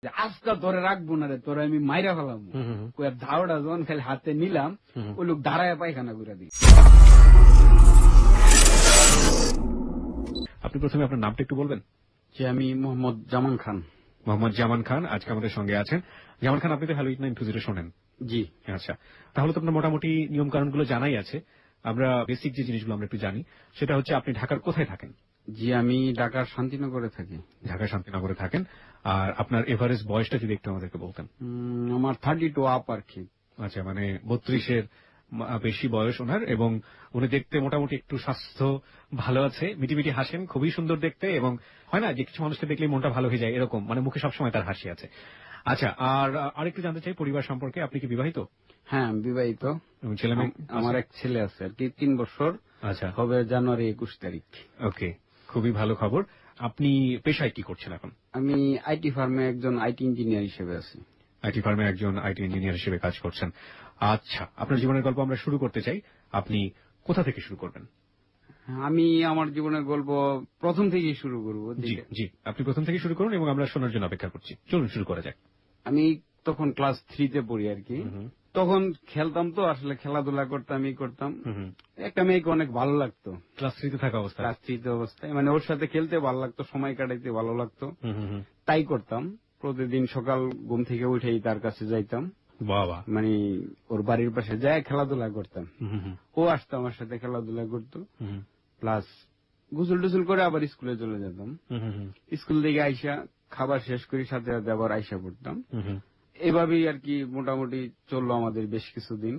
যে আজটা ধরে রাখবো না রে, তোরা আমি মাইরা ফেলাম। ধাওটা যখন খালি হাতে নিলাম, ওই লোক দাঁড়ায় পায়খানা করে দিই। আপনি প্রথমে আপনার নামটা একটু বলবেন? যে আমি মোহাম্মদ জামান খান। মোহাম্মদ জামান খান আজকে আমাদের সঙ্গে আছেন। জামান খান, আপনি তো হ্যালো 8920 শোনেন? জি। আচ্ছা, তাহলে তো আপনার মোটামুটি নিয়ম কানুনগুলো জানাই আছে। আমরা বেসিক যে জিনিসগুলো আমরা একটু জানি সেটা হচ্ছে আপনি ঢাকার কোথায় থাকেন? জি, আমি ঢাকার শান্তিনগরে থাকি। ঢাকার শান্তিনগরে থাকেন। আর আপনার এভারেজ বয়সটা যদি একটু আমাদেরকে বলতেন। আমার 32 আপ আর কি। আচ্ছা, মানে 32-এর বেশি বয়স ওনার, এবং উনি দেখতে মোটামুটি একটু স্বাস্থ্য ভালো আছে, মিটিমিটি হাসেন, খুবই সুন্দর দেখতে, এবং হয় না যে কিছু মানুষকে দেখলেই মনটা ভালো হয়ে যায়, এরকম মানে মুখে সবসময় তার হাসি আছে। আচ্ছা, আর আরেকটু জানতে চাই পরিবার সম্পর্কে, আপনি কি বিবাহিত? হ্যাঁ, বিবাহিত। ছেলে মেয়ে? আমার এক ছেলে আছে আর কি, 3 বছর। আচ্ছা, হবে জানুয়ারি 21 তারিখ। ওকে, খুবই ভালো খবর। আপনি পেশায় কি করছেন এখন? আমি আইটি ফার্মে একজন আইটি ইঞ্জিনিয়ার হিসেবে আছি। আইটি ফার্মে একজন আইটি ইঞ্জিনিয়ার হিসেবে কাজ করছেন। আচ্ছা, আপনার জীবনের গল্প আমরা শুরু করতে চাই। আপনি কোথা থেকে শুরু করবেন? আমি আমার জীবনের গল্প প্রথম থেকেই শুরু করব। জি জি, আপনি প্রথম থেকে শুরু করুন এবং আমরা শোনার জন্য অপেক্ষা করছি। চলুন শুরু করা যাক। আমি তখন ক্লাস 3-তে পড়ি আর কি। তখন খেলতাম, তো আসলে খেলাধুলা করতাম, করতাম। একটা মেয়েকে অনেক ভালো লাগতো। ক্লাস 3-তে থাকা অবস্থায়? ক্লাস 3-তে অবস্থায়, মানে ওর সাথে খেলতে ভালো লাগতো, সময় কাটাইতে ভালো লাগতো, তাই করতাম। প্রতিদিন সকাল ঘুম থেকে উঠেই তার কাছে যাইতাম। বাবা, মানে ওর বাড়ির পাশে যায় খেলাধুলা করতাম। ও আসতো আমার সাথে খেলাধুলা করতো, প্লাস গোসল টুসল করে আবার স্কুলে চলে যেতাম। স্কুল থেকে আইসা খাবার শেষ করি, সাথে সাথে আবার আইসা পড়তাম। এভাবেই আর কি মোটামুটি চললো আমাদের বেশ কিছুদিন।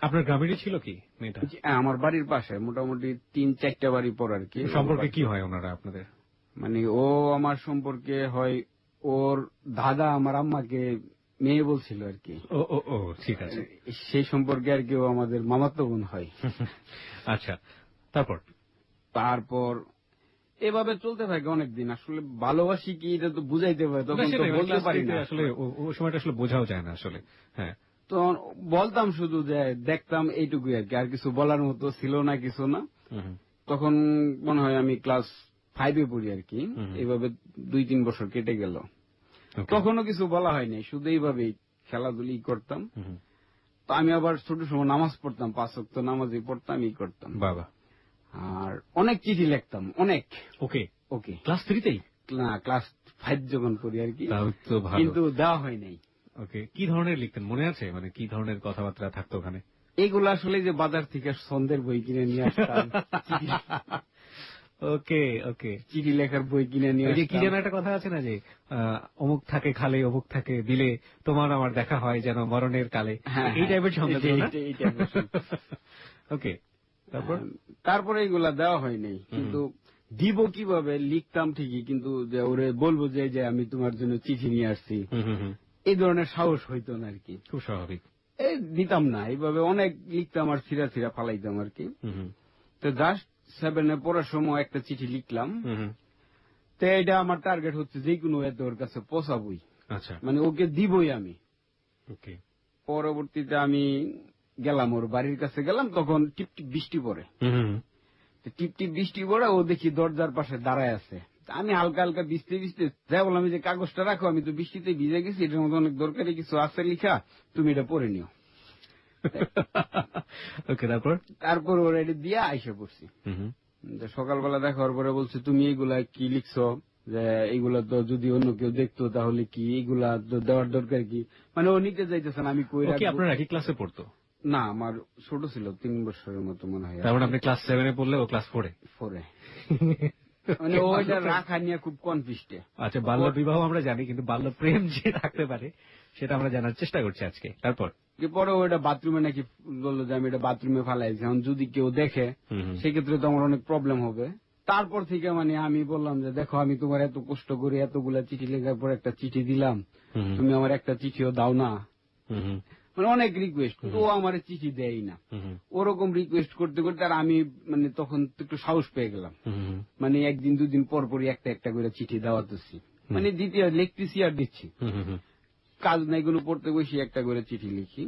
আপনার গ্রামেরই ছিল কি মেয়েটা? আমার বাড়ির পাশে, মোটামুটি 3-4টা বাড়ি পর আর কি। সম্পর্কে কি হয় ওনারা আপনাদের? মানে ও আমার সম্পর্কে হয়, ওর দাদা আমার আম্মাকে মেয়ে বলছিল আর কি। ও ও ও, ঠিক আছে। সেই সম্পর্কে আর কি ও আমাদের মামাতো বোন হয়। আচ্ছা, তারপর? তারপর এভাবে চলতে থাকে অনেকদিন। আসলে ভালোবাসি কি এটা তো বুঝাইতে পারে, তখন তো বলতে পারি না। আসলে ওই সময়টা আসলে বোঝাও যায় না আসলে। হ্যাঁ, তো বলতাম শুধু যে দেখতাম, এইটুকুই আর কি, আর কিছু বলার মতো ছিল না, কিছু না। তখন মনে হয় আমি ক্লাস 5-এ পড়ি আর কি। এইভাবে 2-3 বছর কেটে গেল, তখনও কিছু বলা হয়নি, শুধু এইভাবেই খেলাধুলি করতাম। তো আমি আবার ছোট সময় নামাজ পড়তাম, 5 ওয়াক্ত নামাজই পড়তাম, করতাম। বাবা। আর অনেক চিঠি লিখতাম, অনেক। ওকে ওকে, ক্লাস 3-তেই? না, ক্লাস 5 যখন পড়ি আর কি, কিন্তু দেওয়া হয় নাই। ওকে, কি ধরনের লিখতেন মনে আছে? মানে কি ধরনের কথাবার্তা থাকতো ওখানে? এইগুলো আসলে যে বাজার থেকে ছন্দের বই কিনে নিয়ে আসতাম। ওকে ওকে, চিঠি লেখার বই কিনে নিয়ে আসতাম। কি যেন একটা কথা আছে না যে অমুক থাকে খালে, অমুক থাকে বিলে, তোমার আমার দেখা হয় যেন মরণের কালে, এই টাইপের ছন্দ। ওকে, তারপরে এইগুলা দেওয়া হয় নাই, কিন্তু দিব কিভাবে লিখতাম ঠিকই, কিন্তু যে ওরে বলবো যে আমি তোমার জন্য চিঠি নিয়ে আসছি, এই ধরনের সাহস হইতো না আর কি। খুব স্বাভাবিক। দিতাম না, এইভাবে অনেক লিখতাম আর ছিঁড়া ছিঁড়া ফালাইতাম আর কি। তো জাস্ট 7-এ পড়ার সময় একটা চিঠি লিখলাম। তো এটা আমার টার্গেট হচ্ছে যে কোনো এতে ওর কাছে পৌঁছাবই। আচ্ছা, মানে ওকে দিবই আমি। ওকে। পরবর্তীতে আমি গেলাম, ওর বাড়ির কাছে গেলাম, তখন টিপটিপ বৃষ্টি পড়ে। টিপটিপ বৃষ্টি পড়ে, ও দেখি দরজার পাশে দাঁড়ায় আছে। আমি হালকা হালকা ভিজতে ভিজতে যাই, বললাম যে কাগজটা রাখো, আমি তো বৃষ্টিতে ভিজে গেছি, এটার মধ্যে অনেক দরকারি কিছু আছে লিখা, তুমি এটা পড়ে নিও। তারপর ওরা এটা দিয়ে আইসা পড়ছি। সকালবেলা দেখার পরে বলছে, তুমি এইগুলা কি লিখছো, যে এইগুলা তো যদি অন্য কেউ দেখতো তাহলে কি, এইগুলা দেওয়ার দরকার কি, মানে ও নিতে যাইতেছেন। আমি কই রাখবো। আপনার একই ক্লাসে পড়তো? না, আমার ছোট ছিল, 3 বছরের মতো মনে হয়। তারপর আপনি ক্লাস 7-এ পড়লে, ও ক্লাস 4-এ? মানে ওইটা রাখা নিয়ে খুব কনফিউজড। আচ্ছা, বাল্য বিবাহ আমরা জানি, কিন্তু বাল্য প্রেম যে থাকতে পারে সেটা আমরা জানার চেষ্টা করছি আজকে। তারপর পরে ওইটা বাথরুমে নাকি বললো যে আমি এটা বাথরুমে ফালাইছি, এখন যদি কেউ দেখে সেক্ষেত্রে তো আমার অনেক প্রবলেম হবে। তারপর থেকে মানে আমি বললাম যে দেখো, আমি তোমার এত কষ্ট করে এতগুলা চিঠি লেখার পর একটা চিঠি দিলাম, তুমি আমার একটা চিঠিও দাও না। মানে অনেক রিকোয়েস্ট, ও আমার চিঠি দেয় না। ওরকম রিকোয়েস্ট করতে করতে আর আমি মানে তখন একটু সাহস পেয়ে গেলাম। মানে 1 দিন 2 দিন পর পরই একটা একটা করে চিঠি দেওয়াতেছি, মানে দ্বিতীয় লিখতেছি আর দিচ্ছি। কাজ নাই কোনো, পড়তে বসি একটা করে চিঠি লিখি।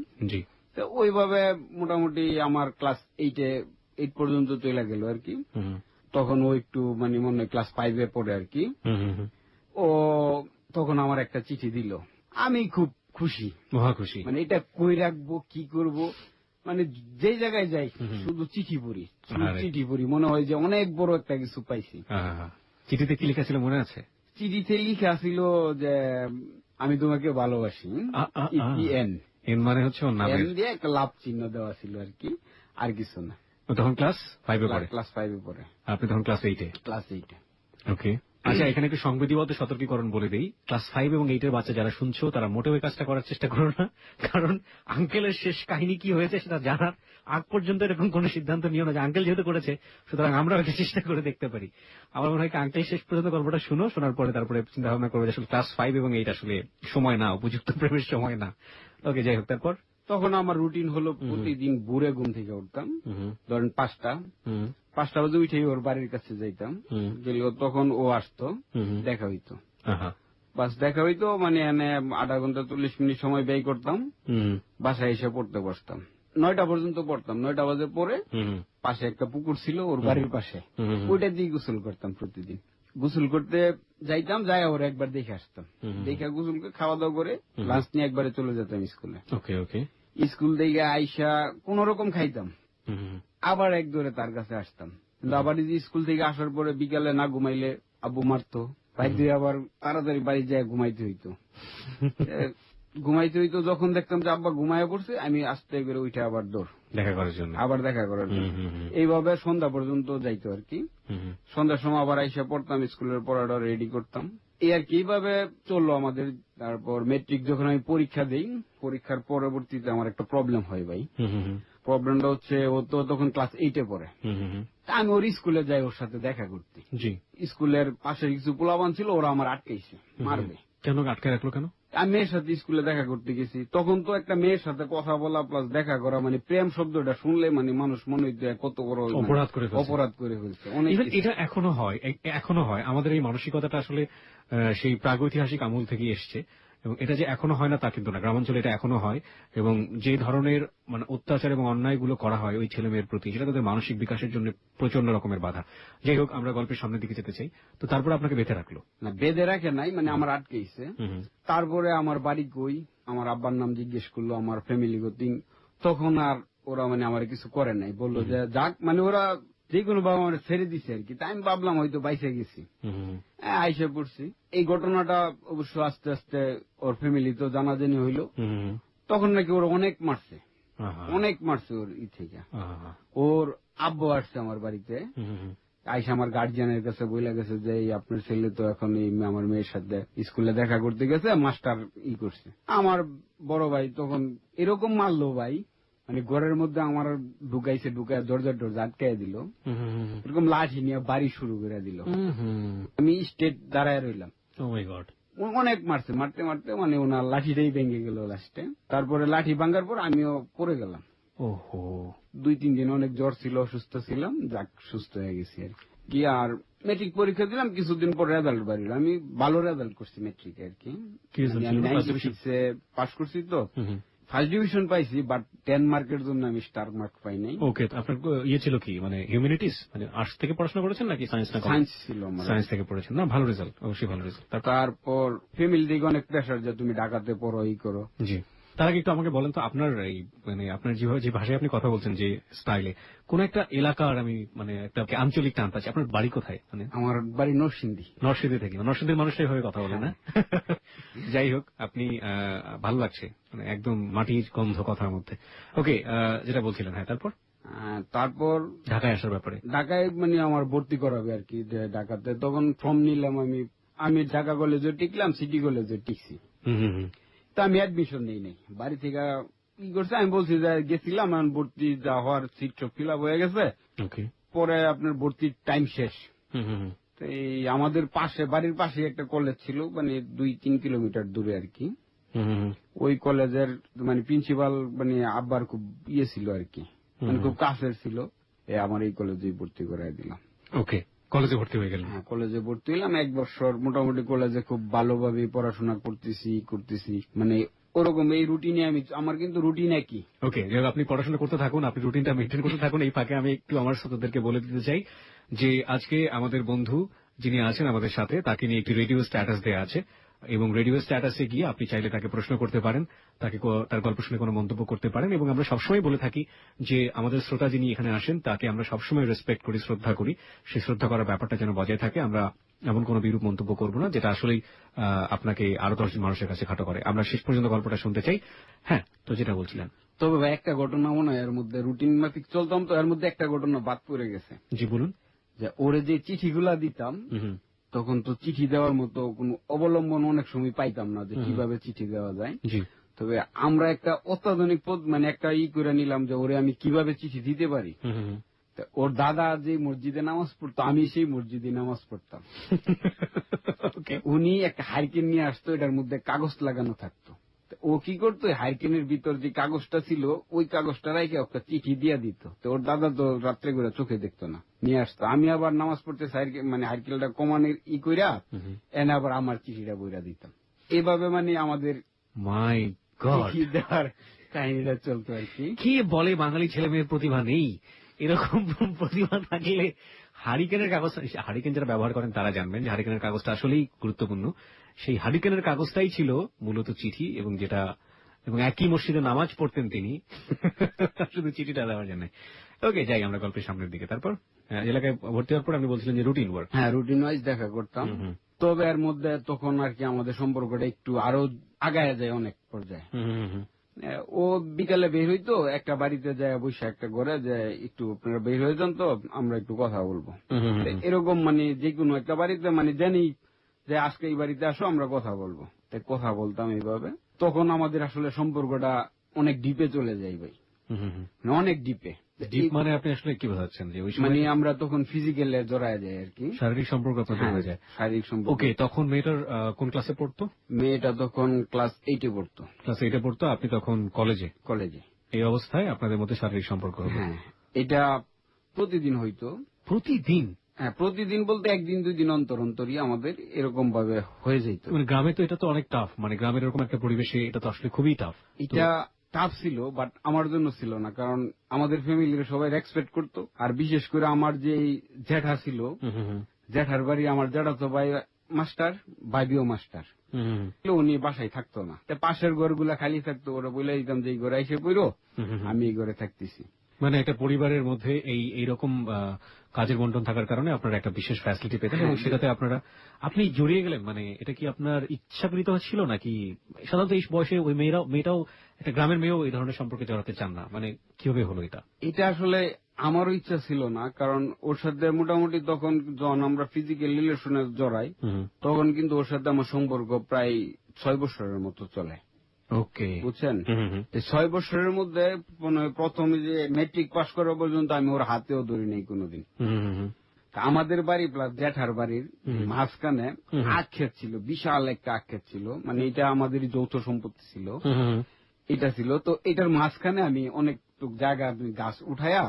তো ওইভাবে মোটামুটি আমার ক্লাস 8 পর্যন্ত চলে গেল আর কি। তখন ও একটু মানে মনে হয় ক্লাস 5-এ পড়ে আর কি। ও তখন আমার একটা চিঠি দিল, আমি খুব খুশি, মহা খুশি। মানে এটা কই রাখবো, কি করব, মানে যে জায়গায় যাই শুধু চিঠি পড়ি, চিঠি পড়ি, মনে হয় যে অনেক বড় একটা কিছু পাইছি। চিঠিতে কি লেখা ছিল মনে আছে? চিঠিতে লেখা ছিল যে আমি তোমাকে ভালোবাসি, এন মানে হচ্ছে ওর নামের দিয়ে একটা লাভ চিহ্ন দেওয়া ছিল আর কি, আর কিছু না। তখন ক্লাস 5-এ পড়ে? ক্লাস 5-এ পড়ে। আপনি তখন ক্লাস 8-এ? ক্লাস 8-এ। ওকে, আচ্ছা এখানে একটু সংবিধিবদ্ধ সতর্কীকরণ বলে দেই, ক্লাস 5 এবং 8-এর বাচ্চা যারা শুনছো তারা মোটেও এই কাজটা করার চেষ্টা করো না, কারণ আঙ্কেলের শেষ কাহিনী কি হয়েছে সেটা জানার আগ পর্যন্ত এরকম কোন সিদ্ধান্ত নিও না যে আঙ্কেল যেহেতু করেছে সুতরাং আমরা একটা চেষ্টা করে দেখতে পারি। আমার মনে হয় আঙ্কেল শেষ পর্যন্ত গল্পটা শুনো, শোনার পরে তারপরে চিন্তা ভাবনা করবে যে আসলে ক্লাস 5 এবং 8 আসলে সময় না, উপযুক্ত প্রেমের সময় না। ওকে, যাই হোক, তারপর? তখন আমার রুটিন হলো প্রতিদিন ভোরে ঘুম থেকে উঠতাম, ধরেন 5টা বাজে উঠেই ওর বাড়ির কাছে যাইতাম, গেলে তখন ও আসতো, দেখা হইতো, বাস দেখা হইতো, মানে এনে আধা ঘন্টা 40 মিনিট সময় ব্যয় করতাম, বাসায় এসে পড়তে বসতাম, 9টা পর্যন্ত পড়তাম। 9টা বাজে পরে পাশে একটা পুকুর ছিল ওর বাড়ির পাশে, ওইটা দিয়ে গোসল করতাম প্রতিদিন। গোসল করতে যাইতাম, যাই ওর একবার দেখে আসতাম, দেখে গোসল করে খাওয়া দাওয়া করে লাঞ্চ নিয়ে একবারে চলে যেতাম স্কুলে। স্কুল থেকে আইসা কোন রকম খাইতাম, আবার এক দৌড়ে তার কাছে আসতাম। কিন্তু আবার স্কুল থেকে আসার পরে বিকালে না ঘুমাইলে আব্বু মারতো, বাইরে আবার তাড়াতাড়ি বাড়ি যায় ঘুমাইতে হইতো। যখন দেখতাম যে আব্বা ঘুমায় পড়ছে, আমি আস্তে করে উঠে আবার দৌড় দেখা করার জন্য। এইভাবে সন্ধ্যা পর্যন্ত যাইতো আর কি। সন্ধ্যার সময় আবার আইসা পড়তাম, স্কুলের পড়াটা রেডি করতাম, এই আর কি। এইভাবে চললো আমাদের। তারপর মেট্রিক যখন আমি পরীক্ষা দিই, পরীক্ষার পরবর্তীতে আমার একটা প্রবলেম হয় ভাই। প্রবলেমটা হচ্ছে ও তো তখন ক্লাস 8-এ পড়ে, আমি ওর স্কুলে যাই ওর সাথে দেখা করতে। স্কুলের পাশে কিছু পোলাপান ছিল, ওরা আমার আটকাইছে, মারবে। কেন আটকে রাখলো? কেন? আমি মেয়ের সাথে স্কুলে দেখা করতে গেছি, তখন তো একটা মেয়ের সাথে কথা বলা প্লাস দেখা করা, মানে প্রেম শব্দটা শুনলে মানে মানুষ মনে হইতো কত বড় অপরাধ করে ফেলছে। এটা এখনো হয় আমাদের এই মানসিকতাটা আসলে সেই প্রাগৈতিহাসিক আমল থেকে এসছে, এবং এটা যে এখনো হয় না তা কিন্তু না, গ্রামাঞ্চলে এটা এখনো হয়। এবং যে ধরনের মানে অত্যাচার এবং অন্যায়গুলো করা হয় ওই ছেলে মেয়ের প্রতি, সেটা তাদের মানসিক বিকাশের জন্য প্রচন্ড রকমের বাধা। যাই হোক, আমরা গল্পের সামনের দিকে যেতে চাই। তো তারপর আপনাকে বেঁধে রাখলো? না, বেঁধে রাখে নাই, মানে আমার আটকেছে। তারপরে আমার বাড়ি কই, আমার আব্বার নাম জিজ্ঞেস করলো, আমার ফ্যামিলি গতিং, তখন আর ওরা মানে আমার কিছু করে নাই, বললো যে যাক, মানে ওরা যে কোনো বাবা আমার ছেড়ে দিছে আর কি। তাই আমি ভাবলাম হয়তো বাইসে গেছি, আইসে পড়ছি। এই ঘটনাটা অবশ্য আস্তে আস্তে ওর ফ্যামিলি তো জানাজানি হইলো, তখন নাকি ওর অনেক মারছে ওর থেকে। ওর আব্বু আসছে আমার বাড়িতে, আইসা আমার গার্জিয়ানের কাছে বইলা গেছে যে আপনার ছেলে তো এখন আমার মেয়ের সাথে স্কুলে দেখা করতে গেছে, মাস্টার করছে। আমার বড় ভাই তখন এরকম মারলো ভাই, মানে ঘরের মধ্যে আমার ঢুকাইছে, ঢুকায় দরজা আটকাই দিল, এরকম লাঠি নিয়ে বাড়ি শুরু করে দিল। আমি স্টেট দাঁড়ায় রইলাম। অনেক মারছে, মারতে মারতে মানে ওনার লাঠিটাই ভেঙে গেল লাস্টে। তারপরে লাঠি ভাঙার পর আমিও পড়ে গেলাম। 2-3 দিন অনেক জ্বর ছিল, অসুস্থ ছিলাম, যাক সুস্থ হয়ে গেছি আর কি। আর মেট্রিক পরীক্ষা দিলাম, কিছুদিন পর রেজাল্ট বাড়িল। আমি ভালো রেজাল্ট করছি মেট্রিকে আর কি, 96-এ পাস করছি। তো ফার্স্ট ডিভিশন পাইছি, বাট 10 মার্কের জন্য আমি স্টার মার্ক পাই নাই। ওকে, আপনার ইয়ে ছিল কি, মানে হিউম্যানিটিস, মানে আর্টস থেকে পড়াশোনা করেছেন নাকি সায়েন্স? সায়েন্স ছিল আমার। সায়েন্স থেকে পড়েছেন, না ভালো রেজাল্ট, অবশ্যই ভালো রেজাল্ট। তারপর ফ্যামিলি থেকে অনেক প্রেশার যে তুমি ঢাকাতে পড়ো, এই করো। জি, তার আগে একটু আমাকে বলেন তো, আপনার এই মানে আপনার যেভাবে যে ভাষায় আপনি কথা বলছেন, যে স্টাইলে, কোন একটা এলাকার আমি মানে একটা আঞ্চলিক টান পাচ্ছি। আপনার বাড়ি কোথায়? মানে আমার বাড়ি নরসিংদী। নরসিংদী থেকে? নরসিংদীর মানুষটাই হয়ে কথা বলে না? যাই হোক, আপনি ভালো লাগছে, মানে একদম মাটির গন্ধ কথার মধ্যে। ওকে, যেটা বলছিলেন। হ্যাঁ, তারপর ঢাকায় আসার ব্যাপারে। ঢাকায় মানে আমার ভর্তি করাবে আর কি, ঢাকাতে তখন ফর্ম নিলাম। আমি ঢাকা কলেজে টিকলাম, সিটি কলেজে টিকছি। তো আমি অ্যাডমিশন নেই নাই, বাড়ি থেকে কি করছে, আমি বলছি যে গেছিলাম, ভর্তি যা হওয়ার সিট সব ফিল আপ হয়ে গেছে, পরে আপনার ভর্তির টাইম শেষ। তো এই আমাদের পাশে, বাড়ির পাশে একটা কলেজ ছিল, মানে 2-3 কিলোমিটার দূরে আর কি। ওই কলেজের মানে প্রিন্সিপাল মানে আব্বার খুব ইয়ে ছিল আর কি, মানে খুব কাছের ছিল। আমার এই কলেজে ভর্তি করাই দিলাম। ওকে, কলেজে ভর্তি হয়ে গেল? হ্যাঁ, কলেজে ভর্তি হইলাম। 1 বছর মোটামুটি কলেজে খুব ভালোভাবে পড়াশোনা করতেছি, মানে ওরকম এই রুটিনে আমার কিন্তু রুটিন একই। ওকে, আপনি পড়াশোনা করতে থাকুন, আপনি রুটিনটা মেনটেন করতে থাকুন। এই ফাঁকে আমি একটু আমার শ্রোতাদেরকে বলে দিতে চাই যে আজকে আমাদের বন্ধু যিনি আছেন আমাদের সাথে, তাকে নিয়ে একটি রেডিও স্ট্যাটাস দেওয়া আছে। এবং রেডিও স্ট্যাটাসে গিয়ে আপনি চাইলে তাকে প্রশ্ন করতে পারেন, তাকে তার গল্প শুনে কোনো মন্তব্য করতে পারেন। এবং আমরা সবসময় বলে থাকি যে আমাদের শ্রোতা যিনি এখানে আসেন তাকে আমরা সবসময় রেসপেক্ট করি, শ্রদ্ধা করি। সেই শ্রদ্ধা করার ব্যাপারটা যেন বজায় থাকে। আমরা এমন কোনো বিরূপ মন্তব্য করব না যেটা আসলেই আপনাকে আরো 10 জন মানুষের কাছে খাটো করে। আমরা শেষ পর্যন্ত গল্পটা শুনতে চাই। হ্যাঁ, তো যেটা বলছিলেন। তবে ভাই একটা ঘটনা মনে হয় এর মধ্যে রুটিন মাফিক চলতাম, তো এর মধ্যে একটা ঘটনা বাদ পড়ে গেছে। জি বলুন। যে ওরে যে চিঠিগুলা দিতাম, তখন তো চিঠি দেওয়ার মতো কোনো অবলম্বন অনেক সময় পাইতাম না যে কিভাবে চিঠি দেওয়া যায়। তবে আমরা একটা অত্যাধুনিক মানে একটা করে নিলাম যে ওরে আমি কিভাবে চিঠি দিতে পারি। ওর দাদা যে মসজিদে নামাজ পড়তো, আমি সেই মসজিদে নামাজ পড়তাম। উনি একটা হারিকেন নিয়ে আসতো, এটার মধ্যে কাগজ লাগানো থাকতো। ও কি করতো, হারিকেনের ভিতর যে কাগজটা ছিল ওই কাগজটা রাখে একটা চিঠি দিয়ে দিত। তো ওর দাদা তো রাত্রে করে চোখে দেখতো না, নিয়ে আসতো। আমি আবার নামাজ পড়তে মানে হারিকেলটা কমানের কইরা এনে আবার আমার চিঠিটা বইরা দিতাম। এভাবে মানে আমাদের মাই গড চিঠি দেওয়ার কাহিনীটা চলতো আর কি। কি বলে বাঙালি ছেলে মেয়ের প্রতিভা নেই? এরকম প্রতিভা থাকলে হারিকেনের কাগজ, হারিকেন যারা ব্যবহার করেন তারা জানবেন যে হারিকেনের কাগজটা আসলেই গুরুত্বপূর্ণ। সেই হারিকেনের কাগজটাই ছিল মূলত চিঠি, এবং যেটা এবং একই মসজিদে নামাজ পড়তেন তিনি, শুধু চিঠিটা দেওয়ার জন্য। ওকে, যাই আমরা গল্পের সামনের দিকে। তারপর এলাকায় ভর্তি হওয়ার পর আপনি বলছিলেন যে রুটিন ওয়ার্ক। হ্যাঁ, রুটিন ওয়াইজ দেখা করতাম। তবে এর মধ্যে তখন আর কি আমাদের সম্পর্কটা একটু আরো আগায় যায় অনেক পর্যায়ে। ও বিকালে বের হইতো, একটা বাড়িতে যায় বসে একটা ঘরে যায়, একটু আপনারা বের হয়ে যান তো আমরা একটু কথা বলবো। এরকম মানে যে কোনো একটা বাড়িতে মানে জানি যে আজকে এই বাড়িতে আসো আমরা কথা বলবো, তাই কথা বলতাম এইভাবে। তখন আমাদের আসলে সম্পর্কটা অনেক ডিপে চলে যায় ভাই, অনেক ডিপে। ডিপ মানে আপনি আসলে কি বোঝাচ্ছেন? যে ওই মানে আমরা তখন ফিজিক্যালে জড়ায় যায় আর কি, শারীরিক সম্পর্ক হয়ে যায়। শারীরিক সম্পর্ক। ওকে, তখন মেয়েটার কোন ক্লাসে পড়তো? মেয়েটা তখন ক্লাস 8-এ পড়তো। ক্লাস 8-এ পড়তো, আপনি তখন কলেজে? কলেজে। এই অবস্থায় আপনাদের মধ্যে শারীরিক সম্পর্ক হলো? হ্যাঁ, এটা প্রতিদিন হইতো। প্রতিদিন? হ্যাঁ, প্রতিদিন বলতে একদিন দুই দিন অন্তর অন্তরই আমাদের এরকম ভাবে হয়ে যেত। মানে গ্রামে তো এটা তো অনেক টাফ, মানে গ্রামের এরকম একটা পরিবেশে এটা তো আসলে খুবই টাফ। এটা টাফ ছিল, বাট আমার জন্য ছিল না, কারণ আমাদের ফ্যামিলির সবাই রেসপেক্ট করতো। আর বিশেষ করে আমার যে জ্যাঠা ছিল, জ্যাঠার বাড়ি, আমার জ্যাঠা তো ভাই মাস্টার, ভাইবিও মাস্টার, উনি বাসায় থাকতো না। পাশের ঘরগুলা খালি থাকতো, ওরা বলে দিতাম যে এই ঘরে এসে পড়ো, আমি এই ঘরে থাকতেছি। মানে একটা পরিবারের মধ্যে এইরকম কাজের বন্টন থাকার কারণে আপনারা একটা বিশেষ ফ্যাসিলিটি পেতেন, এবং সেটাতে আপনি জড়িয়ে গেলেন। মানে এটা কি আপনার ইচ্ছাকৃত ছিল নাকি? সাধারণত এই বয়সে ওই মেয়েটাও একটা গ্রামের মেয়েও এই ধরনের সম্পর্কে জড়াতে চান না, মানে কিভাবে হলো এটা? এটা আসলে আমারও ইচ্ছা ছিল না, কারণ ওর সাথে মোটামুটি তখন যখন আমরা ফিজিক্যাল রিলেশনে জড়াই, তখন কিন্তু ওর সাথে আমার সম্পর্ক প্রায় 6 বছরের মতো চলে। ওকে, বুঝছেন? 6 বছরের মধ্যে প্রথমে যে ম্যাট্রিক পাস করা পর্যন্ত আমি ওর হাতেও ধরি নাই কোনোদিন। আমাদের বাড়ি প্লাস জ্যাঠার বাড়ির মাঝখানে আক্ষেত ছিল, বিশাল একটা আক্ষেত ছিল, মানে এটা আমাদেরই যৌথ সম্পত্তি ছিল, এটা ছিল। তো এটার মাঝখানে আমি অনেক জায়গা গাছ উঠাইয়া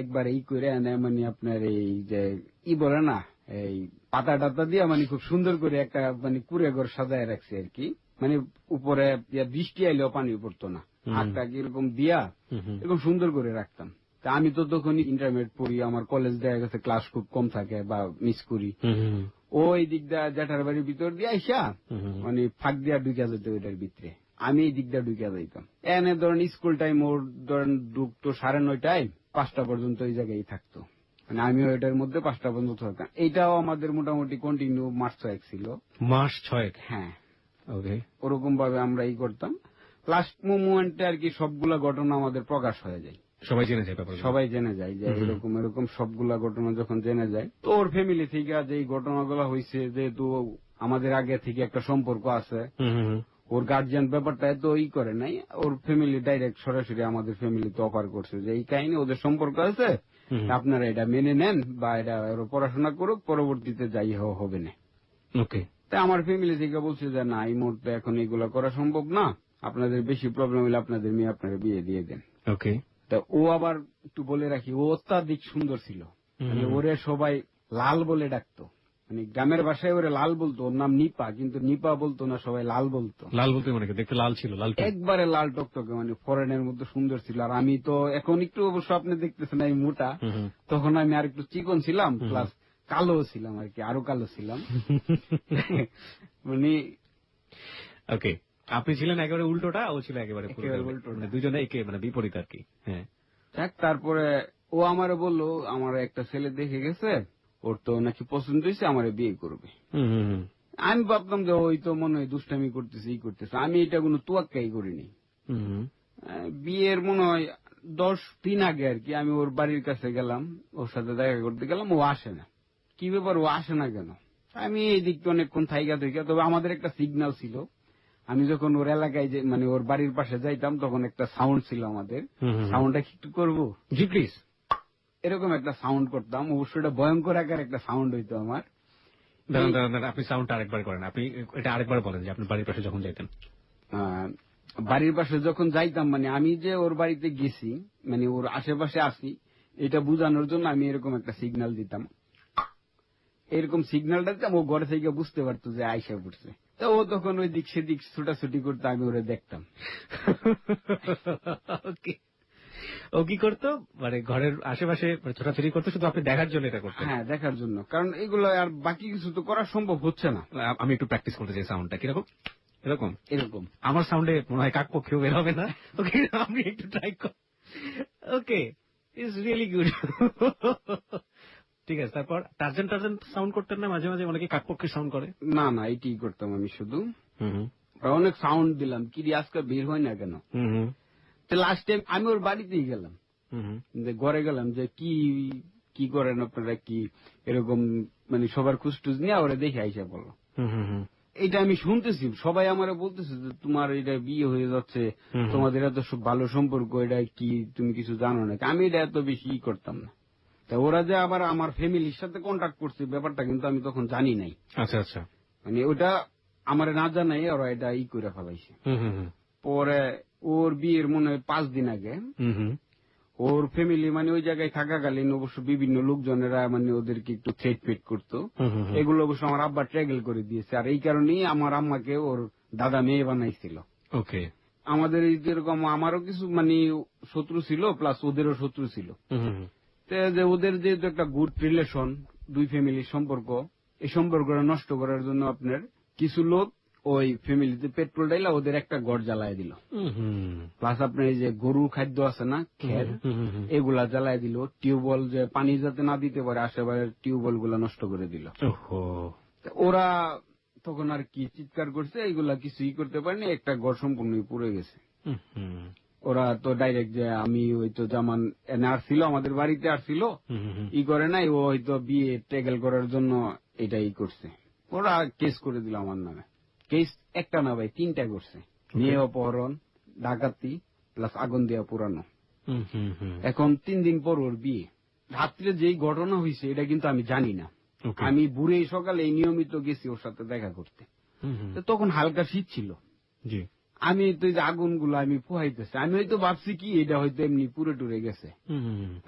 একবার এই করে এনে, মানে আপনার এই যে বলে না, এই পাতা টাতা দিয়া মানে খুব সুন্দর করে একটা মানে কুড়ে ঘর সাজায় রাখছি আর কি। মানে উপরে বৃষ্টি আইলেও পানি পড়তো না, আটটা এরকম দিয়া এরকম সুন্দর করে রাখতাম। তা আমি তো তখন ইন্টারমিডিয়েট পড়ি, আমার কলেজ দেখা গেছে ক্লাস খুব কম থাকে বা মিস করি। ওই দিক দিয়ে জ্যাঠার বাড়ির ভিতর দিয়ে আইসা মানে ফাঁক দিয়া ঢুকা যেত ওইটার ভিতরে, আমি এই দিক দিয়ে ঢুকা যাইতাম। এনে ধরেন স্কুল টাইম ওর ধরেন ঢুকতো 9:30, 5টা পর্যন্ত ওই জায়গায় থাকতো, মানে আমিও এটার মধ্যে 5টা পর্যন্ত থাকতাম। এইটাও আমাদের মোটামুটি কন্টিনিউ মাস 6 ছিল। মাস 6? হ্যাঁ, ওরকম ভাবে আমরা করতাম। লাস্ট মোমেন্টে আর কি সবগুলা ঘটনা আমাদের প্রকাশ হয়ে যায়, সবাই জেনে যায় যে এরকম এরকম সবগুলা ঘটনা যখন জেনে যায়, তো ওর ফ্যামিলি থেকে যে এই ঘটনাগুলো হয়েছে, যেহেতু আমাদের আগে থেকে একটা সম্পর্ক আছে, ওর গার্জিয়ান ব্যাপারটা এত করে নাই, ওর ফ্যামিলি ডাইরেক্ট সরাসরি আমাদের ফ্যামিলিতে অফার করছে যে এই কাহিনী ওদের সম্পর্ক আছে, আপনারা এটা মেনে নেন বা এটা পড়াশোনা করুক, পরবর্তীতে যাই হবে না। ওকে, তাই আমার ফ্যামিলি থেকে বলছে যে না, এই মুহূর্তে এখন এগুলা করা সম্ভব না, আপনাদের বেশি প্রবলেম হলে আপনাদের মেয়ে আপনারা বিয়ে দিয়ে দেন। ওকে, তা ও আবার একটু বলে রাখি, ও অত্যাধিক সুন্দর ছিল, ওরে সবাই লাল বলে ডাকতো, মানে গ্রামের ভাষায় ওরে লাল বলতো। ওর নাম নিপা, কিন্তু নিপা বলতো না, সবাই লাল বলতো। লাল বলতে মানে দেখতে লাল ছিল? লাল একবারে লাল টকটকে, মানে ফরেনের মধ্যে সুন্দর ছিল। আর আমি তো এখন একটু অবশ্য আপনি দেখতেছেন আমি মোটা, তখন আমি আর একটু চিকন ছিলাম, প্লাস কালো ছিলাম আর কি, আরো কালো ছিলাম। মানে ওকে, আপনি ছিলেন একেবারে উল্টোটা, ও ছিল একেবারে একেবারে উল্টোটা। মানে দুজনে একে মানে বিপরীত আর কি। হ্যাঁ, যাক, তারপরে ও আমারে বললো আমার একটা ছেলে দেখে গেছে, ওর তো নাকি পছন্দ হয়েছে, আমারে বিয়ে করবে। হুম হুম হুম আমি ভাবতাম যে ওই তো মনে হয় দুষ্টামি করতেছে, ই করতেছে, আমি এটা কোনো তোয়াক্কাই করিনি। হুম হুম বিয়ের মনে হয় 10 দিন আগে আর কি আমি ওর বাড়ির কাছে গেলাম, ওর সাথে দেখা করতে গেলাম, ও আসে না। কি ব্যাপার, ও আসে না কেন? আমি এই দিকটা অনেকক্ষণ থাইকা থাইকা, তবে আমাদের একটা সিগন্যাল ছিল, আমি যখন ওর এলাকায় মানে ওর বাড়ির পাশে যাইতাম তখন একটা সাউন্ড ছিল আমাদের, সাউন্ডটা একটু করবো, জি প্লিজ। এরকম একটা সাউন্ড করতাম, অবশ্যই এটা ভয়ঙ্কর আকার একটা সাউন্ড হইতো আমার। দাঁড়ান দাঁড়ান দাঁড়ান, আপনি সাউন্ডটা আরেকবার করেন, আপনি এটা আরেকবার বলেন যে আপনি বাড়ির পাশে যখন যাইতেন। বাড়ির পাশে যখন যাইতাম মানে আমি যে ওর বাড়িতে গেছি, মানে ওর আশেপাশে আসি, এটা বোঝানোর জন্য আমি এরকম একটা সিগন্যাল দিতাম। এরকম সিগন্যালটা দিতাম, ও ঘরে থেকে বুঝতে পারতো যে আইসা পড়ছে। তো ও তখন ওই দিক সেদিক ছুটাছুটি করতো, আমি ওরে দেখতাম। ওকে, ও কি করতো মানে ঘরের আশেপাশে ছোটাছুটি করতো, শুধু আপনি দেখার জন্য এটা করতেন? হ্যাঁ, দেখার জন্য, কারণ এগুলো আর বাকি কিছু তো করা সম্ভব হচ্ছে না। আমি একটু প্র্যাকটিস করতে চাই সাউন্ডটা কিরকম, এরকম এরকম আমার সাউন্ডে মনে হয় কাকপক্ষেও বের হবে না। ওকে, আপনি একটু ট্রাই করেন। ওকে, ইটস রিয়েলি গুড। ঠিক আছে, তারপর টার্জেন টার্জেন সাউন্ড করতেন না মাঝে মাঝে? অনেকে কাকপক্ষের সাউন্ড করে। না না, এটাই করতাম আমি শুধু। হুম অনেক সাউন্ড দিলাম, কি রে আজকে বের হয় না কেন? হুম তো লাস্ট টাইম আমি ওর বাড়িতেই গেলাম, হুম যে ঘরে গেলাম, যে কি কি করেন আপনারা, কি এরকম, মানে সবার খুশটুজ নিয়ে ওরা দেখে আইসা বললো। হুম হুম এটা আমি শুনতেছি, সবাই আমারে বলতেছে যে তোমার এটা বিয়ে হয়ে যাচ্ছে, তোমাদের এত ভালো সম্পর্ক, এটা কি তুমি কিছু জানো না? আমি এটা এত বেশি করতাম না। তা ওরা যে আবার আমার ফ্যামিলির সাথে কন্ট্যাক্ট করছে, ব্যাপারটা কিন্তু আমি তখন জানি নাই। আচ্ছা আচ্ছা। মানে ওটা আমার না জানাই ওরা এটা করে ফেলাইছে। হুম হুম পরে ওর বিয়ের মনে হয় 5 দিন আগে হুম ওর ফ্যামিলি মানে ওই জায়গায় থাকাকালীন অবশ্য বিভিন্ন লোকজনেরা মানে ওদেরকে একটু থ্রেট ফেট করতো, এগুলো অবশ্য আমার আব্বা ট্র্যাগল করে দিয়েছে। আর এই কারণেই আমার আম্মাকে ওর দাদা মেয়ে বানাইছিল। ওকে। আমাদের এই যেরকম আমারও কিছু মানে শত্রু ছিল, প্লাস ওদেরও শত্রু ছিল। তো যে ওদের যেহেতু একটা গুড রিলেশন, দুই ফ্যামিলির সম্পর্ক, এই সম্পর্কটা নষ্ট করার জন্য আপনার কিছু লোক ওই ফ্যামিলিতে পেট্রোল ডাইলা ওদের একটা গড় জ্বালায় দিল, প্লাস আপনার এই যে গরুর খাদ্য আছে না, খের, এগুলা জ্বালায় দিল। টিউবওয়েল যে পানি যাতে না দিতে পারে আশেপাশের টিউবওয়েল গুলা নষ্ট করে দিল। ওরা তখন আর কি চিৎকার করছে, এইগুলা কিছুই করতে পারেনি, একটা গড় সম্পূর্ণই পুড়ে গেছে। ওরা তো ডাইরেক্ট যে আমি ওই তো জামান এনে আসছিল, আমাদের বাড়িতে আসছিল, ই করে নাই, ও হয়তো বিয়ে ট্যাগেল করার জন্য এটাই করছে। ওরা কেস করে দিল আমার নামে। কেস একটা না ভাই, 3টা করছে, মেয়ে অপহরণ, ডাকাতি, প্লাস আগুন দেওয়া পুরানো। এখন 3 দিন পর ওর বিয়ে। রাত্রে যেই ঘটনা হয়েছে এটা কিন্তু আমি জানি না। আমি বুড়ে সকালে নিয়মিত গেছি ওর সাথে দেখা করতে। তখন হালকা শীত ছিল, আমি তো যে আগুনগুলো আমি পোহাইতেছি, আমি হয়তো ভাবছি কি এটা হয়তো এমনি পুরে টুরে গেছে,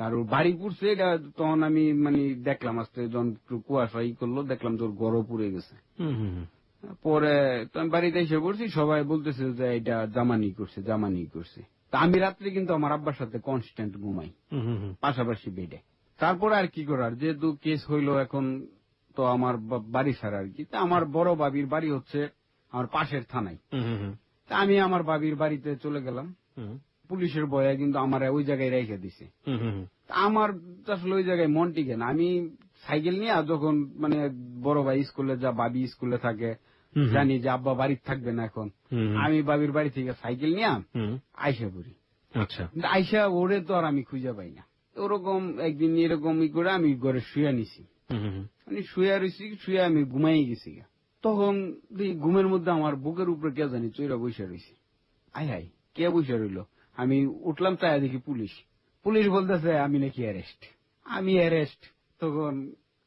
আর ওর বাড়ি পুড়ছে। এটা তখন আমি মানে দেখলাম আস্তে যখন কুয়াশা ই করলো, দেখলাম তোর গড়ও পুড়ে গেছে। পরে তো আমি বাড়িতে এসে পড়ছি, সবাই বলতেছে যে এটা জামানি করছে, জামানি করছে। তা আমি রাত্রে কিন্তু আমার আব্বার সাথে কনস্ট্যান্ট ঘুমাই, পাশাপাশি বেডে। তারপরে আর কি করার, যেহেতু কেস হইলো এখন তো আমার বাড়ি ছাড়া আর কি। তা আমার বড় বাবির বাড়ি হচ্ছে আমার পাশের থানায়। তা আমি আমার বাবির বাড়িতে চলে গেলাম, পুলিশের ভয়ে কিন্তু আমার ওই জায়গায় রেখে দিছে। আমার আসলে ওই জায়গায় মন টিকে না। আমি সাইকেল নিয়ে যখন মানে বড় ভাই স্কুলে যা, বাবি স্কুলে থাকে, জানি যে আব্বা বাড়িতে থাকবে না, এখন আমি বাবির বাড়ি থেকে সাইকেল নিয়ে আইসা পড়ি। আচ্ছা, আইসা ওরে তো আর আমি খুঁজে পাই না। ওরকম একদিন এরকম ই করে আমি ঘরে শুয়ে নিছি, মানে শুয়ে রয়েছি, শুয়ে আমি ঘুমাই গেছি। তখন ঘুমের মধ্যে আমার বুকের উপরে কে জানি চৈরা বসে রয়েছে। আয় হাই, কে বসে রইল? আমি উঠলাম, চাই দেখি পুলিশ। পুলিশ বলতেছে আমি নাকি অ্যারেস্ট। আমি অ্যারেস্ট। তখন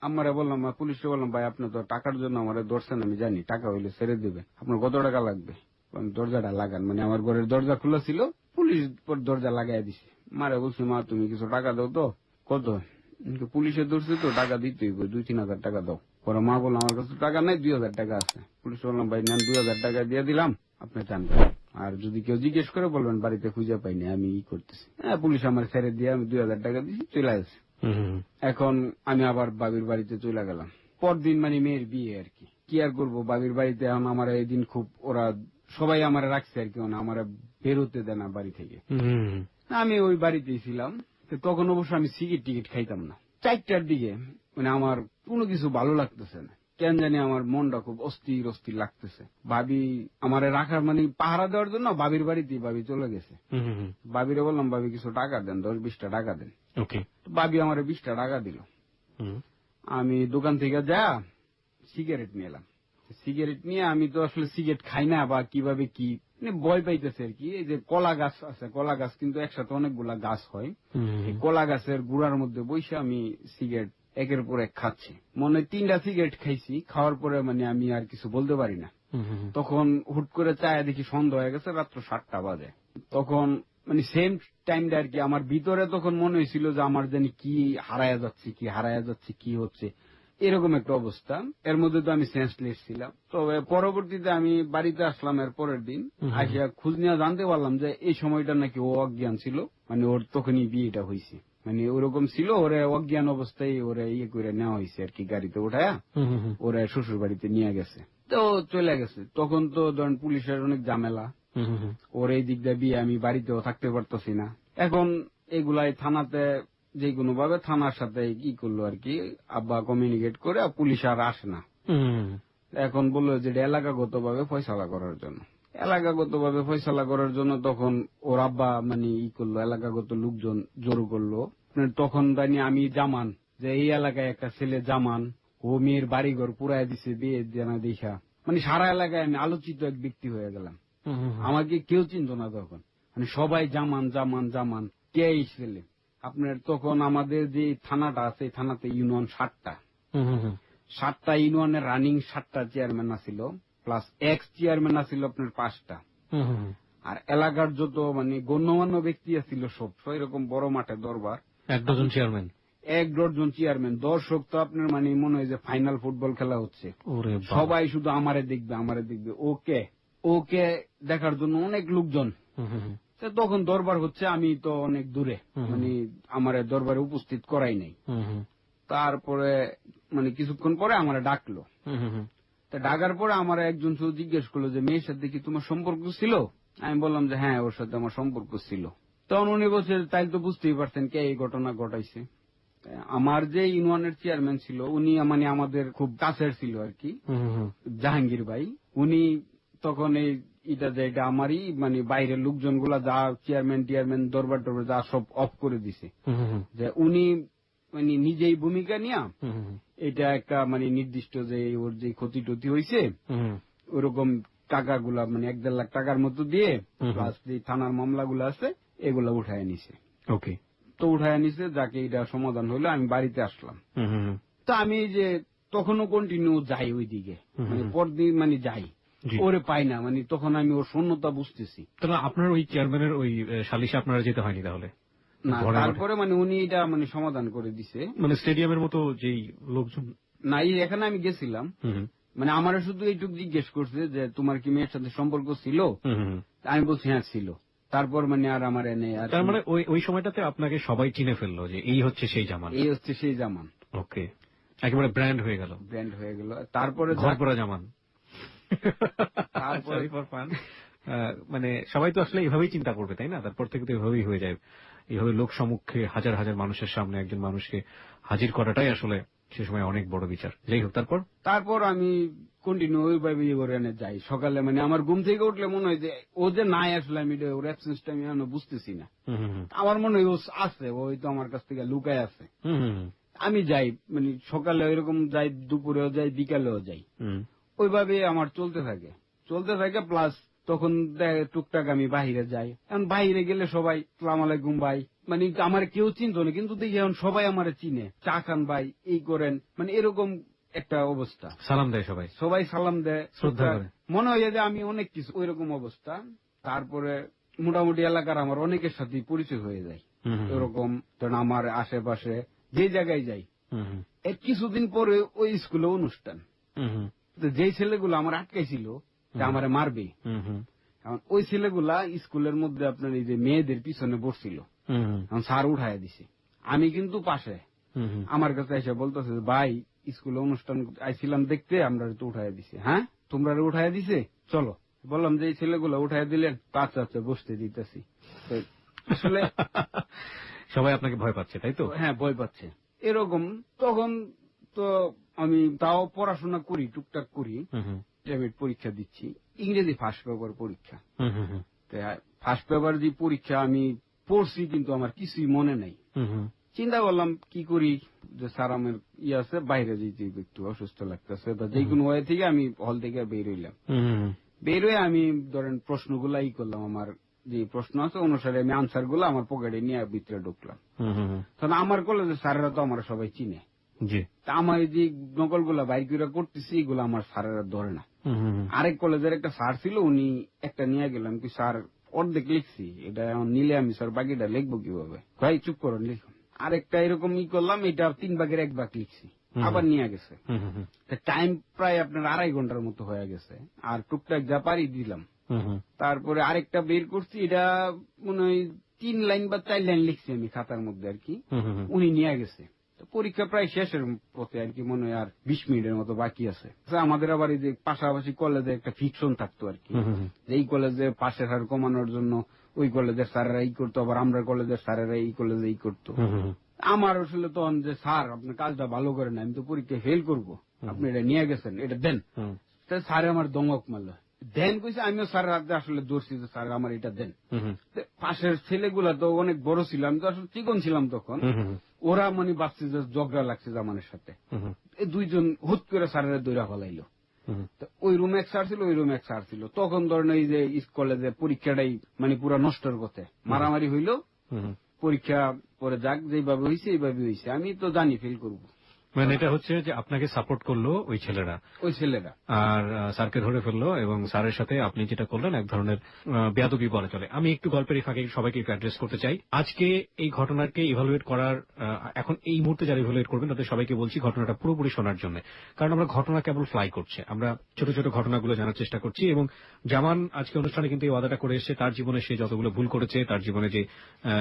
আমারে বললাম, পুলিশকে বললাম, ভাই আপনি তো টাকার জন্য আমারে ধরছেন, আমি জানি, টাকা হইলে ছেড়ে দেবেন, আপনার কত টাকা লাগবে? দরজাটা লাগান, মানে আমার ঘরের দরজা খোলা ছিল, পুলিশ দরজা লাগাই দিছে। মারে বলছি, মা তুমি কিছু টাকা দাও তো। কত? পুলিশে ধরছে তো, টাকা দিতেই 2-3 হাজার টাকা দাও। পরে মা বললো, আমার কাছে টাকা নাই, 2,000 টাকা আছে। পুলিশ বললাম, ভাই নেন, 2,000 টাকা দিয়ে দিলাম, আপনি চান। আর যদি কেউ জিজ্ঞেস করে বলবেন বাড়িতে খুঁজে পাইনি, আমি ই করতেছি। হ্যাঁ, পুলিশ আমার ছেড়ে দিয়ে আমি 2,000 টাকা দিয়েছি, চলে আসছে। এখন আমি আবার বাবির বাড়িতে চলে গেলাম। পরদিন মানে মেয়ের বিয়ে আর কি। কি আর করবো, বাবির বাড়িতে এখন আমার এই দিন খুব ওরা সবাই আমার রাখছে আর কি, আমার বেরোতে দেয় না বাড়ি থেকে। আমি ওই বাড়িতেই ছিলাম। তো তখন অবশ্য আমি সিগারেট টিকিট খাইতাম না। 4টার দিকে মানে আমার কোনো কিছু ভালো লাগতেছে না, কেন জানি আমার মনটা খুব অস্থির অস্থির লাগতেছে। ভাবি আমার রাখার মানে পাহারা দেওয়ার জন্য বাবির বাড়িতেই ভাবি চলে গেছে। ভাবিরে বললাম, ভাবি কিছু টাকা দেন, 10-20টা টাকা দেন। ভাবি আমার 20টা টাকা দিল। আমি দোকান থেকে যা সিগারেট নিয়ে এলাম। সিগারেট নিয়ে আমি তো আসলে সিগারেট খাই না বা কিভাবে কি ভয় পাইতেছে আর কি। এই যে কলা গাছ আছে, কলা গাছ কিন্তু একসাথে অনেকগুলা গাছ হয়, কলা গাছের গুড়ার মধ্যে বসে আমি সিগারেট একের পর এক খাচ্ছি। মনে হয় 3টা সিগারেট খাইছি। খাওয়ার পরে মানে আমি আর কিছু বলতে পারি না। তখন হুট করে চায়া দেখি সন্ধ্যা হয়ে গেছে, রাত্র 7টা বাজে। তখন মানে সেম টাইমটা আর কি আমার ভিতরে তখন মনে হয়েছিল যে আমার জানি কি হারায়া যাচ্ছে কি হচ্ছে, এরকম একটা অবস্থা। এর মধ্যে তো আমি সেন্সলেস ছিলাম। তবে পরবর্তীতে আমি বাড়িতে আসলাম এর পরের দিন, আসিয়া খোঁজ নিয়ে জানতে পারলাম যে এই সময়টা নাকি ও অজ্ঞান ছিল, মানে ওর তখনই বিয়েটা হয়েছে, মানে ওরকম ছিল। ওরে অজ্ঞান অবস্থায় ওরে করে নেওয়া হয়েছে আর কি, গাড়িতে উঠায়া ওরা শ্বশুর বাড়িতে নিয়ে গেছে। তো চলে গেছে। তখন তো ধরেন পুলিশের অনেক ঝামেলা, ওর এই দিক দিয়ে বিয়ে, আমি বাড়িতেও থাকতে পারতেছি না। এখন এগুলাই থানাতে যে কোনো ভাবে থানার সাথে কি করলো আর কি, আব্বা কমিউনিকেট করে, পুলিশ আর আসে না। এখন বললো যে এলাকাগত ভাবে ফয়সালা করার জন্য, তখন ওর আব্বা মানে করলো, এলাকাগত লোকজন জড়ো করলো। তখন জানি আমি জামান যে এই এলাকায় একটা ছেলে জামান, ও মেয়ের বাড়িঘর পুরাই দিছে বিয়ে জানা দেখা, মানে সারা এলাকায় আমি আলোচিত এক ব্যক্তি হয়ে গেলাম। আমাকে কেউ চিনত না তখন, মানে সবাই জামান জামান জামান, কে এই ছেলে আপনার। তখন আমাদের যে থানাটা আছে, থানাতে ইউনিয়ন 7টা ইউনিয়নের রানিং 7টা চেয়ারম্যান আছিল, প্লাস এক্স চেয়ারম্যান আছিল আপনার 5টা, আর এলাকার যত মানে গণ্যমান্য ব্যক্তি আছিল সব এরকম বড় মাঠে দরবার, 1 ডজন চেয়ারম্যান, দর্শক তো আপনার মানে মনে হয় যে ফাইনাল ফুটবল খেলা হচ্ছে, সবাই শুধু আমারে দেখবে, ওকে দেখার জন্য অনেক লোকজন। তখন দরবার হচ্ছে, আমি তো অনেক দূরে, মানে আমার দরবারে উপস্থিত করাই নাই। তারপরে মানে কিছুক্ষণ পরে আমার ডাকলো। ডাকার পরে আমার একজন শুধু জিজ্ঞেস করলো যে মেয়ের সাথে কি তোমার সম্পর্ক ছিল? আমি বললাম যে হ্যাঁ, ওর সাথে আমার সম্পর্ক ছিল। তখন উনি বলছে তাই তো বুঝতেই পারছেন কে এই ঘটনা ঘটাইছে। আমার যে ইউনিয়নের চেয়ারম্যান ছিল উনি মানে আমাদের খুব কাছের ছিল আর কি, জাহাঙ্গীর ভাই। উনি তখন এটা যে এটা আমারই মানে বাইরের লোকজন গুলা যা চেয়ারম্যান দরবার যা সব অফ করে দিছে, যে উনি মানে নিজেই ভূমিকা নিয়া এটা একটা মানে নির্দিষ্ট যে ওর যে ক্ষতি টতি হয়েছে ওরকম টাকাগুলা মানে 1-1.5 লাখ টাকার মতো দিয়ে প্লাস যে থানার মামলাগুলো আছে এগুলা উঠায় নিছে। ওকে, তো উঠায় নিছে, যাকে এটা সমাধান হইলো। আমি বাড়িতে আসলাম। তো আমি যে তখনও কন্টিনিউ যাই ওই দিকে, মানে পরদিন মানে যাই, ওরে পাই না, মানে তখন আমি ওর শূন্যতা বুঝতেছি। তাহলে আপনার ওই চেয়ারম্যানের ওই সালিশে আপনারা যেতে হয়নি তাহলে? না, তারপরে মানে উনি এটা মানে সমাধান করে দিছে, মানে স্টেডিয়ামের মতো যেই লোকজন না, এখানে আমি গেছিলাম, মানে আমার শুধু এইটুকু জিজ্ঞেস করছে যে তোমার কি মেয়ের সাথে সম্পর্ক ছিল? আমি বলছি হ্যাঁ ছিল। তারপর মানে আর আমার এনে তার মানে ওই সময়টাতে আপনাকে সবাই চিনে ফেললো যে এই হচ্ছে সেই জামান, ওকে, একেবারে ব্র্যান্ড হয়ে গেল। তারপরে ঘরপড়া জামান। মানে সবাই তো আসলে এইভাবেই চিন্তা করবে, তাই না? তারপর থেকে তো এভাবেই হয়ে যায়। এইভাবে লোক সম্মুখে হাজার হাজার মানুষের সামনে একজন মানুষকে হাজির করাটাই আসলে সে সময় অনেক বড় বিচার। যাই হোক, তারপর আমি কন্টিনিউ ওইভাবে করে যাই। সকালে মানে আমার ঘুম থেকে উঠলে মনে হয় যে ও যে নাই, আসলে আমি ওর অ্যাবসেন্সটা আমি এখনো বুঝতেছি না। আমার মনে হয় ও আছে, ওই তো আমার কাছ থেকে লুকায় আছে। আমি যাই, মানে সকালে ওইরকম যাই, দুপুরেও যাই, বিকালেও যাই, ওইভাবে আমার চলতে থাকে। প্লাস তখন টুকটাক আমি বাহিরে যাই। এখন বাহিরে গেলে সবাই সালাম আলাইকুম ভাই, মানে আমার কেউ চিনত না, কিন্তু দেখি এখন সবাই আমার চিনে, চা খান ভাই, এই করেন, মানে এরকম একটা অবস্থা। সালাম দেয় সবাই সালাম দেয়, শ্রদ্ধা করে, মনে হয় যে আমি অনেক কিছু, ওইরকম অবস্থা। তারপরে মোটামুটি এলাকার আমার অনেকের সাথে পরিচয় হয়ে যায় এরকম। কারণ আমার আশেপাশে যে জায়গায় যাই, এর কিছুদিন পরে ওই স্কুলে অনুষ্ঠান, যে ছেলেগুলো আমার আটকাইছিল যে আমারে মারবে, ওই ছেলেগুলা স্কুলের মধ্যে আপনার এই যে মেয়েদের পিছনে বসছিল, স্যার উঠায় দিছে। আমি কিন্তু পাশে, আমার কাছে এসে বলতেছে ভাই স্কুলে অনুষ্ঠান আইছিলাম দেখতে, আমরা তো উঠাই দিছে। হ্যাঁ, তোমরা উঠাই দিছে, চলো। বললাম যে এই ছেলেগুলো উঠাই দিলেন, আচ্ছা আচ্ছা বসতে দিতেছি। আসলে সবাই আপনাকে ভয় পাচ্ছে, তাই তো? হ্যাঁ, ভয় পাচ্ছে এরকম। তখন তো আমি তাও পড়াশোনা করি, টুকটাক করি, ইন্টারমিডিয়েট পরীক্ষা দিচ্ছি, ইংরেজি ফার্স্ট পেপার পরীক্ষা। ফার্স্ট পেপার যে পরীক্ষা আমি পড়ছি, কিন্তু আমার কিছুই মনে নাই। চিন্তা করলাম কি করি, যে স্যার আমার আছে, বাইরে যেতে একটু অসুস্থ লাগতেছে, বা যে কোনো ওয়ে থেকে আমি হল থেকে বের হইলাম। বের হয়ে আমি ধরেন প্রশ্নগুলা করলাম, আমার যে প্রশ্ন আছে অনুসারে আমি আনসার গুলো আমার পকেটে নিয়ে ভিতরে ঢুকলাম। তখন আমার কলেজের স্যারেরা তো আমার সবাই চিনে, তা আমার যে নকল গুলা বাইর করে করতেছি এগুলো আমার স্যারেরা ধরে না। আরেক কলেজের একটা স্যার ছিল, উনি একটা নিয়ে গেলাম, কি স্যার অর্ধেক লিখছি, এটা এখন নিলে আমি স্যার বাকিটা লিখবো কিভাবে, ভাই চুপ করুন লিখুন। আরেকটা এরকম করলাম, এটা 3 ভাগের 1 ভাগ লিখছি, আবার নিয়ে গেছে। টাইম প্রায় আপনার 2.5 ঘন্টার মতো হয়ে গেছে, আর টুকটাক যা পারি দিলাম। তারপরে আরেকটা বের করছি, এটা মনে হয় 3 লাইন বা 4 লাইন লিখছি আমি খাতার মধ্যে আর কি, উনি নিয়ে গেছে। পরীক্ষা প্রায় শেষের পথে আর কি, মনে হয় আর 20 মিনিটের মতো বাকি আছে। আমাদের আবার এই যে পাশাপাশি কলেজে একটা ফিকশন থাকতো আর কি, যে এই কলেজে পাশের হার কমানোর জন্য ওই কলেজের স্যারেরা এই করতো, আবার আমরা কলেজের স্যারেরা এই কলেজে এই করতো। আমার আসলে তখন যে স্যার আপনার কাজটা ভালো করেন, আমি তো পরীক্ষায় ফেল করবো, আপনি এটা নিয়ে গেছেন, এটা দেন। স্যার আমার দমক মারল, দেন কইছে। আমিও স্যার রাতে আসলে দৌড়ছি যে স্যার আমার এটা দেন। পাশের ছেলেগুলা তো অনেক বড় ছিল, আমি তো আসলে চিকন ছিলাম তখন, ওরা মানে বাঁচছে যে ঝগড়া লাগছে জামানের সাথে। এই দুইজন হুট করে স্যারের দৌড়া ফেলাইলো। ওই রুমে এক স্যার ছিল, ওই রুমে এক স্যার ছিল। তখন ধরেন এই যে কলেজে পরীক্ষাটাই মানে পুরা নষ্টের পথে, মারামারি হইল। পরীক্ষা পরে যাক যেভাবে হয়েছে এইভাবে হয়েছে, আমি তো জানি ফেল করবো। মানে এটা হচ্ছে যে আপনাকে সাপোর্ট করলো ওই ছেলেরা, আর স্যারকে ধরে ফেললো, এবং স্যারের সাথে আপনি যেটা করলেন এক ধরনের বেয়াদবি বলা চলে। আমি একটু গল্পের ফাঁকে সবাইকে একটু অ্যাড্রেস করতে চাই। আজকে এই ঘটনাকে ইভালুয়েট করার, এখন এই মুহূর্তে যারা ইভালুয়েট করবেন তাদের সবাইকে বলছি ঘটনাটা পুরোপুরি শোনার জন্য, কারণ আমরা ঘটনা কেবল ফ্লাই করছে, আমরা ছোট ছোট ঘটনাগুলো জানার চেষ্টা করছি। এবং জামান আজকে অনুষ্ঠানে কিন্তু এই ওয়াদাটা করে এসেছে, তার জীবনে সে যতগুলো ভুল করেছে, তার জীবনে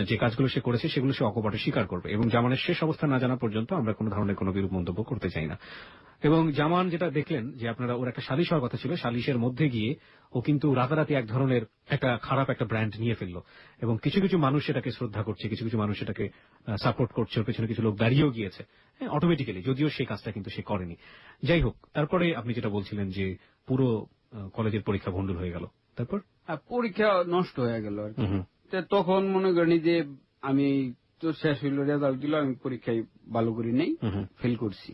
যে কাজগুলো সে করেছে সেগুলো সে অকপটে স্বীকার করবে, এবং জামানের শেষ অবস্থা না জানা পর্যন্ত আমরা কোনো ধরনের কোনো বিরূপ মন্তব্য করতে চাই না। এবং জামান যেটা দেখলেন যে আপনারা ওর একটা সালিশ হওয়ার কথা ছিল, সালিশের মধ্যে গিয়ে ও কিন্তু রাতারাতি এক ধরনের একটা খারাপ একটা ব্র্যান্ড নিয়ে ফেললো, এবং কিছু কিছু মানুষ সেটাকে শ্রদ্ধা করছে, কিছু কিছু মানুষ সেটাকে সাপোর্ট করছে, ওর পেছনে কিছু লোক দাঁড়িয়েও গিয়েছে অটোমেটিক্যালি, যদিও সেই কাজটা কিন্তু সে করেনি। যাই হোক, তারপরে আপনি যেটা বলছিলেন যে পুরো কলেজের পরীক্ষা ভণ্ডুল হয়ে গেল, তারপর পরীক্ষা নষ্ট হয়ে গেল আর কি। তখন মনে করেন যে আমি তো শেষ হইল, রেজাল্ট দিল, আমি পরীক্ষায় ভালো করি নেই, ফেল করছি।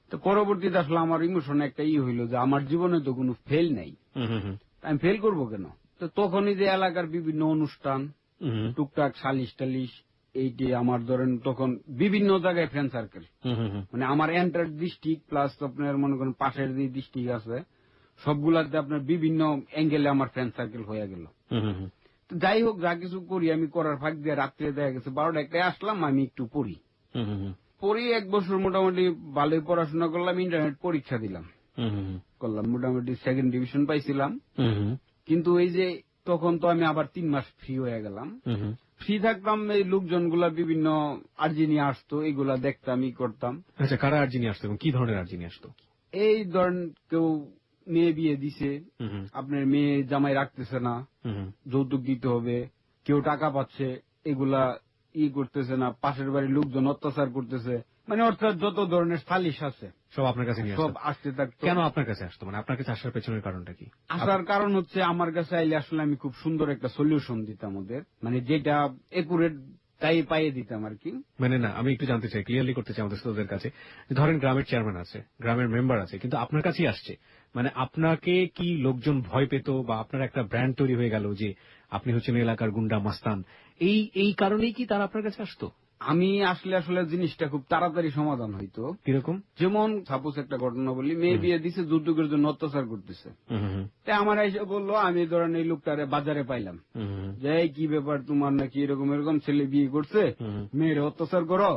তো পরবর্তীতে আসলে আমার ইমোশন একটা হইলো যে আমার জীবনে তো কোনো ফেল নাই, আমি ফেল করবো কেন। তো তখনই যে এলাকার বিভিন্ন অনুষ্ঠান, টুকটাক সালিশ টালিশ, এইটি আমার ধরেন তখন বিভিন্ন জায়গায় ফ্রেন্ড সার্কেল, মানে আমার এন্টার ডিস্ট্রিক্ট প্লাস আপনার মনে করেন পাশের যে ডিস্ট্রিক্ট আছে সবগুলাতে আপনার বিভিন্ন অ্যাঙ্গেলে আমার ফ্রেন্ড সার্কেল হয়ে গেল। যাই হোক, যা কিছু করি আমি করার ফাঁক দিয়ে রাত্রে দেখা গেছে 12টা আসলাম, আমি একটু পড়ি 1 বছর মোটামুটি ভালোই পড়াশোনা করলাম, ইন্টারনেট পরীক্ষা দিলাম, করলাম মোটামুটি 2nd ডিভিশন পাইছিলাম। কিন্তু এই যে তখন তো আমি আবার 3 মাস ফ্রি হয়ে গেলাম, ফ্রি থাকতাম, এই লোকজনগুলা বিভিন্ন আর্জি নিয়ে আসতো, এগুলা দেখতাম, করতাম। আচ্ছা, কারা আর্জি নিয়ে আসতো এবং কি ধরনের আর্জি নিয়ে আসতো? এই ধরেন কেউ মেয়ে বিয়ে দিছে, আপনার মেয়ে জামাই রাখতেছে না, যৌতুক দিতে হবে, কেউ টাকা পাচ্ছে, এগুলা করতেছে না, পাশের বাড়ির লোকজন অত্যাচার করতেছে, মানে অর্থাৎ যত ধরনের সালিশ আছে সব আপনার কাছে সব আসতে থাকতো। কেন আপনার কাছে আসতো, মানে আপনার কাছে আসার পেছনের কারণটা কি? আসার কারণ হচ্ছে আমার কাছে আইলে আসলে আমি খুব সুন্দর একটা সলিউশন দিতাম ওদের, মানে যেটা একুরেট তাই পাইয়ে দিতাম আর কি। মানে না, আমি একটু জানতে চাই, ক্লিয়ারলি করতে চাই আমাদের শ্রোতাদের কাছে, ধরেন গ্রামের চেয়ারম্যান আছে, গ্রামের মেম্বার আছে, কিন্তু আপনার কাছেই আসছে, মানে আপনাকে কি লোকজন ভয় পেত, বা আপনার একটা ব্র্যান্ড তৈরি হয়ে গেল যে আপনি হচ্ছেন এলাকার গুন্ডা মাস্তান, এই কারণেই কি তারা আপনার কাছে আসতো? আমি আসলে জিনিসটা খুব তাড়াতাড়ি সমাধান হইতো। কিরকম? যেমন সাপোজ একটা ঘটনা বলি, মেয়ে বিয়ে দিছে, যৌতুকের জন্য অত্যাচার করতেছে, তাই আমার এসে বললো, আমি ধরেন এই লোকটারে বাজারে পাইলাম, যে কি ব্যাপার তোমার, নাকি এরকম এরকম ছেলে বিয়ে করছে, মেয়ের অত্যাচার করো,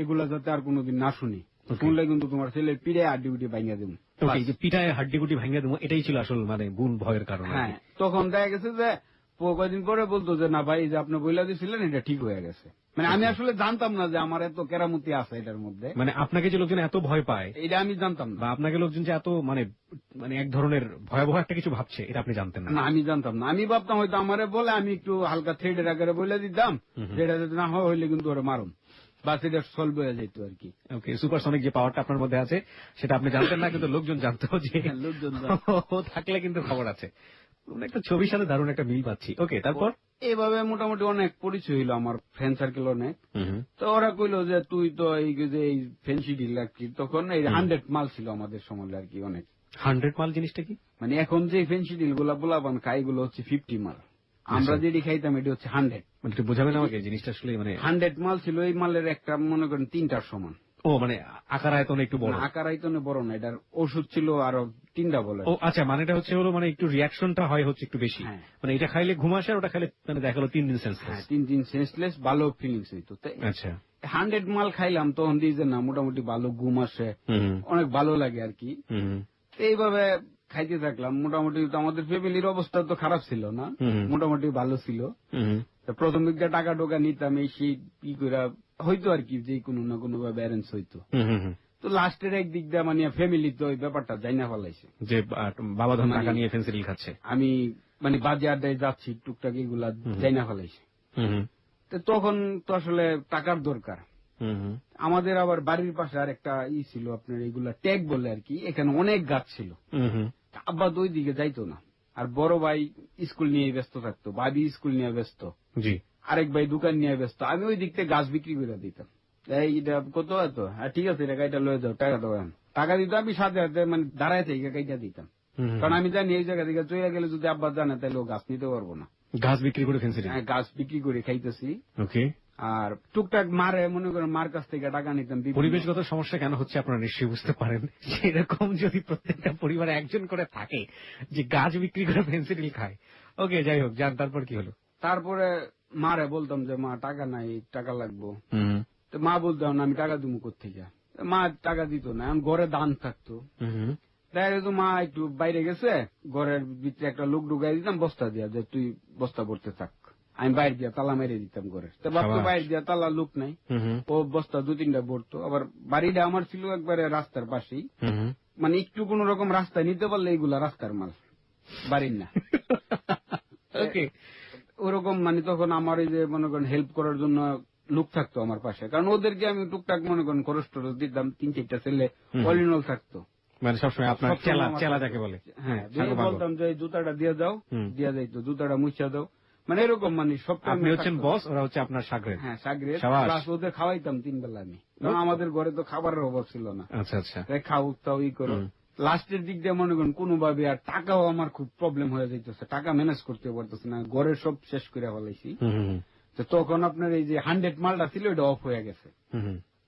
এগুলা যাতে আর কোনোদিন না শুনি, শুনলে কিন্তু তোমার ছেলে পিড়ে হাড্ডি গুটি ভাঙিয়া দেবো। পিঠায় হাড্ডি গুটি ভাঙিয়া দেবো, এটাই ছিল আসল মানে বুন ভয়ের কারণ। হ্যাঁ, তখন দেখা গেছে যে কয়েকদিন পরে বলতো যে না ভাই, যে আপনি বইলা দিয়েছিলেন এটা ঠিক হয়ে গেছে। মানে আমি আসলে জানতাম না যে আমার এত কেরামতি আছে এটার মধ্যে, মানে আপনাকে যে লোকজন এত ভয় পায় এটা আমি জানতাম বা না। আপনাকে লোকজন যে এত মানে মানে এক ধরনের ভয়াবহ একটা কিছু ভাবছে, এটা আপনি জানতেন না? না, আমি জানতাম না। আমি ভাবতাম হয়তো আমারে বলে আমি একটু হালকা থ্রেডের আকারে বলে দিতাম, যেটা যদি না হয় হইলে কিন্তু ওরা মারুম বা সেটা সলভ হয়ে যেত আর কি। ওকে, সুপারসনিক যে পাওয়ারটা আপনার মধ্যে আছে সেটা আপনি জানতেন না, কিন্তু লোকজন জানতো যে লোকজন ও থাকলে কিন্তু খবর আছে। একটা ছবির সাথে দারুণ একটা মিল পাচ্ছি। ওকে, তারপর? এইভাবে মোটামুটি অনেক পরিচয় হইলো আমার, ফ্রেন্ড সার্কেল অনেক। তো ওরা কইলো যে তুই তো এই যে এই ফেন্সি ডিল আর কি, তখন এই 100 মাল ছিল আমাদের সময় আর কি অনেক। 100 মাল জিনিসটা কি? মানে এখন যে ফেন্সি ডিল গুলা পোলাপান খাই এগুলো হচ্ছে 50 মাল, আমরা যেটি খাইতাম এটি হচ্ছে 100। মানে একটু বোঝাবেন আমাকে জিনিসটা আসলে? মানে 100 মাল ছিল, এই মালের একটা মনে করেন 3টার সমান। ও মানে আকার আয়তনে একটু বড়? আকার আয়তনে বড় না, এটার ওষুধ ছিল আরো 3টা বলে। ও আচ্ছা, মানে এটা হচ্ছে হলো মানে একটু রিয়াকশনটা হয় হচ্ছে একটু বেশি। হ্যাঁ। মানে এটা খাইলে ঘুম আসে আর ওটা খাইলে মানে দেখা গেলো 3 দিন সেন্সলেস। হ্যাঁ, 3 দিন সেন্সলেস, ভালো ফিলিংস হইতো। আচ্ছা, 100 মাল খাইলাম তখন দিয়ে যে না মোটামুটি ভালো ঘুম আসে, অনেক ভালো লাগে আর কি। এইভাবে খাইতে থাকলাম। মোটামুটি তো আমাদের ফ্যামিলির অবস্থা তো খারাপ ছিল না, মোটামুটি ভালো ছিল। প্রথম দিকে টাকা টোকা নিতাম, এই সেই কি করে হইতো আর কি, যে কোনো না কোনো ভাবে অ্যারেঞ্জ হইতো। তো লাস্টের একদিক দিয়ে মানে ফ্যামিলি তো ওই ব্যাপারটা যাই না ফেলাইছে যে বাবা ধন টাকা নিয়ে ফেন্সিডিল খাচ্ছে। আমি মানে বাজে আড্ডায় যাচ্ছি, টুকটাক এগুলা যাই না ফেলাইছে। তো তখন তো আসলে টাকার দরকার। আমাদের আবার বাড়ির পাশে আর একটা ছিল আপনার এইগুলা ট্যাগ বলে আর কি, এখানে অনেক গাছ ছিল। আব্বা তো ওই দিকে যাইতো না, আর বড় ভাই স্কুল নিয়ে ব্যস্ত থাকতো, ভাবি স্কুল নিয়ে ব্যস্ত, জি, আরেক ভাই দোকান নিয়ে ব্যস্ত। আমি ওই দিক থেকে গাছ বিক্রি করে দিতাম। এইটা কত হয়তো, হ্যাঁ ঠিক আছে, এটা গাড়িটা লয়ে যাও, টাকা দেওয়া টাকা দিতাম। আমি সাথে সাথে মানে দাঁড়ায় থেকে গাড়িটা দিতাম, কারণ আমি জানি এই জায়গা থেকে চলে গেলে যদি আব্বা জানে তাহলে ও গাছ নিতে পারবো না। গাছ বিক্রি করে ফেন্সিডিল? হ্যাঁ, গাছ বিক্রি করে খাইতেছি। ওকে। আর টুকটাক মারে মনে করেন মার কাছ থেকে টাকা নিতাম। পরিবেশগত সমস্যা কেন হচ্ছে আপনারা নিশ্চয়ই বুঝতে পারেন। সেরকম যদি প্রত্যেকটা পরিবারে একজন করে থাকে যে গাছ বিক্রি করে ফেন্সিডিল খায়। ওকে, যাই হোক, যান, তারপর কি হলো? তারপরে মারে বলতাম যে মা টাকা নাই, টাকা লাগবো। তো মা বলতাম না আমি টাকা দিব কোত্থেকে, মা টাকা দিত না। এখন ঘরে দান থাকতো, দেখা যেত মা একটু বাইরে গেছে, ঘরের ভিতরে একটা লোক ঢুকাই দিতাম বস্তা দিয়া, যে তুই বস্তা ভরতে থাক। আমি বাইরে দিয়া তালা মেরে দিতাম ঘরে। তো ভাবতো বাইরে দিয়া তালা লোক নাই, ও বস্তা 2-3টা ভরতো। আবার বাড়িটা আমার ছিল একবারে রাস্তার পাশেই, মানে একটু কোন রকম রাস্তায় নিতে পারলে এইগুলা রাস্তার মাল, বাড়ির না। ওকে, ওরকম মানে তখন আমার এই যে মনে করেন হেল্প করার জন্য লোক থাকতো আমার পাশে, কারণ ওদেরকে আমি টুকটাক মনে করেন খরচ টরচ দিতাম। 3-4টা ছেলে অলিনল থাকতো, মানে সবসময় আপনার চেলা যাকে বলে। হ্যাঁ, বলতাম যে জুতাটা দিয়ে যাও, দিয়া যাইতো, জুতাটা মুছা দাও, মানে এরকম। মানে সব আপনি হচ্ছেন বস, ওরা হচ্ছে আপনার সাগরে। হ্যাঁ, সাগরে। ওদের খাওয়াইতাম 3 বেলা আমি, কারণ আমাদের ঘরে তো খাবারের অভাব ছিল না। আচ্ছা আচ্ছা, খাও তাও ই করো। লাস্টের দিক দিয়ে মনে করেন কোনোভাবে আর টাকাও আমার খুব প্রবলেম হয়ে যাইতেছে, টাকা ম্যানেজ করতে পারতেছে না, ঘরের সব শেষ করে ফেলাইছি। তো তখন আপনার এই যে 100 মালটা ছিল এটা অফ হয়ে গেছে,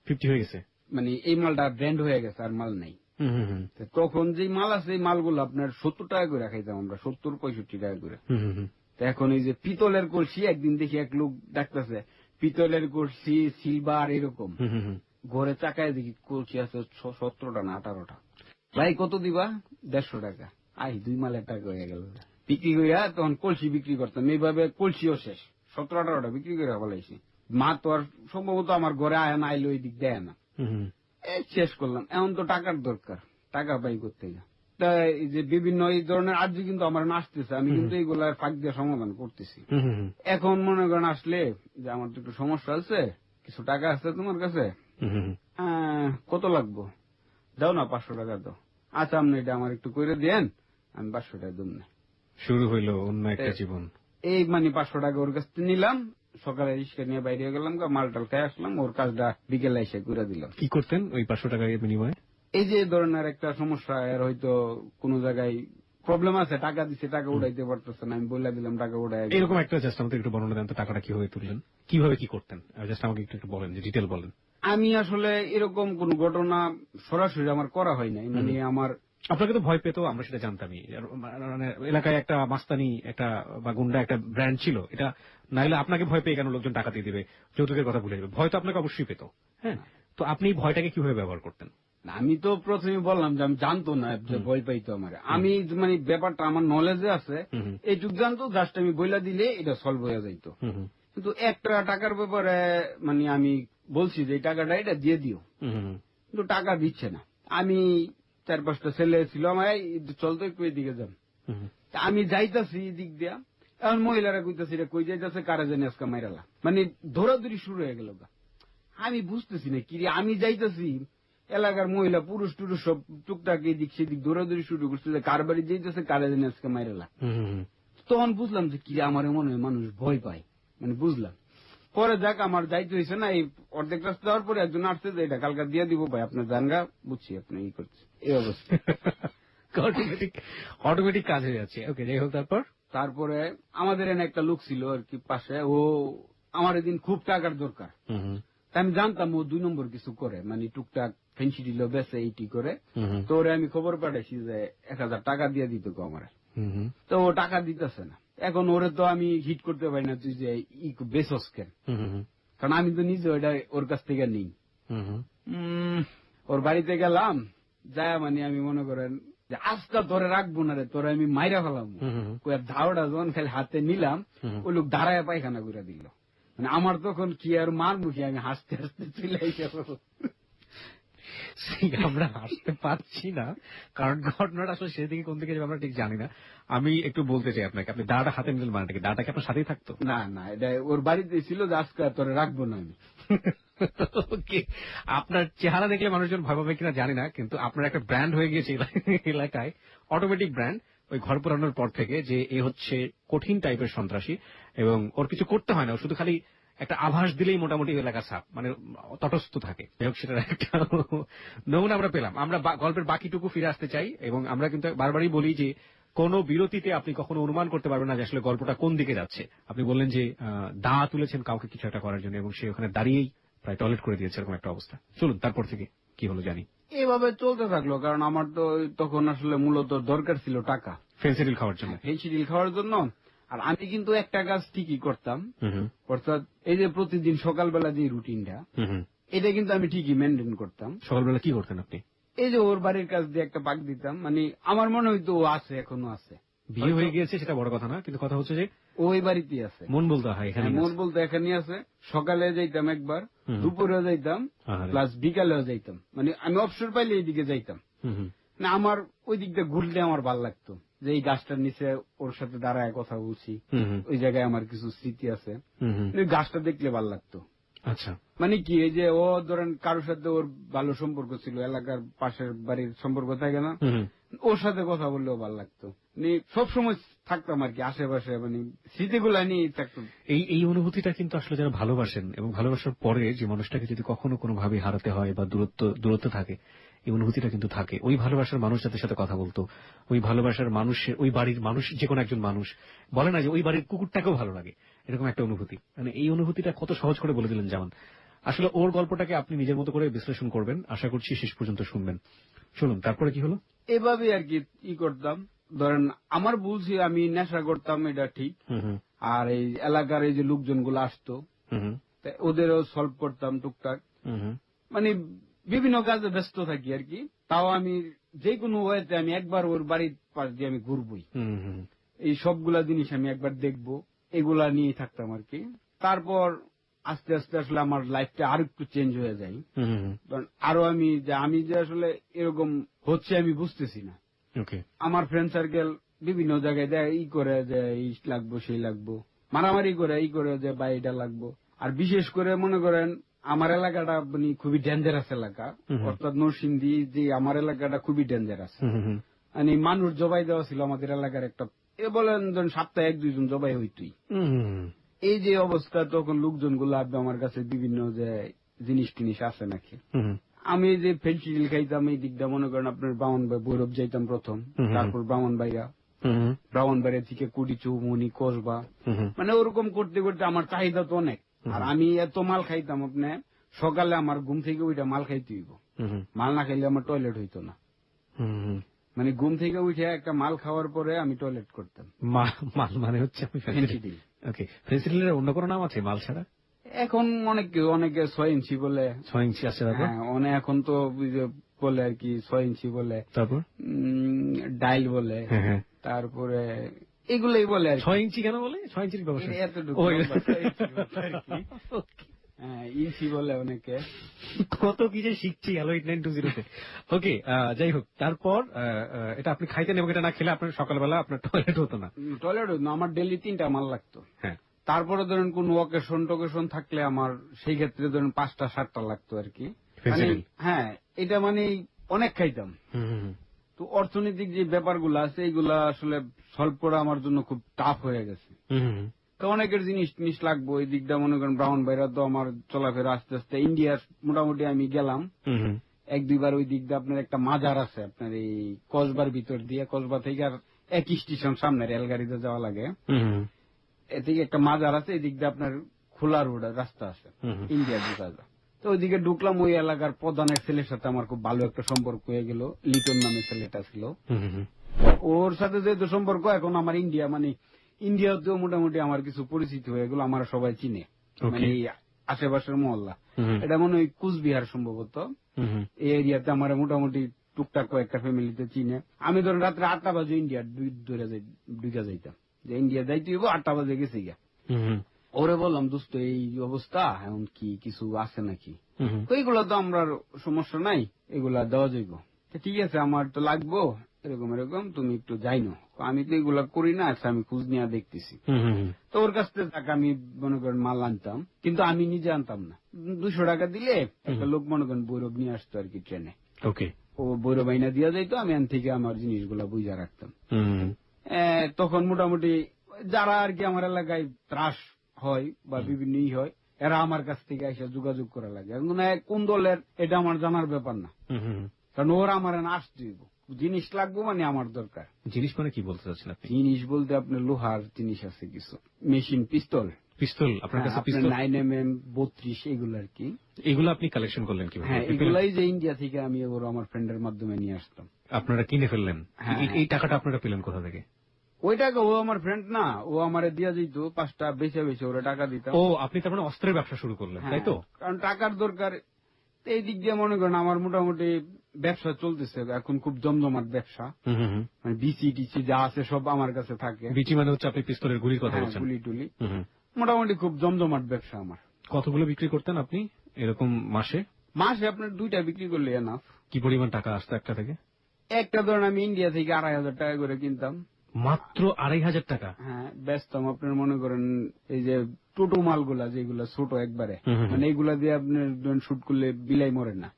50 হয়ে গেছে, মানে এই মালটা ব্র্যান্ড হয়ে গেছে, আর মাল নাই। তখন যে মাল আছে এই মালগুলো আপনার 70 টাকা করে খাইতাম আমরা, 70-65 টাকা করে। এখন এই যে পিতলের কলসি, একদিন দেখি এক লোক ডাকতেছে পিতলের কলসি, সিলভার এরকম, ঘরে চাকায় দেখি কলসি আছে 17টা না 18টা। ভাই কত দিবা? 150 টাকা। 2 মালের টাকা হয়ে গেল। বিক্রি করিয়া তখন কলসি বিক্রি করতাম, এইভাবে কলসিও শেষ, 17-18টা বিক্রি করে ফেলাইছি। মা তো আর সম্ভবত আমার ঘরে আয় না, আইলে ওই দিক দেয় না, শেষ করলাম। এখন তো টাকার দরকার, টাকা পাই করতে গিয়ে। এই যে বিভিন্ন এই ধরনের আর্য কিন্তু আমার আসতেছে, আমি কিন্তু এইগুলার ফাঁক দিয়ে সমাধান করতেছি। এখন মনে করেন আসলে যে আমার তো একটু সমস্যা আছে, কিছু টাকা আছে তোমার কাছে, কত লাগবো, দাও না 500 টাকা দাও। আচ্ছা আপনি এটা আমার একটু করে দেন, আমি 500 টাকা দেব না। শুরু হইলো অন্য একটা জীবন। এই মানে 500 টাকা ওর কাছ থেকে নিলাম, সকালে রিক্সা নিয়ে বাইরে গেলাম, মালটাল খাই আসলাম, ওর কাজটা বিকেলে এসে করে দিলাম। কি করতেন ওই 500 টাকা বিনিময়ে? এই যে ধরনের একটা সমস্যা, এর হয়তো কোন জায়গায় প্রবলেম আছে, টাকা দিচ্ছে, টাকা উঠাইতে পারতেছে না, আমি বলে দিলাম টাকা উঠাই। এরকম একটা জাস্ট আমাদের একটু বর্ণনা দেন তো, টাকাটা কিভাবে তুললেন, কিভাবে কি করতেন, জাস্ট আমাকে একটু বলেন, যে ডিটেল বলেন। আমি আসলে এরকম কোন ঘটনা সরাসরি আমার করা হয় নাই, মানে আমার আপনাকে তো ভয় পেত, আমরা সেটা জানতামই। মানে এলাকায় একটা মাস্তানি একটা বা গুন্ডা একটা ব্র্যান্ড ছিল, এটা না হলে আপনাকে ভয় পেয়ে কেন লোকজন টাকা দিয়ে দেবে, যৌতুকের কথা ভুলে যাবে, ভয় তো আপনাকে অবশ্যই পেত। হ্যাঁ, তো আপনি ভয়টাকে কিভাবে ব্যবহার করতেন? আমি তো প্রথমে বললাম যে আমি জানতো না যে ভয় পাইতো আমার, আমি মানে ব্যাপারটা আমার নলেজে আছে এইটুক জানতো, জাস্ট আমি বইলা দিলে এটা সলভ হয়ে যাইতো। কিন্তু একটা টাকার ব্যাপারে মানে আমি বলছি যে এই টাকাটা এটা দিয়ে দিও, কিন্তু টাকা দিচ্ছে না। আমি 4-5টা ছেলে ছিল আমার, চলতো একটু এদিকে যান, আমি যাইতাছি দিক দিয়া, এখন মহিলারা কইতাছি রে কই যাইতাছে, কারা জানি আজকে মাইরালা, মানে ধরাধরি শুরু হয়ে গেল। আমি বুঝতেছি না কি রে, আমি যাইতাছি, এলাকার মহিলা পুরুষ টুরুষ সব টুকটাক এদিক সেদিক দৌড়াদৌড়ি শুরু করছে যে কার বাড়ি যাইতেছে, কারা জানি আজকে মাইরালা। তখন বুঝলাম যে কি আমার মনে হয় মানুষ ভয় পায়, মানে বুঝলাম। পরে যাক আমার যাইতে হয়েছে না, এই অর্ধেক রাস্তা যাওয়ার পরে একজন আসছে যে এটা কালকা দিয়ে দিব ভাই আপনার জানগা, বুঝছি আপনি ই করছে, এই অবস্থা। অটোমেটিক কাজ হয়ে যাচ্ছে। ওকে, যাই হোক, তারপরে আমাদের এনে একটা লোক ছিল আর কি পাশে, ও আমার এদিন খুব টাকার দরকার, আমি জানতাম ও 2 নম্বর কিছু করে, মানে টুকটাক ফেন্সি দিল বেসে এইটি করে। তো ওরে আমি খবর পাঠাইছি যে 1000 টাকা দিয়ে দিত আমার, তো ও টাকা দিতেছে না। এখন ওরে তো আমি হিট করতে পারি না, তুই যে বেসস কেন, কারণ আমি তো নিজে ওইটা ওর কাছ থেকে নিই। ওর বাড়িতে গেলাম, যায় মানে আমি মনে করেন যে আজকা ধরে রাখবো না রে, তোরে আমি মাইরা ফেলাম, ধাওটা যখন খালি হাতে নিলাম, ওই লোক দাঁড়ায় পায়খানা করে দিল। মানে আমার তখন কি আর মার মুখে, আমি হাসতে হাসতে চলে যাব। আমরা হাসতে পারছি না কারণ ঘটনাটা আসলে সেদিকে কোন দিকে আমরা ঠিক জানি না। আমি একটু বলতে চাই আপনাকে, আপনি দাঁড়াটা হাতে নিলেন মানে কি দাঁড়াটা কি আপনার সাথেই থাকতো? না না, এটা ওর বাড়িতে ছিল যে আজকে তোরে রাখবো না আমি। আপনার চেহারা দেখলে মানুষজন ভয় পাবে কিনা জানি না, কিন্তু আপনার একটা ব্র্যান্ড হয়ে গিয়েছে এলাকায়, অটোমেটিক ব্র্যান্ড ওই ঘর পুরানোর পর থেকে, যে এ হচ্ছে কঠিন টাইপের সন্ত্রাসী এবং ওর কিছু করতে হয় না, শুধু খালি একটা আভাস দিলেই মোটামুটি এলাকা সাপ, মানে তটস্থ থাকে। সেটার একটা নমুনা আমরা পেলাম। আমরা গল্পের বাকিটুকু ফিরে আসতে চাই এবং আমরা কিন্তু বারবারই বলি যে কোন বিরতিতে আপনি কখনো অনুমান করতে পারবেন না যে আসলে গল্পটা কোন দিকে যাচ্ছে। আপনি বললেন যে দা তুলেছেন কাউকে কিছু একটা করার জন্য এবং সে ওখানে দাঁড়িয়েই প্রায় টয়লেট করে দিয়েছে, এরকম একটা অবস্থা। চলুন তারপর থেকে কি হলো জানি। এভাবে চলতে থাকলো, কারণ আমার তো তখন আসলে মূলত দরকার ছিল টাকা ফেন্সিডিল খাওয়ার জন্য। ফেন্সিডিল খাওয়ার জন্য। আর আমি কিন্তু একটা কাজ ঠিকই করতাম, অর্থাৎ এই যে প্রতিদিন সকালবেলা যে রুটিনটা, এটা কিন্তু আমি ঠিকই মেনটেন করতাম। সকালবেলা কি করতেন আপনি? এই যে ওর বাড়ির কাজ দিয়ে একটা পাক দিতাম, মানে আমার মনে হইতো ও আছে, এখনো আছে। বিয়ে হয়ে গিয়েছে সেটা বড় কথা না, কিন্তু কথা হচ্ছে যে ওই বাড়িতেই আছে। মন বলতে হয় এখানে, মন বলতে এখানে আছে। সকালে যাইতাম একবার, দুপুরেও যাইতাম, প্লাস বিকালেও যাইতাম, মানে আমি অবসর পাইলে এইদিকে যাইতাম। না আমার ওই দিকটা ঘুরলে আমার ভাল লাগতো, যে এই গাছটার নিচে ওর সাথে দাঁড়ায় কথা বলছি, ওই জায়গায় আমার কিছু স্মৃতি আছে, গাছটা দেখলে ভাল লাগতো। আচ্ছা, মানে কি এই যে ও ধরেন কারোর সাথে ওর ভালো সম্পর্ক ছিল, এলাকার পাশের বাড়ির সম্পর্ক থাকে না, ওর সাথে কথা বললেও ভালো লাগতো। সবসময় থাকতাম আর কি আশেপাশে, মানে স্মৃতিগুলা নিয়ে থাকতাম। এই অনুভূতিটা কিন্তু আসলে যারা ভালোবাসেন এবং ভালোবাসার পরে যে মানুষটাকে যদি কখনো কোনোভাবে হারাতে হয় বা দূরত্ব থাকে, এই অনুভূতিটা কিন্তু থাকে। ওই ভালোবাসার মানুষ যাদের সাথে কথা বলতো, ওই ভালোবাসার মানুষের, ওই বাড়ির মানুষ, যে কোনো একজন মানুষ বলে না যে ওই বাড়ির কুকুরটাকেও ভালো লাগে, এরকম একটা অনুভূতি। মানে এই অনুভূতিটা কত সহজ করে বলে দিলেন যেমন। আসলে ওর গল্পটাকে আপনি নিজের মতো করে বিশ্লেষণ করবেন, আশা করছি শেষ পর্যন্ত শুনবেন। শুনুন তারপরে কি হলো। এভাবে আর কি ই করতাম। ধরেন আমার বলছি আমি নেশা করতাম, এটা ঠিক। আর এই এলাকার এই যে লোকজনগুলো আসতো, ওদেরও সলভ করতাম টুকটাক, মানে বিভিন্ন কাজে ব্যস্ত থাকি আর কি। তাও আমি যে কোনো ওয়েতে আমি একবার ওর বাড়ির পাশ দিয়ে আমি ঘুরবই, এই সবগুলা জিনিস আমি একবার দেখবো, এগুলা নিয়ে থাকতাম আর কি। তারপর আস্তে আস্তে আসলে আমার লাইফটা আরো একটু চেঞ্জ হয়ে যায়, আরো আমি যে আসলে এরকম হচ্ছে আমি বুঝতেছি না। আমার ফ্রেন্ড সার্কেল বিভিন্ন জায়গায় দেয় ই করে যে এই লাগবো সেই লাগবো, মারামারি করে ই করে যে বা এটা লাগবো। আর বিশেষ করে মনে করেন আমার এলাকাটা মানে খুবই ডেঞ্জারাস এলাকা, অর্থাৎ নরসিংদী যে আমার এলাকাটা খুবই ডেঞ্জারাস। মানে মানুষ জবাই দেওয়া ছিল আমাদের এলাকার একটা, এ বলেন ধরেন সপ্তাহে 1-2 জন জবাই হইতই। এই যে অবস্থা, তখন লোকজন গুলো আসবে আমার কাছে বিভিন্ন যে জিনিস টিনিস আছে নাকি। আমি যে ফেন্সিডিল খাইতাম এই দিকটা মনে করেন আপনার ব্রাহ্মণবাড়ি ভৈরব যাইতাম প্রথম, তারপর ব্রাহ্মণবাড়িয়া থেকে কুড়ি চৌমনি কসবা, মানে ওরকম করতে করতে আমার চাহিদা তো অনেক। আর আমি এত মাল খাইতাম, আপনি সকালে আমার ঘুম থেকে ওইটা মাল খাইতে হইব, মাল না খাইলে আমার টয়লেট হইতো না। মানে ঘুম থেকে উঠে একটা মাল খাওয়ার পরে আমি টয়লেট করতাম। মাল মানে হচ্ছে ফেন্সিডিল। ওকে, ফেন্সিডিলের অন্য কোনো নাম আছে মাল ছাড়া? এখন অনেকে 6 ইঞ্চি বলে। 6 ইঞ্চি আছে? হ্যাঁ, এখন তো বলে আর কি 6 ইঞ্চি বলে, তারপর ডাইল বলে, তারপরে এগুলোই বলে আর কি। 6 ইঞ্চি কেন বলে? 6 ইঞ্চির ব্যবসা? এতটুকু ও, লম্বা, 6 ইঞ্চি বলে আর কি। হ্যাঁ, ইঞ্চি বলে অনেকে। কত কি যে শিখছি হ্যালো 8920 তে। ওকে, যাই হোক, তারপর এটা আপনি খাইতেন এবং এটা না খেলে আপনার সকালবেলা আপনার টয়লেট হতো না। টয়লেট আমার ডেইলি 3টা মাল লাগতো। হ্যাঁ। তারপরে ধরেন কোন অকেশন টোকেশন থাকলে আমার সেই ক্ষেত্রে ধরেন 5টা 7টা লাগতো আর কি। ফেন্সিডিল। হ্যাঁ, এটা মানে অনেক খাইতাম। তো অর্থনৈতিক যে ব্যাপারগুলো আছে এইগুলা আসলে সলভ করা আমার জন্য খুব টাফ হয়ে গেছে। তো অনেকের জিনিস লাগবো, এই দিকটা মনে করেন ব্রাউন বাইরা তো আমার চলাফেরা আস্তে আস্তে ইন্ডিয়ার মোটামুটি আমি গেলাম 1-2 বার। ওই দিকটা আপনার একটা মাজার আছে আপনার এই কসবার ভিতর দিয়ে, কসবা থেকে আর 1 স্টেশন সামনে রেলগাড়িতে যাওয়া লাগে, এ থেকে একটা মাজার আছে, এই দিকটা আপনার খোলা রোড রাস্তা আছে ইন্ডিয়ার ঢুকা যায়। তো ওইদিকে ঢুকলাম, ওই এলাকার প্রধানের ছেলের সাথে আমার খুব ভালো একটা সম্পর্ক হয়ে গেল। লিটন নামে ছেলেটা ছিল, ওর সাথে যেহেতু সম্পর্ক এখন আমার ইন্ডিয়া মানে ইন্ডিয়াতেও মোটামুটি আমার কিছু পরিচিতি হয়ে গেল, আমার সবাই চিনে মানে এই আশেপাশের মহল্লা। এটা মনে হয় কুচবিহার সম্ভবত, এই এরিয়াতে আমার মোটামুটি টুকটাক কয়েকটা ফ্যামিলিতে চিনে। আমি ধরেন রাত্রে 8টা বাজে ইন্ডিয়া ঢুকে যাইতাম, যে ইন্ডিয়া যাইতে হইব 8টা বাজে গেছি গা। ওরে বললাম দোস্ত এই অবস্থা, এখন কি কিছু আছে নাকি? তো এইগুলা তো আমরা সমস্যা নাই, এগুলা দেওয়া যাইব। ঠিক আছে, আমার তো লাগবো এরকম এরকম, তুমি একটু যাইনো। আমি তো এগুলা করি না, আচ্ছা আমি খোঁজ নিয়ে দেখতেছি। তো ওর কাছ থেকে টাকা আমি মনে করেন মাল আনতাম, কিন্তু আমি নিজে আনতাম না। 200 টাকা দিলে একটা লোক মনে করেন বৈরব নিয়ে আসতো আর কি ট্রেনে। ওকে, ও বৈরব আইনা দিয়া যাইতো, আমি আন থেকে আমার জিনিসগুলা বুঝা রাখতাম। তখন মোটামুটি যারা আর কি আমার এলাকায় ত্রাস হয় বা বিভিন্ন হয়, এরা আমার কাছ থেকে এসে যোগাযোগ করা লাগে। কোন দলের এটা আমার জানার ব্যাপার না, কারণ ওরা আমার আসতে জিনিস লাগবো মানে আমার দরকার। জিনিস মানে কি বলতে চাচ্ছেন আপনি? জিনিস বলতে আপনার লোহার জিনিস আছে কিছু, মেশিন, পিস্তল। পিস্তল আপনার কাছে? পিস্তল 9mm 32 এগুলো আর কি। এগুলো আপনি কালেকশন করলেন কিভাবে? হ্যাঁ, এগুলাই যে ইন্ডিয়া থেকে আমি ওর আমার ফ্রেন্ডের মাধ্যমে নিয়ে আসতাম। আপনারা কিনে ফেললেন? এই টাকাটা আপনারা পেলেন কোথা থেকে? ওই টাকা ও আমার ফ্রেন্ড না, ও আমারে দিয়া দিত 5টা বেছে বেছে ওরা টাকা দিতাম। ও, আপনি তার মানে অস্ত্রের ব্যবসা শুরু করলেন, তাই তো? কারণ টাকার দরকার। এই দিক দিয়ে মনে করেন আমার মোটামুটি ব্যবসা চলতেছে এখন, খুব জমজমাট ব্যবসা। মানে বিসি টিসি যা আছে সব আমার কাছে থাকে। বিচি মানে হচ্ছে আপনি পিস্তলের গুলির কথা বলছেন? গুলি টুলি, মোটামুটি খুব জমজমাট ব্যবসা আমার। কতগুলো বিক্রি করতেন আপনি এরকম মাসে? মাসে আপনার 2টা বিক্রি করলে এনাফ। কি পরিমাণ টাকা আসতো একটা থেকে? একটা ধরেন আমি ইন্ডিয়া থেকে 2,500 টাকা করে কিনতাম। মাত্র 2,500 টাকা? হ্যাঁ, ব্যস্তাম। আপনার মনে করেন এই যে টোটো মালগুলা যেগুলা ছোট একবারে, মানে এইগুলা দিয়ে আপনার শুট করলে বিলাই মরে না।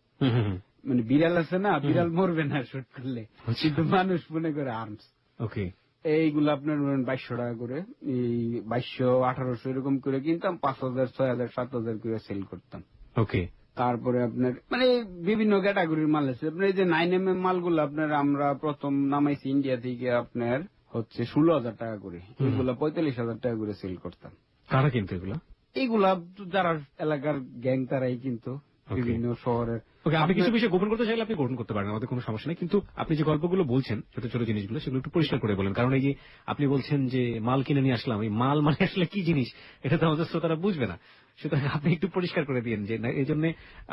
মানে বিড়াল আছে না, বিড়াল মরবে না শুট করলে, কিন্তু মানুষ মনে করে আর্মস। ওকে, এইগুলো আপনার 2,200 টাকা করে, এই 2,200 1,800 এরকম করে কিনতাম, 5,000 6,000 7,000 করে সেল করতাম। ওকে। তারপরে আপনার মানে বিভিন্ন ক্যাটাগরির মাল আছে। আপনার এই যে 9mm মালগুলো আপনার আমরা প্রথম নামাইছি ইন্ডিয়া থেকে আপনার হচ্ছে 16,000 টাকা করে, এগুলা 45,000 টাকা করে সেল করতাম। কারা কিনতো এগুলা? এইগুলা যারা এলাকার গ্যাং তারাই কিন্তু বিভিন্ন শহরের। ওকে, আপনি কিছু বিষয় গোপন করতে চাইলে আপনি গোপন করতে পারেন, আমাদের কোনো সমস্যা নেই। কিন্তু আপনি যে গল্পগুলো বলছেন, ছোট ছোট জিনিসগুলো, সেগুলো একটু পরিষ্কার করে বলেন। কারণ এই যে আপনি বলছেন যে মাল কিনে নিয়ে আসলাম, এই মাল মানে আসলে কি জিনিস, এটা তো আমাদের শ্রোতারা বুঝবে না। সুতরাং আপনি একটু পরিষ্কার করে দিয়েন যে এই জন্য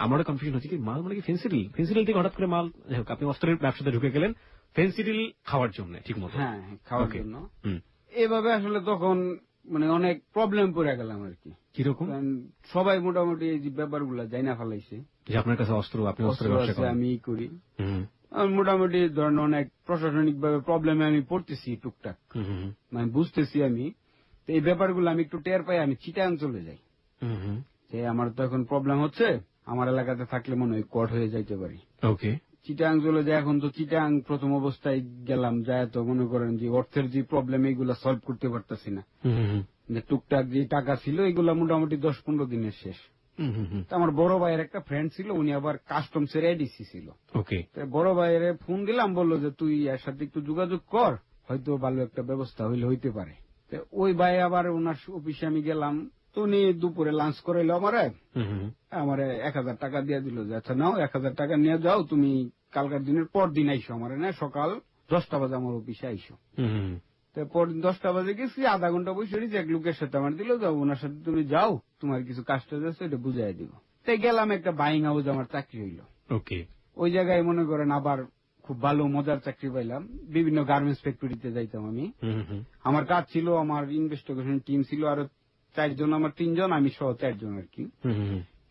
আমারও কনফিউশন হচ্ছে কি মাল মানে কি ফেন্সিডিল? ফেন্সিডিল থেকে হঠাৎ করে মাল, আপনি অস্ত্রের ব্যবসাতে ঢুকে গেলেন ফেন্সিডিল খাওয়ার জন্য, ঠিক মতো? হ্যাঁ, খাওয়ার জন্য। এভাবে আসলে তখন মানে অনেক প্রবলেম পড়ে গেলাম আর কি। কিরকম? সবাই মোটামুটি এই যে ব্যাপারগুলা জানা ফেলাইছে যে আপনার কাছে অস্ত্র, আপনি অস্ত্রের ব্যবসা করেন। আমি করি। মোটামুটি ধরেন অনেক প্রশাসনিক ভাবে প্রবলেমে আমি পড়তেছি টুকটাক, মানে বুঝতেছি আমি। তো এই ব্যাপারগুলো আমি একটু টের পাই, আমি চিটাং চলে যাই যে আমার তো এখন প্রবলেম হচ্ছে, আমার এলাকাতে থাকলে মনে হয় কোর্ট হয়ে যাইতে পারি। ওকে, চিটাং চলে যায়। এখন তো চিটাং প্রথম অবস্থায় গেলাম, যায় তো মনে করেন যে অর্থের যে প্রবলেম এইগুলা সলভ করতে পারতেছি না। যে টুকটাক যে টাকা ছিল এগুলা মোটামুটি 10-15 দিনের শেষ। আমার বড় ভাইয়ের একটা ফ্রেন্ড ছিল, উনি আবার কাস্টমসের এডিসি ছিল। ওকে, বড় ভাইয়ের ফোন দিলাম, বললো যে তুই এর সাথে একটু যোগাযোগ কর, হয়তো ভালো একটা ব্যবস্থা হইতে পারে। ওই ভাই আবার ওনার অফিসে আমি গেলাম, তো উনি দুপুরে লাঞ্চ করাইলো আমারে 1,000 টাকা দিয়ে দিল যে আচ্ছা নাও 1,000 টাকা নিয়ে যাও, তুমি কালকার দিনের পর দিন আইসো, আমার না সকাল 10টা বাজে আমার অফিসে আইসো। পরদিন 10টা বাজে গেছি, আধা ঘন্টা বসে রয়েছি, এক লোকের সাথে আমার দিল, যাও ওনার সাথে তুমি যাও, তোমার কিছু কাজ টাজ আছে এটা বুঝাই দিব। তাই গেলাম, একটা বাইং হাউস আমার চাকরি হইলো। ওকে, ওই জায়গায় মনে করেন আবার খুব ভালো মজার চাকরি পাইলাম। বিভিন্ন গার্মেন্টস ফ্যাক্টরিতে যাইতাম আমি। আমার কাজ ছিল, আমার ইনভেস্টিগেশন টিম ছিল আরো 4 জন, আমার 3 জন, আমি সহ 4 জন আর কি।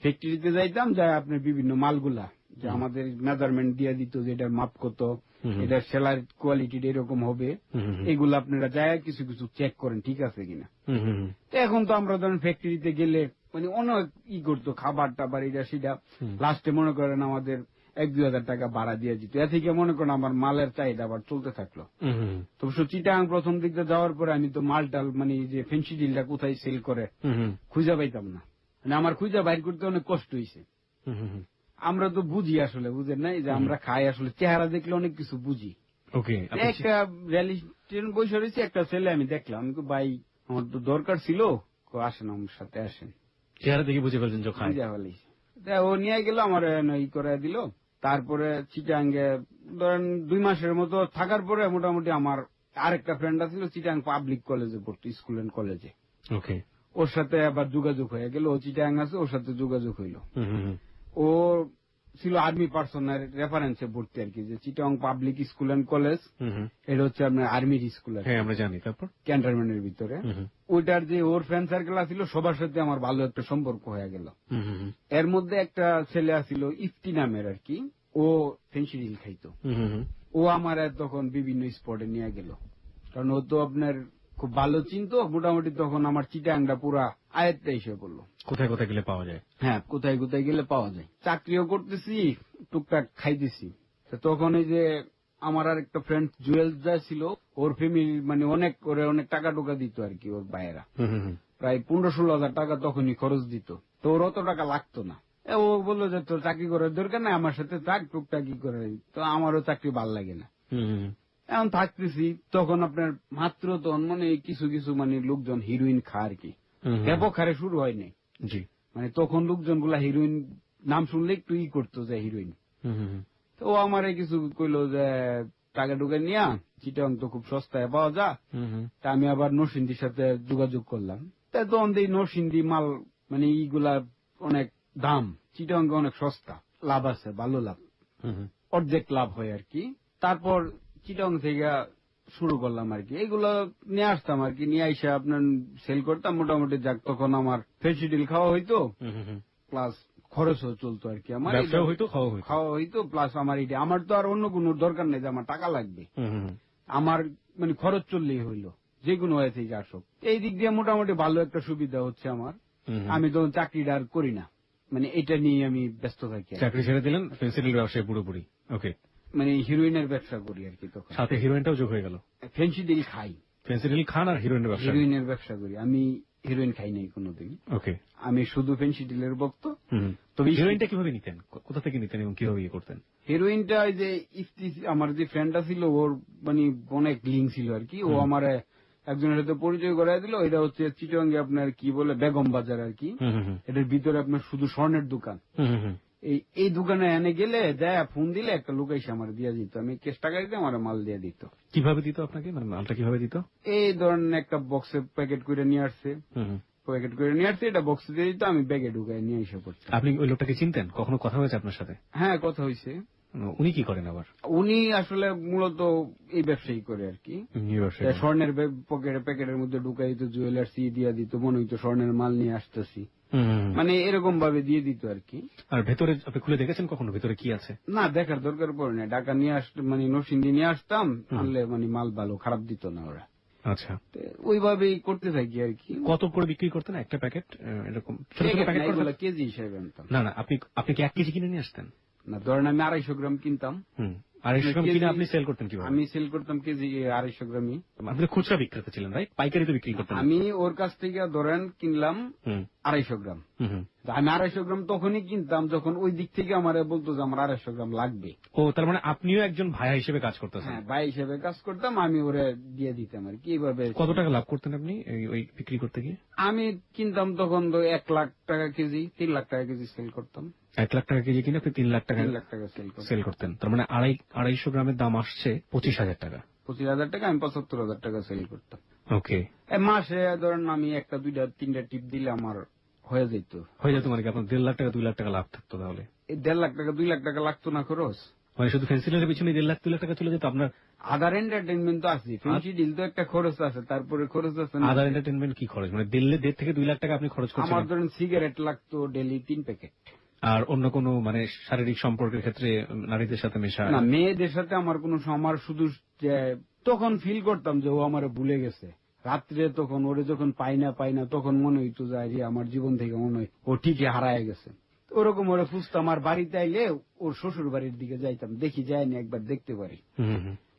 ফ্যাক্টরিতে যাইতাম, যাই আপনার বিভিন্ন মালগুলা যে আমাদের মেজারমেন্ট দিয়ে দিত যে এটার মাপ কত, এটার সেলার কোয়ালিটি এরকম হবে, এগুলো আপনারা যায় কিছু কিছু চেক করেন ঠিক আছে কিনা। তো এখন তো আমরা ধরেন ফ্যাক্টরিতে গেলে মানে অনেক করতো, খাবার টাবার এটা সেটা, লাস্টে মনে করেন আমাদের 1-2 হাজার টাকা ভাড়া দিয়ে দিত। এ থেকে মনে করেন আমার মালের চাহিদা আবার চলতে থাকলো। তো চিটাগাং প্রথম দিকটা যাওয়ার পরে আমি তো মালটাল মানে যে ফেন্সি ডিলটা কোথায় সেল করে খুঁজে পাইতাম না, মানে আমার খুঁজে বাইর করতে অনেক কষ্ট হয়েছে। আমরা তো বুঝি আসলে, বুঝেন নাই যে আমরা খাই আসলে, চেহারা দেখলে অনেক কিছু বুঝি। একটা রিয়ালিস্টেশন বসে রয়েছে, একটা ছেলে আমি দেখলাম, আমি ভাই আমার তো দরকার ছিল, আসেন আমার সাথে আসেন। চেহারা দেখে বুঝে ফেলছেন যে খাই। ও নিয়ে গেল আমার ই করে দিল। তারপরে চিটাঙ্গে ধরেন 2 মাসের মতো থাকার পরে মোটামুটি আমার আরেকটা ফ্রেন্ড আছিল চিটাং পাবলিক কলেজে পড়তো, স্কুল এন্ড কলেজে। ওর সাথে আবার যোগাযোগ হয়ে গেল, ও চিটাং আছে, ওর সাথে যোগাযোগ হইল। ও ছিল আর্মি পার্সনের রেফারেন্সে ভর্তি আর কি, যে Chittagong public school and college, এটা হচ্ছে আপনার আর্মির স্কুল, আমরা জানি। তারপর ক্যান্টনমেন্টের ভিতরে ওইটার যে ওর ফ্রেন্ড সার্কেল আছিল সবার সাথে আমার ভালো একটা সম্পর্ক হয়ে গেল। এর মধ্যে একটা ছেলে আছিল ইফতি নামের আর কি, ও ফেন্সিডিল খাইতো। ও আমার তখন বিভিন্ন স্পটে নিয়ে গেল, কারণ ও তো আপনার খুব ভালো চিনতো মোটামুটি। তখন আমার চিটাংটা পুরা আয়ত্তে এসে পড়লো, কোথায় কোথায় গেলে পাওয়া যায়। হ্যাঁ, কোথায় কোথায় গেলে পাওয়া যায়। চাকরিও করতেছি, টুকটাক খাইতেছি। তখন এই যে আমার আর একটা ফ্রেন্ড জুয়েল যা ছিল, ওর ফ্যামিলি মানে অনেক টাকা টুকা দিত আর কি, ওর ভাইয়েরা প্রায় 15-16 হাজার টাকা তখনই খরচ দিত। তো ওর অত টাকা লাগতো না। ও বললো যে তোর চাকরি করার দরকার নাই, আমার সাথে থাক, টুকটাক কি করে। তো আমারও চাকরি ভাল লাগে না, এখন থাকতেছি। তখন আপনার মাত্র তখন মানে কিছু কিছু মানে লোকজন হিরোইন খা আর কি, ব্যাপক হারে শুরু হয়নি। মানে তখন লোকজন গুলা হিরোইন নাম শুনলে একটু করতো যে হিরোইন। তো ও আমার কিছু কইলো যে টাকা টুকা নিয়া চিটাং তো খুব সস্তায় পাওয়া যা। তা আমি আবার নরসিংদীর সাথে যোগাযোগ করলাম। তখন এই নরসিংদী মাল মানে এইগুলা অনেক দাম, চিটাং অনেক সস্তা, লাভ আছে, ভালো লাভ, অর্ধেক লাভ হয় আর কি। তারপর চিটাং থেকে শুরু করলাম আর কি, এগুলো নিয়ে আসতাম আর কি, নিয়ে এসে আপনার সেল করতাম মোটামুটি। যাক, তখন আমার ফেন্সিডিল খাওয়া হইতো, প্লাস খরচও চলতো আর কি, আমার খাওয়া হইতো, প্লাস আমার এটা, আমার তো আর অন্য কোনো দরকার নেই যে আমার টাকা লাগবে, আমার মানে খরচ চললেই হইলো, যে কোনো ওয়ে থেকে আসুক। এই দিক দিয়ে মোটামুটি ভালো একটা সুবিধা হচ্ছে আমার। আমি তো চাকরিটা আর করি না, মানে এটা নিয়ে আমি ব্যস্ত থাকি। চাকরি ছেড়ে দিলেন, ফেন্সিডিল ব্যবসায় পুরোপুরি। ওকে, মানে হিরোইনের ব্যবসা করি আর কি। তখন সাথে হিরোইনটাও যোগ হয়ে গেল। ফেন্সিডিল খাই, ফেন্সিডিল খান আর হিরোইনের ব্যবসা করি। আমি হিরোইন খাই নাই কোনোদিন। ওকে, আমি শুধু ফেন্সিডিলের ভক্ত। তবে হিরোইনটা কিভাবে নিতেন, কোথা থেকে নিতেন এবং কিভাবে ইয়ে করতেন? হিরোইনটা যে ইফতি আমার যে ফ্রেন্ডটা ছিল, ওর মানে অনেক লিঙ্ক ছিল আর কি। ও আমার একজনের সাথে পরিচয় করাই দিল। এটা হচ্ছে চিটাঙ্গে আপনার কি বলে বেগম বাজার আর কি, এটার ভিতরে আপনার শুধু স্বর্ণের দোকান। এই দোকানে এনে গেলে দেয়, ফোন দিলে একটা লোক এসে আমার দিয়ে দিত, আমি কেস টাকা দিতে আমার মাল দিয়ে দিত। কিভাবে দিত আপনাকে, মানে মালটা কিভাবে দিত? এই ধরেন একটা বক্সে প্যাকেট করে নিয়ে আসছে, এটা বক্সে দিয়ে দিত, আমি ব্যাগে ঢুকাই নিয়ে এসে পড়ছি। আপনি ওই লোকটাকে চিনতেন? কখনো কথা হয়েছে আপনার সাথে? হ্যাঁ, কথা হয়েছে। উনি কি করেন আবার? উনি আসলে মূলত এই ব্যবসায়ী করে আর কি, স্বর্ণের প্যাকেটের মধ্যে ঢুকাই দিত, জুয়েলার্সি দিয়ে দিত, মনে হইতো স্বর্ণের মাল নিয়ে আসতেছি, মানে এরকম ভাবে দিয়ে দিত আর কি। আর ভেতরে আপনি খুলে দেখেছেন কখনো ভেতরে কি আছে? না, দেখার দরকার পড়ে না। ঢাকা নিয়ে আসতাম, মানে নরসিংদী নিয়ে আসতাম, আনলে মানে মাল ভালো, খারাপ দিত না ওরা। আচ্ছা, ওইভাবেই করতে থাকি আর কি। কত করে বিক্রি করতেন একটা প্যাকেট? এরকম ছোট ছোট প্যাকেট কেজি হিসেবে আনতাম। না, আপনি কি 1 কেজি কিনে নিয়ে আসতেন? না, ধরেন আমি 250 গ্রাম কিনতাম। 250 গ্রাম কিনে আপনি সেল করতেন কিভাবে? আমি সেল করতাম কেজি 250 গ্রামই। আপনি খুচরা বিক্রেতা ছিলেন, রাইট? পাইকারি তো বিক্রি করতেন? আমি ওর কাছ থেকে ধরেন কিনলাম 250 গ্রাম। আমি 250 গ্রাম তখনই কিনতাম যখন ওই দিক থেকে আমার বলতো যে আমার 250 গ্রাম লাগবে। ও, তার মানে আপনিও একজন ভাইয়া হিসেবে কাজ করতেছেন? হ্যাঁ, ভাই হিসেবে কাজ করতাম, আমি ওরে দিয়ে দিতাম আর কি। এইভাবে। কত টাকা লাভ করতেন আপনি ওই বিক্রি করতে গিয়ে? আমি কিনতাম তখন তো 1 লাখ টাকা কেজি, 3 লাখ টাকা কেজি সেল করতাম। 1 লাখ টাকা কেজি কিনে আপনি 3 লাখ টাকা সেল করতেন। তার মানে 250 গ্রামের দাম আসছে 25,000 টাকা। 25,000 টাকা, আমি 75,000 টাকা সেল করতাম। ওকে, মাসে ধরেন আমি 1টা 2টা 3টা টিপ দিলে আমার হয়ে যেত। মানে কি আপনার 1.5 লাখ টাকা 2 লাখ টাকা লাভ থাকতো? তাহলে 1.5 লাখ টাকা 2 লাখ টাকা লাগতো না খরচ। মানে শুধু ফেন্সিলের পিছনে 1.5 লাখ 2 লাখ টাকা চলে যেত আপনার? আদার এন্টারটেনমেন্ট তো আছে, ফেন্সি ডিল তো একটা খরচ আছে, তারপরে খরচ আছে না। আদার এন্টারটেনমেন্ট কি খরচ, মানে 1.5 থেকে 2 লাখ টাকা আপনি খরচ করছেন? আমার ধরেন সিগারেট লাগতো ডেইলি 3 প্যাকেট। আর অন্য কোনো মানে শারীরিক সম্পর্কের ক্ষেত্রে নারীদের সাথে মেশা? না, মেয়েদের সাথে আমার কোনো আমার শুধু যে তখন ফিল করতাম যে ও আমারে ভুলে গেছে রাত্রে, তখন ওরে যখন পাই না তখন মনে হইতো যে আমার জীবন থেকে মনে হয় ও ঠিকই হারায় গেছে। ওরকম ওরে খুঁজতাম, আর বাড়িতে আইলে ওর শ্বশুর বাড়ির দিকে যাইতাম, দেখি যায়নি একবার দেখতে পারি,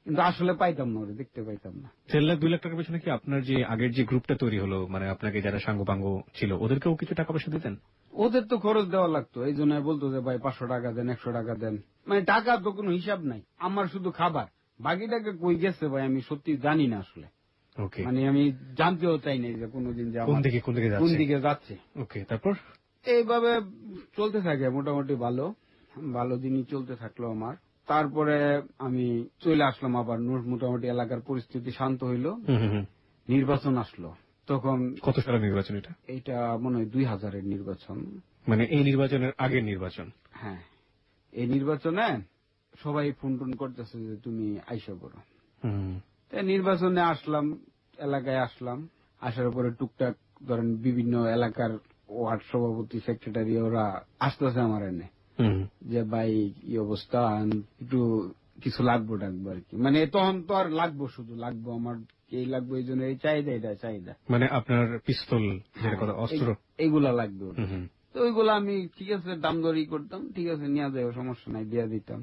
কিন্তু আসলে পাইতাম না, ওরে দেখতে পাইতাম না। 1.5 লাখ 2 লাখ টাকার পেছনে কি আপনার যে আগের যে গ্রুপটা তৈরি হলো, মানে আপনাকে যারা সাঙ্গপাঙ্গ ছিল ওদেরকেও কিছু টাকা পয়সা দিতেন? ওদের তো খরচ দেওয়া লাগতো, এই জন্য বলতো যে ভাই 500 টাকা দেন, 100 টাকা দেন, মানে টাকা তো কোনো হিসাব নাই, আমার শুধু খাবার, বাকি টাকা কই গেছে ভাই আমি সত্যি জানি না আসলে। ওকে, মানে আমি জানতেও চাই না যে কোনদিন যে কোন আমার দিকে যাচ্ছে। ওকে, তারপর এইভাবে চলতে থাকে মোটামুটি ভালো দিনই চলতে থাকলো আমার। তারপরে আমি চলে আসলাম আবার, মোটামুটি এলাকার পরিস্থিতি শান্ত হইল, নির্বাচন আসলো। তখন কত সালে নির্বাচন এটা? এইটা মনে হয় 2000-এর নির্বাচন, মানে এই নির্বাচনের আগের নির্বাচন? হ্যাঁ, এই নির্বাচনে সবাই ফোন টোন করতেছে যে তুমি আইসা করো। তাই নির্বাচনে আসলাম, এলাকায় আসলাম, আসার পরে টুকটাক ধরেন বিভিন্ন এলাকার ওয়ার্ড সভাপতি, সেক্রেটারি ওরা আসতেছে আমার এনে যে ভাই কি অবস্থা, একটু কিছু লাগবো ডাকবো আর কি, মানে তখন তো আর লাগবো, শুধু লাগবো আমার এই লাগবো, এই জন্য এই চাহিদা, এটা চাহিদা, মানে আপনার পিস্তল, অস্ত্র এইগুলা লাগবে। তো ওইগুলা আমি ঠিক আছে দাম দরই করতাম, ঠিক আছে নিয়ে যাই, সমস্যা নাই, দিয়ে দিতাম।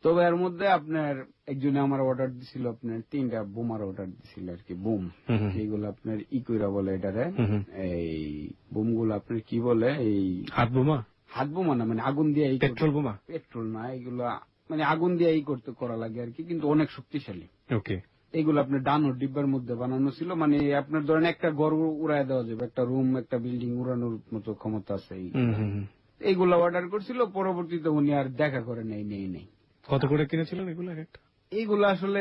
তবে এর মধ্যে আপনার একজনে আমার অর্ডার দিছিল, আপনার 3টা বোমার অর্ডার দিছিল আর কি, বোম, এইগুলো আপনার ইকুইরা বলে এটারে, এই বোম গুলো আপনার কি বলে, এই হাত বোমা না, মানে আগুন দিয়ে, পেট্রোল বোমা, পেট্রোল না, এগুলা মানে আগুন দিয়ে করা লাগে আর কি, কিন্তু অনেক শক্তিশালী। ওকে, এইগুলো আপনার ডানোর ডিব্বার মধ্যে বানানো ছিল, মানে আপনার ধরেন একটা ঘর উড়ায় দেওয়া যাবে, একটা রুম, একটা বিল্ডিং উড়ানোর মতো ক্ষমতা আছে। এইগুলা অর্ডার করছিল, পরবর্তীতে উনি আর দেখা করে নেই। কত করে কিনেছিলেন এগুলো? একটা এইগুলো আসলে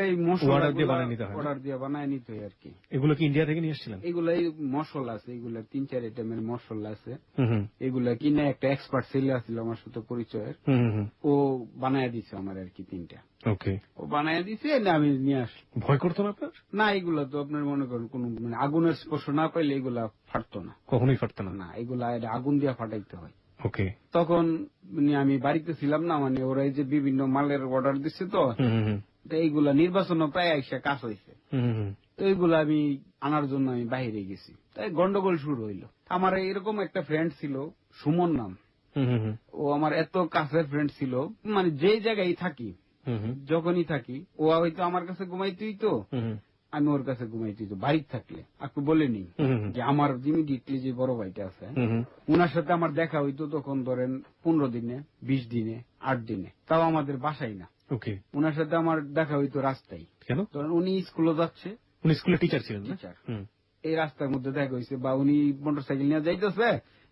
অর্ডার দিয়ে বানায় নিতে হয় আর কি। এগুলো কি ইন্ডিয়া থেকে নিয়ে এসেছিলেন? এগুলো মশলা আছে, এগুলো 3-4 আইটেমের মশলা আছে, এগুলা কিনে একটা এক্সপার্ট ছেলে আসছিল আমার সাথে পরিচয়ের, ও বানায় দিছে আমার আর কি 3টা। ওকে, ও বানায় দিছে, আমি নিয়ে আসি। ভয় করতো না আপনার? না, এগুলো তো আপনার মনে করেন কোন মানে আগুনের স্পর্শ না পাইলে এগুলা ফাটতো না, কখনোই ফাটতো না। না, এগুলা আগুন দিয়ে ফাটাইতে হয়। ওকে, তখন মানে আমি বাড়িতে ছিলাম না, মানে ওরা এই যে বিভিন্ন মালের অর্ডার দিচ্ছে, তো এইগুলা নির্বাচনও প্রায় এসে কাজ হয়েছে, তো এইগুলা আমি আনার জন্য আমি বাইরে গেছি, তাই গন্ডগোল শুরু হইলো। আমার এরকম একটা ফ্রেন্ড ছিল, সুমন নাম, ও আমার এত কাছের ফ্রেন্ড ছিল, মানে যে জায়গায় থাকি, যখনই থাকি, ও হয়তো আমার কাছে ঘুমাইতেই, তো আমি ওর কাছে ঘুমাইতেই, তো বাড়িতে থাকলে আপনি বলেনি যে আমার ইমিডিয়েটলি যে বড় ভাইটা আছে, উনার সাথে আমার দেখা হইতো তখন ধরেন 15 দিনে, 20 দিনে, 8 দিনে, তাও আমাদের বাসাই না। ওকে, উনার সাথে আমার দেখা হইতো রাস্তায়। কেন? ধরেন উনি স্কুলে যাচ্ছে, উনি স্কুলে টিচার ছিলেন, টিচার, এই রাস্তার মধ্যে দেখা হয়েছে, বা উনি মোটরসাইকেল নিয়ে যাইতেছে,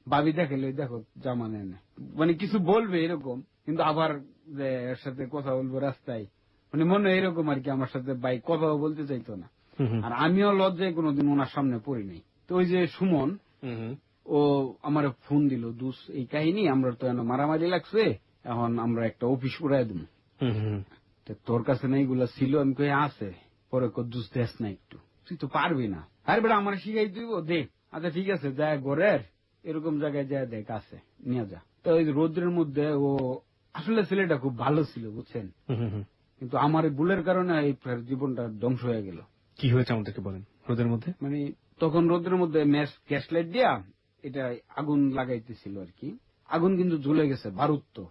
ভাবি দেখাইলে দেখো জামা নেন, মানে কিছু বলবে এরকম, কিন্তু আবার যে এর সাথে কথা বলবো রাস্তায়, মানে মনে হয় এরকম আর কি, আমার সাথে ভাই কথাও বলতে চাইতো না। আর আমিও লজ্জায় কোনোদিন ওনার সামনে পড়ি নাই। তো ওই যে সুমন, ও আমার ফোন দিল, দুস এই কাহিনী, আমরা তো মারামারি লাগছে, এখন আমরা একটা অফিস উড়াই দেবো, তোর কাছে না এগুলা ছিল, আমি কই আছে, পরে দুস দেশ না একটু, তুই তো পারবি না, আরে বেটা আমার শিখাই দিব, দেখ, আচ্ছা ঠিক আছে, যায় ঘরের এরকম জায়গায় যায় দেখ, আছে নিয়ে যা। তো ওই রোদ্রের মধ্যে, ও আসলে ছেলেটা খুব ভালো ছিল বুঝছেন, কিন্তু আমার এই ভুলের কারণে এই জীবনটা ধ্বংস হয়ে গেল। কি হয়েছে আমাদেরকে বলেন। রোদের মধ্যে মানে তখন রোদের মধ্যে গ্যাস লাইট দিয়া এটা আগুন লাগাইতেছিল আর কি, আগুন কিন্তু জ্বলে গেছে, বারুদ তো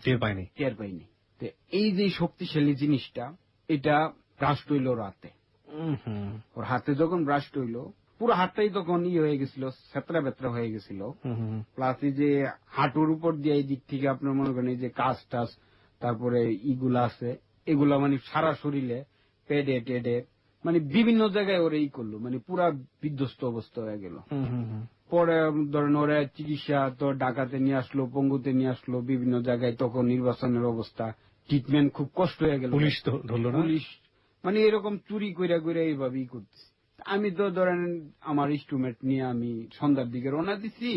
টের পাইনি। তো এই যে শক্তিশালী জিনিসটা, এটা ব্রাস্ট হইল রাতে, ওর হাতে যখন ব্রাস্ট হইল, পুরো হাতটাই তখন হয়ে গেছিল, সেতরা বেতরা হয়ে গেছিল, প্লাস এই যে হাঁটুর উপর দিয়ে এই দিক থেকে আপনার মনে করেন এই যে কাজ টাস, তারপরে ইগুলা আছে, এগুলা মানে সারা শরীরে পেডে টেডে, মানে বিভিন্ন জায়গায় ওরা করলো, মানে পুরা বিধ্বস্ত অবস্থা হয়ে গেল। পরে ধরেন ওরা চিকিৎসা তো ঢাকাতে নিয়ে আসলো, পঙ্গুতে নিয়ে আসলো, বিভিন্ন জায়গায়, তখন নির্বাচনের অবস্থা, ট্রিটমেন্ট খুব কষ্ট হয়ে গেল। পুলিশ তো ধরল না, পুলিশ মানে এরকম চুরি কইরা এইভাবেই করতেছি। আমি তো ধরেন আমার ইনস্ট্রুমেন্ট নিয়ে আমি সন্ধ্যার দিকে রওনা দিছি,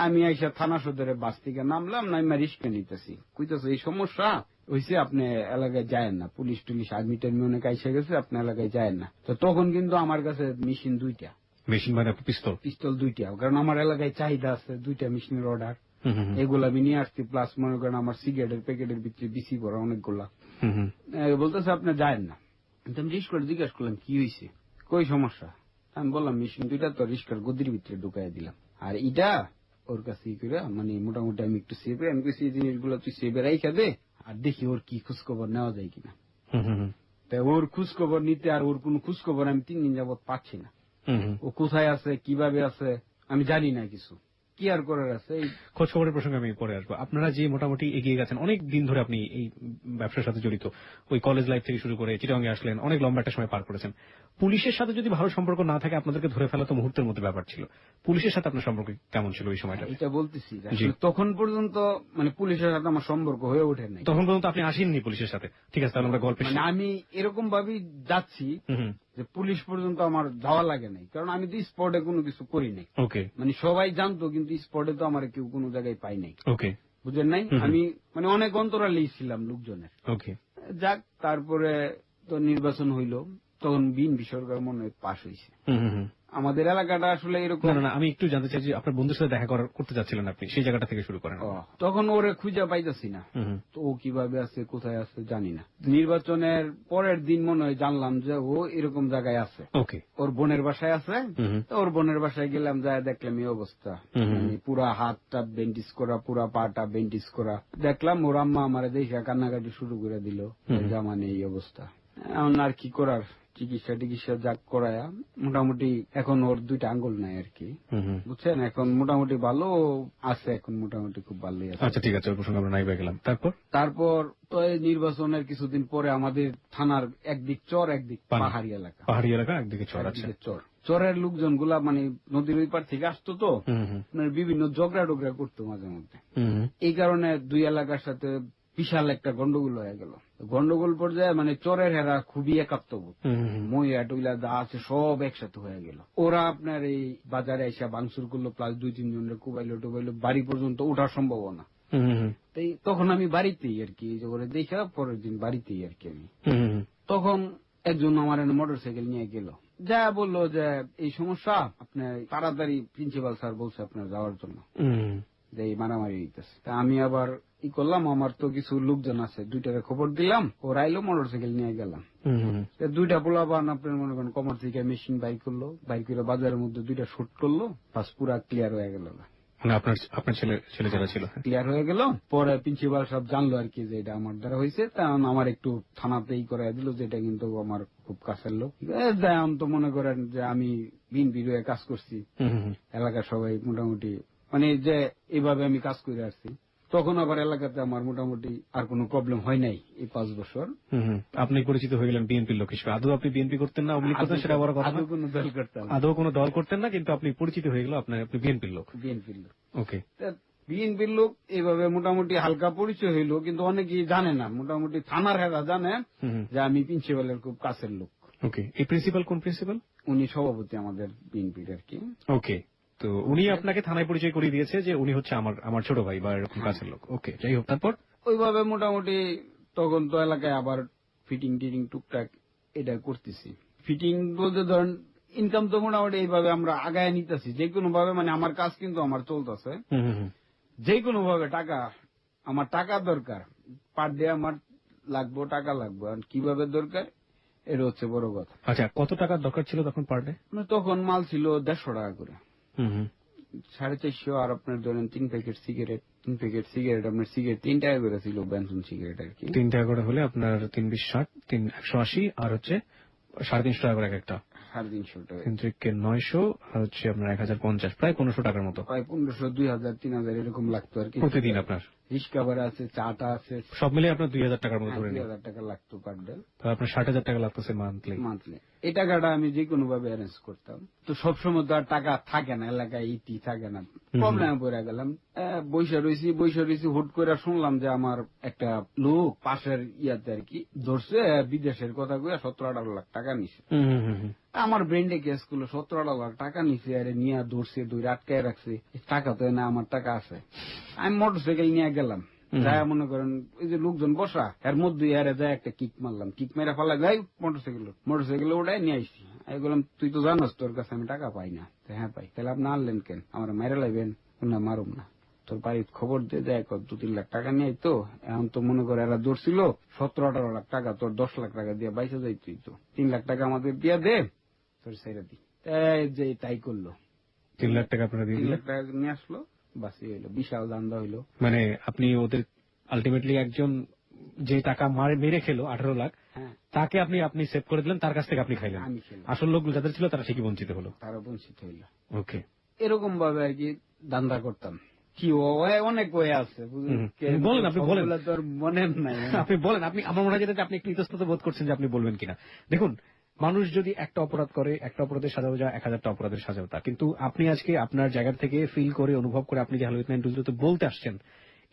আমি আইসা থানা সদরে বাস থেকে নামলাম, নাইমা রিস্কা নিতেছি, কইতেছে এই সমস্যা, হয়েছে আপনি এলাকায় যায়েন না, পুলিশ টুলিশ আর্মি টার্মি অনেক আইসে গেছে, আপনি এলাকায় যায়েন না। তো তখন কিন্তু আমার কাছে মেশিন 2টা, মেশিন মানে পিস্তল? পিস্তল 2টা, কারণ আমার এলাকায় চাহিদা আছে 2টা মেশিনের অর্ডার, এগুলা আমি নিয়ে আসছি। প্লাস মনে করেন আমার সিগারেটের প্যাকেটের ভিতরে বিসি করা অনেকগুলা। বলতেছে আপনি যায়েন না। আমি রিস্ক জিজ্ঞাসা করলাম কি হয়েছে, কই সমস্যা? আমি বললাম মেশিন 2টা তো রিস্কার গদির ভিতরে ঢুকাই দিলাম, আর এটা ওর কাছে করে মানে মোটামুটি আমি একটু সেভে, আমি কইছি এই জিনিসগুলো তুই সেভে রাইখা দে, আর দেখি ওর কি খোঁজখবর নেওয়া যায় কিনা। তাই ওর খোঁজখবর নিতে আর ওর কোন খোঁজখবর আমি 3 দিন যাবত পাচ্ছি না। ও কোথায় আছে, কিভাবে আছে আমি জানি না কিছু, কি আর করার আছে। খোঁজ খবরের প্রসঙ্গে আমি পরে আসবো। আপনারা যে মোটামুটি এগিয়ে গেছেন, অনেক দিন ধরে আপনি এই ব্যবসার সাথে জড়িত, ওই কলেজ লাইফ থেকে শুরু করে চিটাগাঙ্গে আসলেন, অনেক লম্বা একটা সময় পার করেছেন। পুলিশের সাথে যদি ভালো সম্পর্ক না থাকে আপনাদেরকে ধরে ফেলা তো মুহূর্তের মধ্যে ব্যাপার ছিল। পুলিশের সাথে আপনার সম্পর্ক কেমন ছিল ওই সময়টা? এটা বলতেছি তখন পর্যন্ত মানে পুলিশের সাথে আমার সম্পর্ক হয়ে ওঠে নাই। তখন পর্যন্ত আপনি আসেননি পুলিশের সাথে? ঠিক আছে, তাহলে আমরা গল্পে মানে আমি এরকম ভাবেই যাচ্ছি যে পুলিশ পর্যন্ত আমার যাওয়া লাগে নাই, কারণ আমি তো স্পটে কোনো কিছু করি নাই। ওকে, মানে সবাই জানতো, কিন্তু স্পটে তো আমার কেউ কোনো জায়গায় পাই নাই। ওকে, বুঝলেন নাই? আমি মানে অনেক অন্তরালেই ছিলাম লোকজনের। ওকে, যাক, তারপরে তো নির্বাচন হইল, তখন বিএনপি সরকার মনে হয় পাশ হয়েছে। আমাদের এলাকাটা আসলে এরকম। না, আমি একটু জানতে চাই যে আপনার বন্ধুর সাথে দেখা করতে যাচ্ছিলেন আপনি, সেই জায়গাটা থেকে শুরু করেন। তখন ওরে খুঁজে পাইতেছি না, তো ও কিভাবে আছে কোথায় আছে জানি না। নির্বাচনের পরের দিন মনে হয় জানলাম যে ও এরকম জায়গায় আছে। ওকে, ওর বোনের বাসায় আছে। ওর বোনের বাসায় গেলাম, যায় দেখলাম এই অবস্থা, পুরা হাতটা বেন্টিস করা, পুরা পাটা বেন্টিস করা। দেখলাম ওর আম্মা আমার দেখে কান্নাকাটি শুরু করে দিল, মানে এই অবস্থা। এখন আর কি করার, চিকিৎসা যাক করায়া মোটামুটি এখন ওর 2টা আঙ্গুল নাই আর কি, বুঝছেন? এখন মোটামুটি ভালো আছে, এখন মোটামুটি খুব ভালোই আছে। আচ্ছা, ঠিক আছে, ওর প্রসঙ্গে আমরা নাই গেলাম। তারপর তো এই নির্বাচনের কিছুদিন পরে আমাদের থানার একদিক চর, একদিক পাহাড়ি এলাকা, একদিকে চর। আচ্ছা, চরের লোকজন গুলা মানে নদীর ওই পার থেকে আসতো, তো বিভিন্ন ঝগড়া টগড়া করতো মাঝে মধ্যে। এই কারণে 2 এলাকার সাথে বিশাল একটা গন্ডগোল হয়ে গেল। গন্ডগোল পর্যায়ে মানে চরের হেরা খুবই একাত্মবোধ, মহিলা টইলা যা আছে সব একসাথে হয়ে গেল। ওরা আপনার এই বাজারে এসে ভাঙচুর করলো, প্লাস 2-3 জনের কুবাইলো টুবাইলো, বাড়ি পর্যন্ত ওঠার সম্ভাবনা। তখন আমি বাড়িতেই আর কি, যে ওরা দেখা পরের দিন বাড়িতেই আর কি আমি। তখন একজন আমার মোটরসাইকেল নিয়ে গেল, যা বললো যে এই সমস্যা, আপনার তাড়াতাড়ি প্রিন্সিপাল স্যার বলছে আপনার যাওয়ার জন্য, যে এই মারামারি হইতেছে। তা আমি আবার ই করলাম, আমার তো কিছু লোকজন আছে, 2টারে খবর দিলাম, ওরা আইলো, মোটরসাইকেল নিয়ে গেলাম। 2টা পোলাপান আপনার মনে করেন কমর থেকে মেশিন বাইর করলো, বাইর করে বাজারের মধ্যে 2টা শুট করলো, বাস পুরা ক্লিয়ার হয়ে গেল। মানে আপনার ছেলে যারা ছিল ক্লিয়ার হয়ে গেল। পরে প্রিন্সিপাল সব জানলো আর কি যে এটা আমার দ্বারা হয়েছে, তখন আমার একটু থানাতেই করে দিল, যেটা কিন্তু আমার খুব কাছের লোক। এখন তো মনে করেন যে আমি বিএনপির হয়ে কাজ করছি, এলাকার সবাই মোটামুটি মানে যে এইভাবে আমি কাজ করে আসছি। তখন আবার এলাকাতে আমার মোটামুটি আর কোনো প্রবলেম হয় নাই এই 5 বছর। আপনি পরিচিত হয়ে গেলেন বিএনপির লোক হিসেবে। আদৌ আপনি বিএনপি করতেন না, অবলিক করতেন সেটা বড় কথা। আদৌ কোনো দল করতেন না, কিন্তু আপনি পরিচিত হয়ে গেল আপনি বিএনপির লোক। ওকে, বিএনপির লোক এইভাবে মোটামুটি হালকা পরিচয় হইল, কিন্তু অনেকেই জানে না। মোটামুটি থানার হেরা জানে যে আমি প্রিন্সিপালের খুব কাছের লোক। ওকে, এই প্রিন্সিপাল কোন প্রিন্সিপাল? উনি সভাপতি আমাদের বিএনপির আর কি। ওকে, তো উনি আপনাকে থানায় পরিচয় করিয়ে দিয়েছে যে উনি হচ্ছে আমার ছোট ভাই বা এরকম কাছের লোক। ওকে, যাই হোক, তারপর ওইভাবে মোটামুটি তখন তো এলাকায় আবার ফিটিং টিটিং টুকটাক এটা করতেছি। ফিটিং বলতে ধরেন ইনকাম তো মোটামুটি এইভাবে আমরা আগায় নিতেছি, যে কোনো ভাবে মানে আমার কাজ কিন্তু আমার চলতেছে, যে কোনো ভাবে আমার টাকা দরকার, পার ডে আমার টাকা লাগবে, আর কিভাবে দরকার এটা হচ্ছে বড় কথা। আচ্ছা, কত টাকার দরকার ছিল তখন পার ডে? তখন মাল ছিল 150 টাকা করে, 450, আর আপনার ধরেন 3 প্যাকেট সিগারেট, আপনার সিগারেট 3 টাকা করে ছিল, বেনসন সিগারেট আর কি। 3 টাকা করে হলে আপনার 3-20-60, 180, আর হচ্ছে 350 টাকা করে একটা। 350 টাকা, 900, আর হচ্ছে আপনার 1050, প্রায় 1500 টাকার মতো। প্রায় 1500, 2000, 3000 এরকম লাগতো আর কি প্রতিদিন। আপনার রিক্সা ভাড়া আছে, চাটা আছে, সব মিলে আপনার 2000 টাকার মতো ধরে 2000 টাকা লাগতো পার ডে। তো আপনার 60,000 টাকা লাগতেছে মান্থলি। এই টাকাটা আমি যে কোনো ভাবে অ্যারেঞ্জ করতাম। তো সবসময় তো আর টাকা থাকে না, এলাকায় ইতি থাকে না, প্রবলেমে পড়ে গেলাম। বৈশা রয়েছি, হুট করে শুনলাম যে আমার একটা লোক পাশের ইয়াতে আর কি ধরছে, বিদেশের কথা কইয়া 17-18 লাখ টাকা নিছে। আমার ব্রেন্ডে কেস করলো, 17-18 লাখ টাকা নিছে, আরে নিয়ে ধরছে, 2 আটকায় রাখছে। টাকা তো না, আমার টাকা আছে। আমি মোটরসাইকেল নিয়ে গেলাম, যায় মনে করেন ওই যে লোকজন বসা এর মধ্যে এরা যায় একটা কিক মারলাম, কিক মেরে ফেলা যাই মোটরসাইকেল ওটাই নিয়ে আসছি। আমি বললাম তুই তো জানাস তোর কাছে আমি টাকা পাই না। হ্যাঁ পাই। তাহলে আপনি আনলেন কেন? আমরা মেরে লাইবেন? না মারুম না। তোর বাড়ির খবর দিয়ে দেয় 2-3 লাখ টাকা নিয়ে তো এখন তো মনে করে এরা ধরছিল 17-18 লাখ টাকা, তোর 10 লাখ টাকা দিয়ে বাইসে যাই, তুই তো 3 লাখ টাকা আমাদের দিয়ে দে তোর ছেড়ে দি। যে তাই করলো, 3 লাখ টাকা আপনারা দিয়ে 3 দিলেন। লাখ টাকা নিয়ে আসলো, বাসি হইলো, বিশাল দান্দা হইলো। মানে আপনি ওদের আলটিমেটলি একজন যে টাকা মেরে খেলো 18 লাখ, হ্যাঁ তাকে আপনি সেভ করে দিলেন, তার কাছ থেকে আপনি খাইলেন। আমি খেলাম, আসল লোক যাদের ছিল তারা ঠিকই বঞ্চিত হলো। তারা বঞ্চিত হইলো। ওকে, এরকম ভাবে আর কি দান্দা করতাম। কি অনেক ওয়ে আছে, বলেন, আপনি বলেন, তোর মনে নাই। আপনি বলেন, আপনি আমার মনে হয় যেটা আপনি একটু ইতস্তত বোধ করছেন যে আপনি বলবেন কিনা। দেখুন, মানুষ যদি একটা অপরাধ করে, একটা অপরাধের সাজাও যা 1000টা অপরাধের সাজাও তা, কিন্তু আপনি আজকে আপনার জায়গা থেকে ফিল করে অনুভব করে আপনি যে হ্যালো 8920 বলতে আসছেন,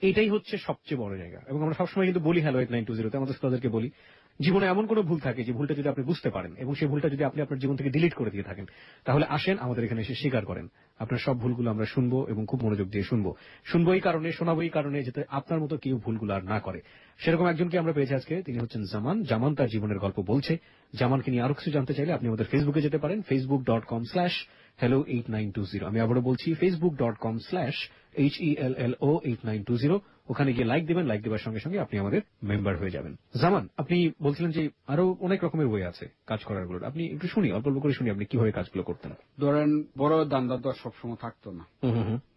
এটাই হচ্ছে সবচেয়ে বড় জায়গা। এবং আমরা সবসময় কিন্তু বলি হ্যালো 8920 আমাদের শ্রোতাদেরকে বলি, জীবনে এমন কোন ভুল থাকে যে ভুলটা যদি আপনি বুঝতে পারেন এবং সেই ভুলটা যদি আপনি আপনার জীবন থেকে ডিলিট করে দিয়ে থাকেন, তাহলে আসেন আমাদের এখানে এসে স্বীকার করেন। আপনার সব ভুলগুলো আমরা শুনবো এবং খুব মনোযোগ দিয়ে শুনবো। শুনবো এই কারণে, শোনাবো এই কারণে যাতে আপনার মতো কেউ ভুলগুলো আর না করে। সেরকম একজনকে আমরা পেয়েছি আজকে, তিনি হচ্ছেন জামান। জামান তার জীবনের গল্প বলছে। জামানকে নিয়ে আরো কিছু জানতে চাইলে আপনি আমাদের ফেসবুকে যেতে পারেন, facebook.com/hello8920। আমি আবারও বলছি facebook.com/HELLO8920। ওখানে গিয়ে লাইক দিবেন, লাইক দেওয়ার সঙ্গে সঙ্গে আপনি আমাদের মেম্বার হয়ে যাবেন। জামান, আপনি বলছিলেন যে আরো অনেক রকমের ওয়ে আছে কাজ করার গুলো, আপনি একটু শুনি, অল্প অল্প করে শুনি আপনি কিভাবে কাজগুলো করতেন। ধরেন বড় দান্দা তো আর সবসময় থাকতো না,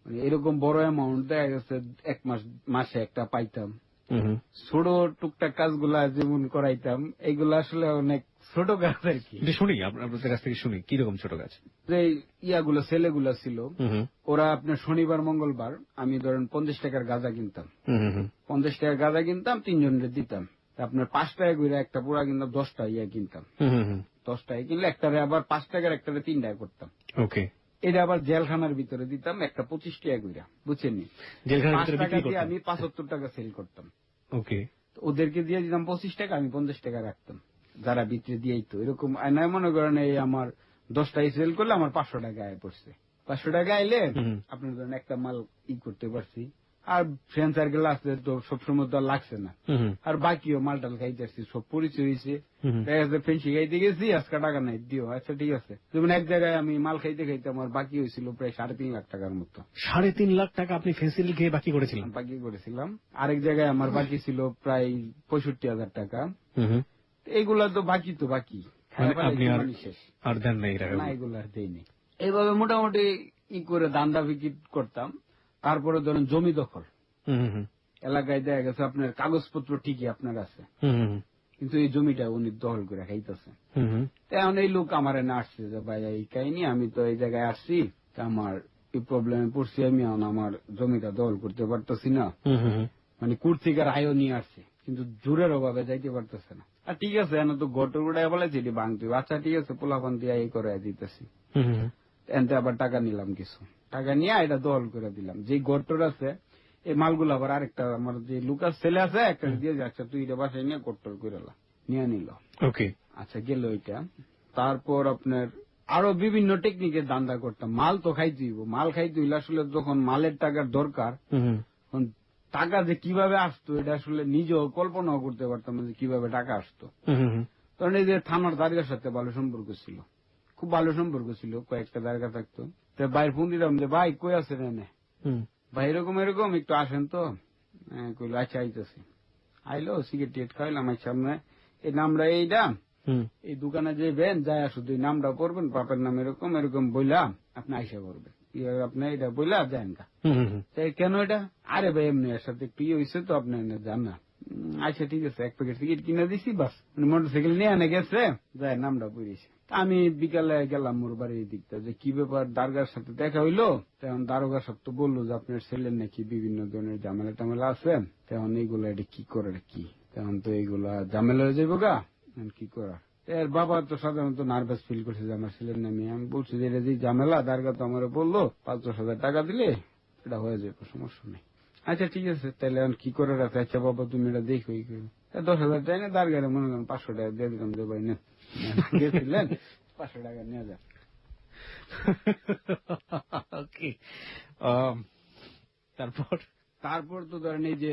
মানে এরকম বড় অ্যামাউন্ট দেখা গেছে এক মাসে একটা পাইতাম। ছোট টুকটাক কাজগুলা যেমন করাইতাম, এগুলা আসলে অনেক ছোট কাজ আর কি। শুনি আপনাদের কাছ থেকে শুনি কিরকম ছোট কাজ। যে ইয়াগুলো ছেলেগুলা ছিল, ওরা আপনার শনিবার মঙ্গলবার আমি ধরেন 50 টাকার গাঁজা কিনতাম, 50 টাকার গাঁজা কিনতাম, 3 জনের দিতাম। আপনার 5 টাকা করে একটা পুরা কিনতাম, 10টা ইয়া কিনতাম, 10 টাকা কিনলে একটারে আবার 5 টাকার একটারে 3 টাকা করতাম। ওকে, এটা আবার জেলখানার ভিতরে দিতাম, একটা 25 টাকা করে, বুঝছেন? জেলখানার 5 ভিতরে টাকা বিক্রি দিয়ে করতেন। আমি 75 টাকা সেল করতাম। ওকে, ওদেরকে দিয়ে দিতাম 25 টাকা, আমি 50 টাকা রাখতাম, যারা বিক্রি দিয়েই তো এরকম আয়নায় মনে করেন এই আমার 10টাই সেল করলে আমার 500 টাকা আয় পড়ছে। 500 টাকা আইলে আপনার ধরেন একটা মাল করতে পারছি। আর ফ্রেন্ড সার্কেল আছে তো সবসময় তো আর লাগছে না, আর বাকিও মালটাল খাইতেছি, সব পরিচয় হয়েছে। ফেন্সি খাইতে গেছি, আজকে টাকা নাই, দিও, আচ্ছা ঠিক আছে। যেমন এক জায়গায় আমি মাল খাইতে খাইতে আমার বাকি হয়েছিল প্রায় 3.5 লাখ টাকার মতো। 3.5 লাখ টাকা আপনি ফেন্সিল খেয়ে বাকি করেছিলেন? বাকি করেছিলাম। আরেক জায়গায় আমার বাকি ছিল প্রায় 65,000 টাকা। এইগুলা তো বাকি আপনি আর দেন নাই না, এগুলো আর দেয়নি। এইভাবে মোটামুটি করে দান্দা বিক্রি করতাম। তারপরে ধরেন জমি দখল, এলাকায় দেখা গেছে আপনার কাগজপত্র ঠিকই আপনার আছে, কিন্তু এই জমিটা উনি দখল করে খাইতেছে। এখন এই লোক আমার এনে আসছে যে ভাই এই কাহিনী, আমি তো এই জায়গায় আসছি, আমার এই প্রবলেমে পড়ছি, আমি এখন আমার জমিটা দখল করতে পারতেছি না, মানে কুট থেকে রায়ও নিয়ে আসছে, কিন্তু জোরের অভাবে যাইতে পারতেছে না। আর ঠিক আছে, এখন তো গটর গুড়াই বলেছি এটি ভাঙতে, আচ্ছা ঠিক আছে, পোলাপান দিয়ে এই করে দিতেছি। এনতে আবার টাকা নিলাম, কিছু টাকা নিয়ে এটা দখল করে দিলাম। যে গটর আছে এই মালগুলো আবার আরেকটা আমার যে লুকাস ছেলে আছে একটা দিয়ে যাচ্ছে, তুই এটা বাসায় নিয়ে গটর করে নিয়ে নিল। ওকে, আচ্ছা গেল ওইটা। তারপর আপনার আরো বিভিন্ন টেকনিকের দান্দা করতাম। মাল তো খাইতে হইব, মাল খাইতে হইলে আসলে যখন মালের টাকার দরকার, তখন টাকা যে কিভাবে আসতো এটা আসলে নিজেও কল্পনাও করতে পারতাম না যে কিভাবে টাকা আসতো। কারণ এই যে থানার দারগার সাথে ভালো সম্পর্ক ছিল, খুব ভালো সম্পর্ক ছিল, কয়েকটা দারগা থাকতো। বাইরে ফোন দিলাম যে ভাই কই আছেন এনে, ভাই এরকম এরকম একটু আসেন তো। কইল আচ্ছা আইতেছি। আইলো, সিগারেট খাইলাম, সামনে এই নামটা এইটা, এই দোকানে যে বেন যায় শুধু এই নামটা পড়বেন, বাপের নাম এরকম এরকম বইলাম, আপনি আইসা করবেন, আপনি এটা বইলা যান গা। কেন এটা? আরে ভাই এমনি এর সাথে একটু হয়েছে তো, আপনি যান না। আচ্ছা ঠিক আছে, 1 প্যাকেট সিগারেট কিনে দিছি, বাস মোটরসাইকেল নিয়ে এনে গেছে, যায় নামটা পড়েছে। আমি বিকালে গেলাম মোর বাড়ির দিকটা, যে কি ব্যাপার, দারোগার সাথে দেখা হইলো। তখন দারোগা সব তো বললো যে আপনার ছেলের নাকি বিভিন্ন ধরনের ঝামেলা টামেলা আছে, তখন এইগুলা এটা কি করে কি, তখন তো এইগুলা ঝামেলা হয়ে যাবো গা, কি করা। এর বাবা তো সাধারণত নার্ভাস ফিল করছে যে আমার ছেলের নামে। আমি বলছি যে এটা যে ঝামেলা, দারোগা তো আমার বললো 5-10 হাজার টাকা দিলে এটা হয়ে যাবে, সমস্যা নেই। আচ্ছা ঠিক আছে, তাহলে এখন কি করে রাখে, আচ্ছা বাবা তুমি এটা দেখো, 10,000 টাকা না দারগারে মনে করেন 500 টাকা দিয়ে দিলাম যে ভাই নেন, গেছিলেন 500 টাকা নিয়ে যান। তারপর তো ধরেন এই যে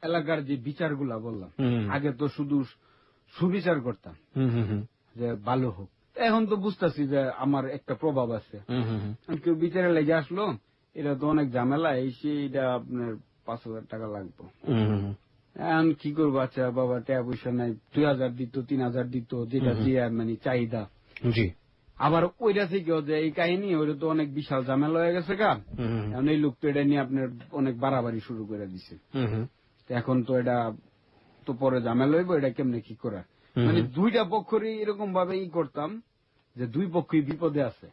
এলাকার যে বিচারগুলা বললাম, আগে তো শুধু সুবিচার করতাম যে ভালো হোক, এখন তো বুঝতেছি যে আমার একটা প্রভাব আছে। কেউ বিচারে লেগে আসলো, এটা তো অনেক ঝামেলা, এটা আপনার 5,000 টাকা লাগবে। এখন কি করবো, আচ্ছা বাবা টাকা পয়সা নাই, 2,000 দিত, 3,000 দিত, যেটা যে মানে চাহিদা। জি। আবার ওইটা থেকেও যে এই কাহিনী, ওইটা তো অনেক বিশাল ঝামেলা হয়ে গেছে গা। এখন এই লোক তো এটা নিয়ে আপনার অনেক বাড়াবাড়ি শুরু করে দিছে। এখন তো এটা তো পরে ঝামেলা হইব, এটা কেমনে কি করা, মানে দুইটা পক্ষরই এরকম ভাবে করতাম যে দুই পক্ষই বিপদে আছে,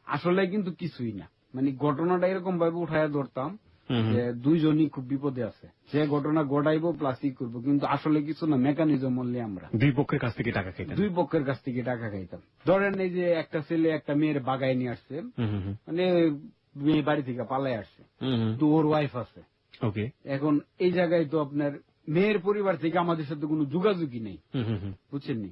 আসলে কিন্তু কিছুই না। মানে ঘটনাটা এরকম ভাবে উঠায় ধরতাম যে দুইজনই খুব বিপদে আছে, যে ঘটনা ঘটাইবো প্লাস করবো, কিন্তু আসলে কিছু না, মেকানিজম বললে আমরা দুই পক্ষের কাছ থেকে টাকা খাইতাম। দুই পক্ষের কাছ থেকে টাকা খাইতাম। ধরেন এই যে একটা ছেলে একটা মেয়ের বাগায় নিয়ে আসছে, মানে মেয়ে বাড়ি থেকে পালায় আসছে, তো ওর ওয়াইফ আছে। ওকে। এখন এই জায়গায় তো আপনার মেয়ের পরিবার থেকে আমাদের সাথে কোনো যোগাযোগই নেই, বুঝছেন নি।